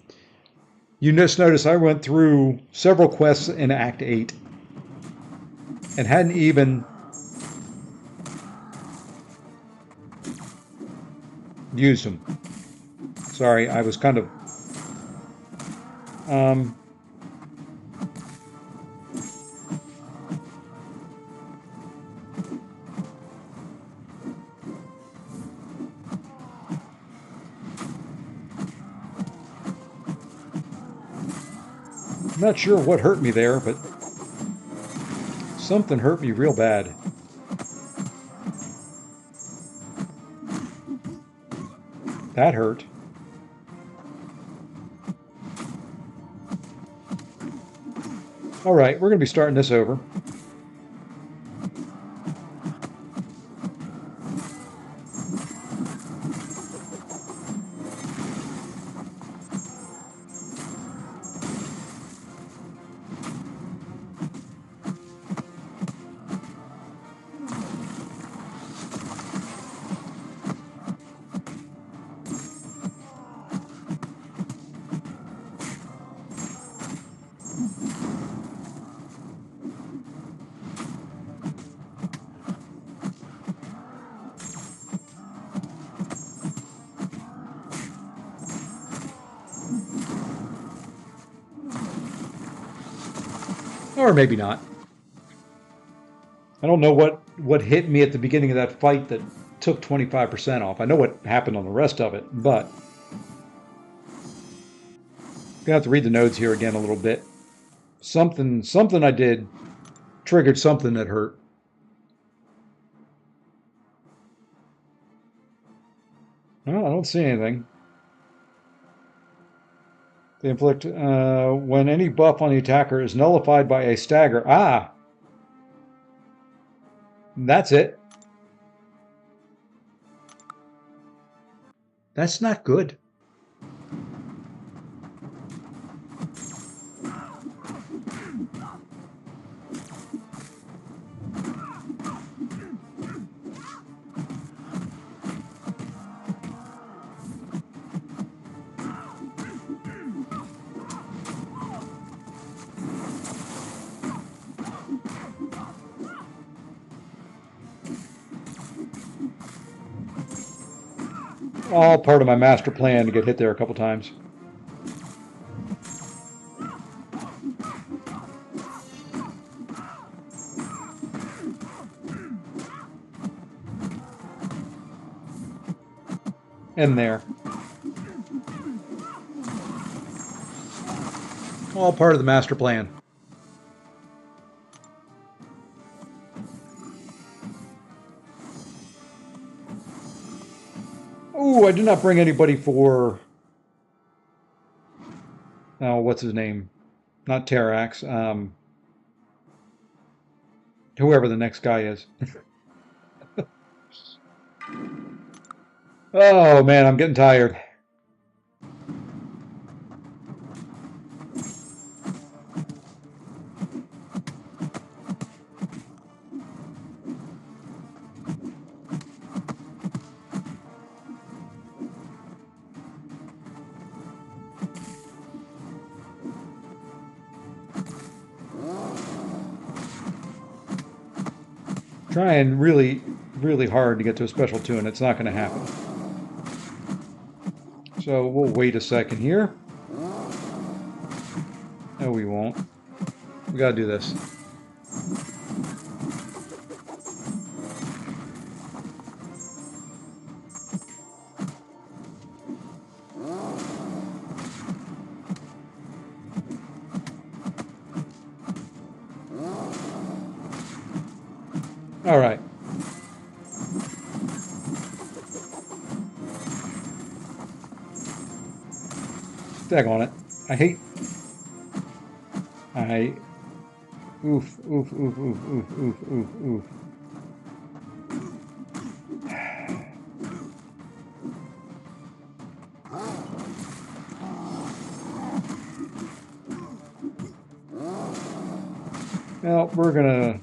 You just notice I went through several quests in Act 8 and hadn't even used them. Sorry, I was kind of not sure what hurt me there, but something hurt me real bad. That hurt. All right, we're going to be starting this over. Or maybe not. I don't know what hit me at the beginning of that fight that took 25% off. I know what happened on the rest of it, but Gonna have to read the nodes here again a little bit. Something I did triggered something that hurt. No, I don't see anything. They inflict when any buff on the attacker is nullified by a stagger. Ah, that's it. That's not good. All part of my master plan to get hit there a couple times. And there. All part of the master plan. Oh, I did not bring anybody for... Oh, what's his name? Not Terrax. Whoever the next guy is. Oh, man, I'm getting tired. Trying really, really hard to get to a special tune. It's not going to happen. So we'll wait a second here. No, we won't. We got to do this. All right. Daggone it. I oof, oof, oof, oof, oof, oof, oof, oof. Well, we're gonna...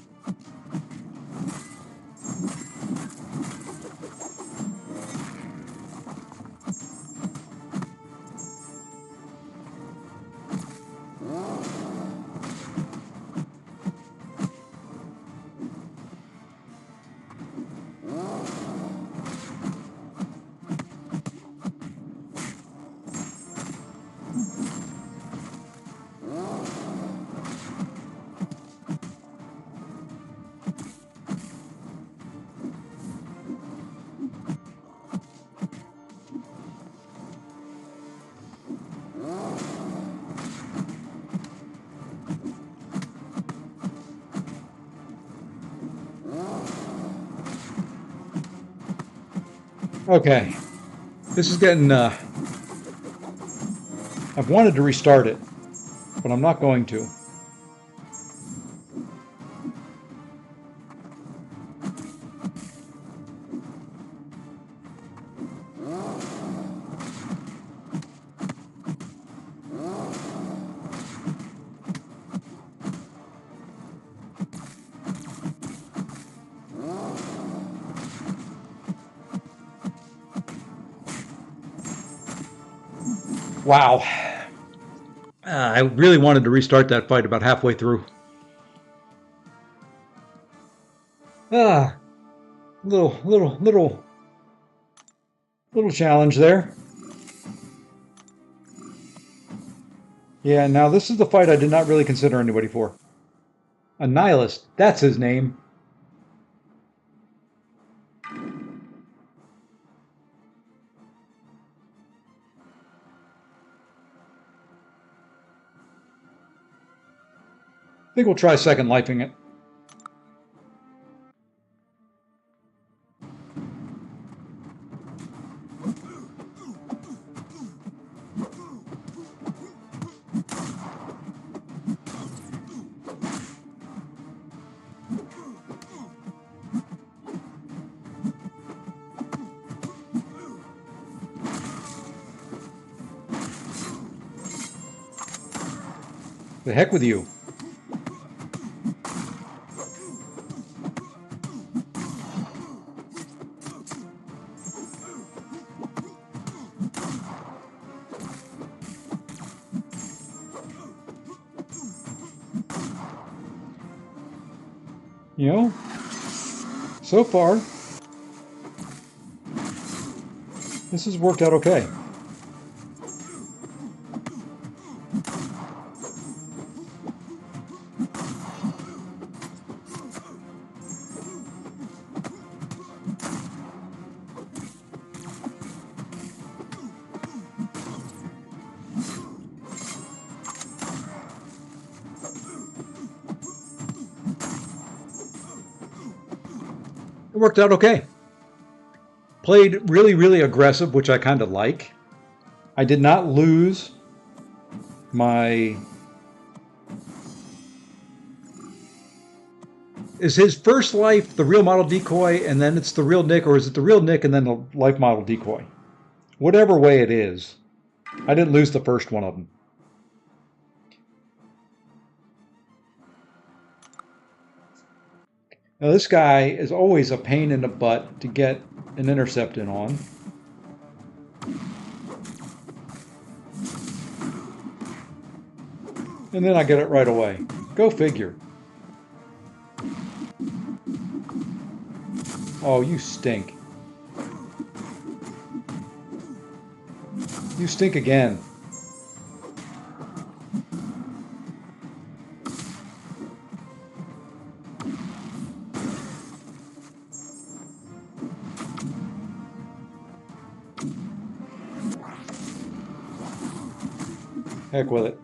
Okay. This is getting... I've wanted to restart it, but I'm not going to. Wow. I really wanted to restart that fight about halfway through. Ah, little challenge there. Yeah, now this is the fight I did not really consider anybody for. A nihilist, that's his name. I think we'll try second lifing it. The heck with you. You know, so far, this has worked out okay. It worked out okay. Played really, really aggressive, which I kind of like. I did not lose my... Is his first life the real model decoy and then it's the real Nick, or is it the real Nick and then the life model decoy? Whatever way it is, I didn't lose the first one of them. Now this guy is always a pain in the butt to get an intercept in on. And then I get it right away. Go figure. Oh, you stink. You stink again. Heck with it.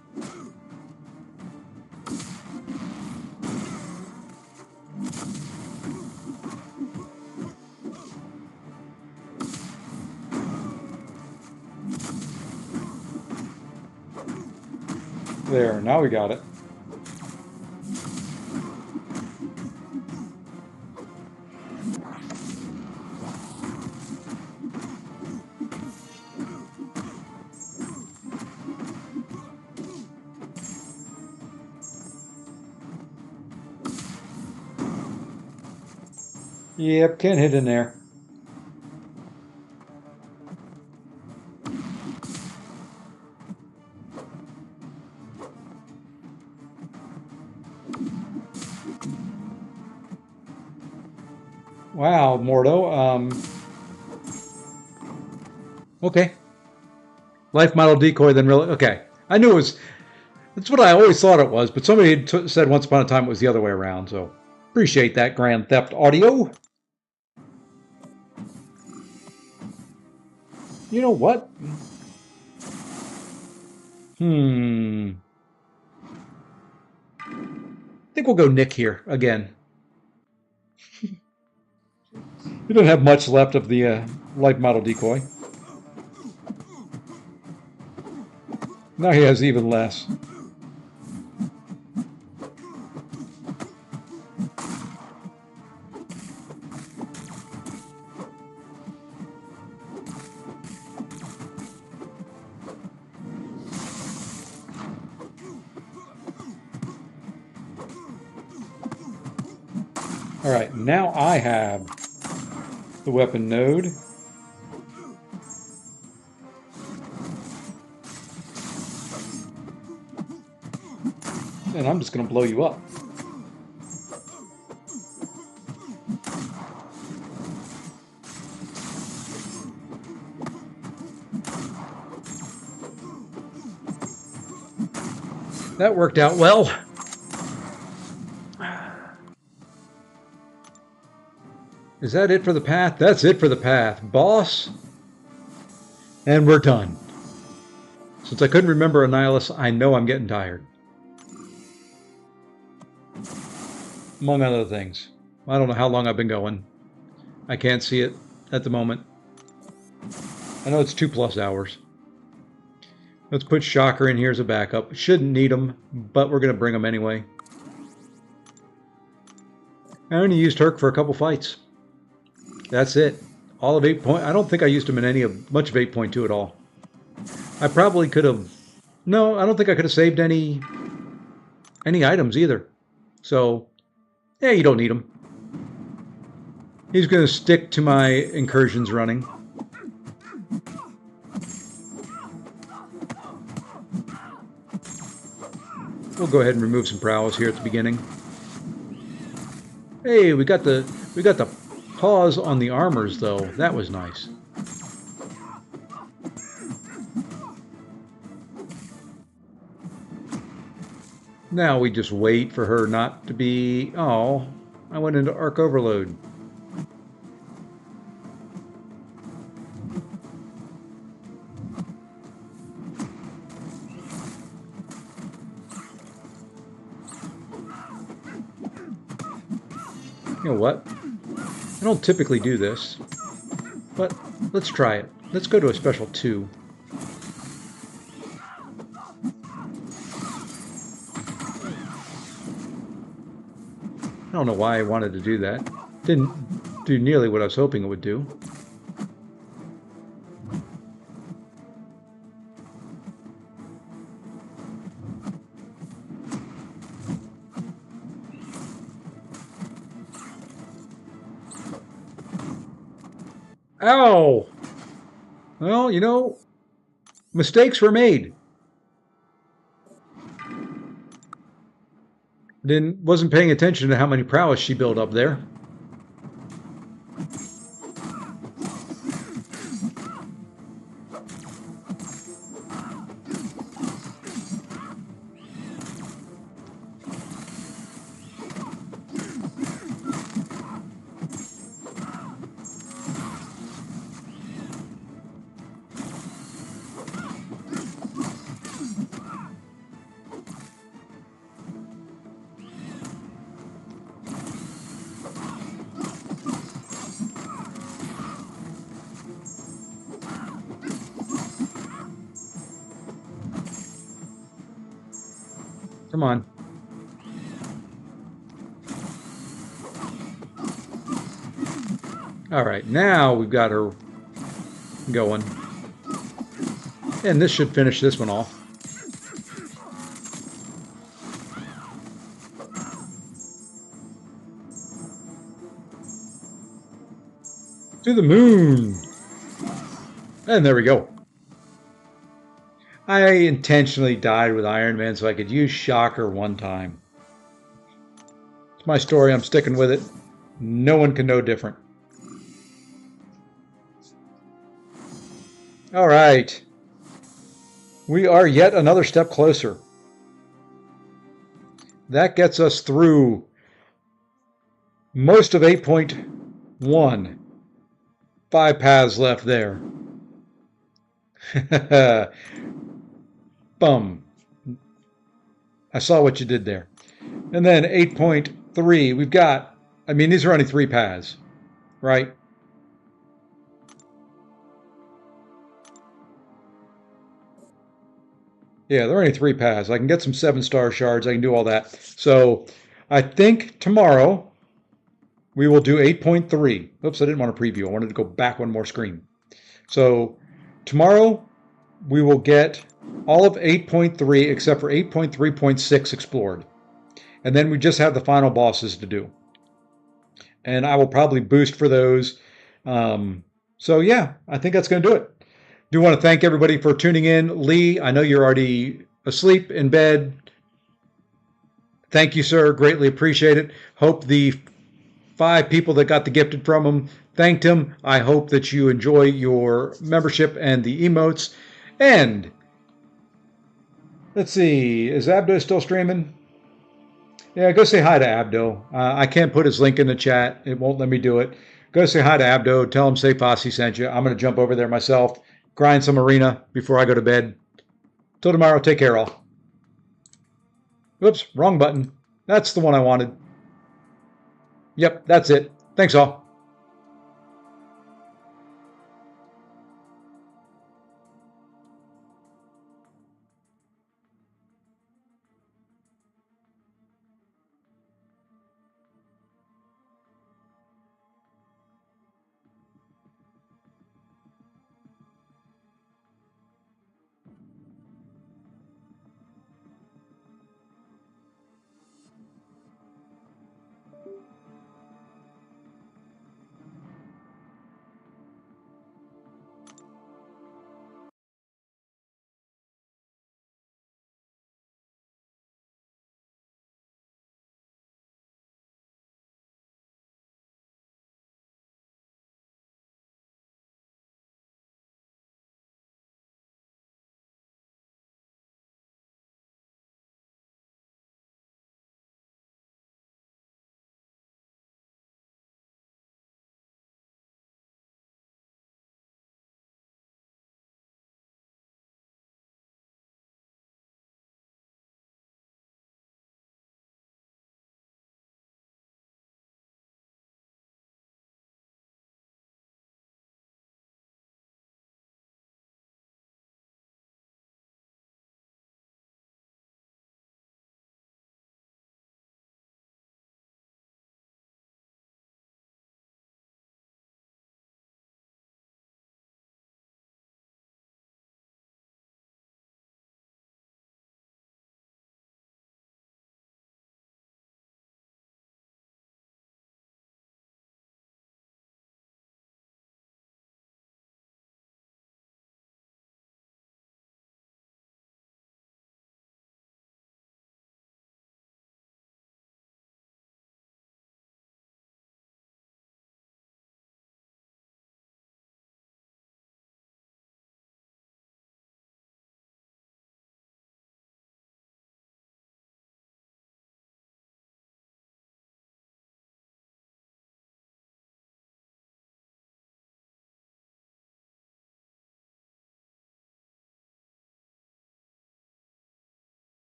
There, now we got it. Yep, can't hit in there. Wow, Mordo. Okay. Life model decoy, then really... Okay. I knew it was... That's what I always thought it was, but somebody had said once upon a time it was the other way around, so appreciate that, Grand Theft Audio. You know what? I think we'll go Nick here again. He doesn't have much left of the life model decoy. Now he has even less. All right, now I have the weapon node. And I'm just going to blow you up. That worked out well. Is that it for the path? That's it for the path, boss. And we're done. Since I couldn't remember Annihilus, I know I'm getting tired. among other things. I don't know how long I've been going. I can't see it at the moment. I know it's 2+ hours. Let's put Shocker in here as a backup. Shouldn't need him, but we're going to bring him anyway. I only used Herc for a couple fights. That's it. All of 8. I don't think I used him in much of 8.2 at all. I probably could have. No, I don't think I could have saved any items either. So, yeah, you don't need him. He's going to stick to my incursions running. We'll go ahead and remove some prowess here at the beginning. Hey, we got the pause on the armors though. That was nice. Now we just wait for her not to be... Oh, I went into arc overload. You know what? I don't typically do this, but let's try it. Let's go to a special 2. I don't know why I wanted to do that. Didn't do nearly what I was hoping it would do. Ow! Well, you know, mistakes were made. Wasn't paying attention to how many prowess she built up there. Come on. All right, now we've got her going. And this should finish this one off. To the moon. And there we go. I intentionally died with Iron Man so I could use Shocker one time. It's my story. I'm sticking with it. No one can know different. All right. We are yet another step closer. That gets us through most of 8.1. 5 paths left there. Bum. I saw what you did there. And then 8.3, we've got, I mean, these are only 3 paths, right? Yeah, there are only 3 paths. I can get some 7-star shards. I can do all that. So I think tomorrow we will do 8.3. Oops, I didn't want to preview. I wanted to go back one more screen. So tomorrow we will get all of 8.3 except for 8.3.6 explored. And then we just have the final bosses to do. And I will probably boost for those. So yeah, I think that's going to do it. Do want to thank everybody for tuning in. Lee, I know you're already asleep in bed. Thank you, sir. Greatly appreciate it. Hope the 5 people that got the gifted from him thanked him. I hope that you enjoy your membership and the emotes. And let's see, is Abdo still streaming? Yeah, go say hi to Abdo. I can't put his link in the chat. It won't let me do it. Go say hi to Abdo. Tell him Say Fossey sent you. I'm going to jump over there myself, grind some arena before I go to bed. Till tomorrow, take care all. Whoops, wrong button. That's the one I wanted. Yep, that's it. Thanks all.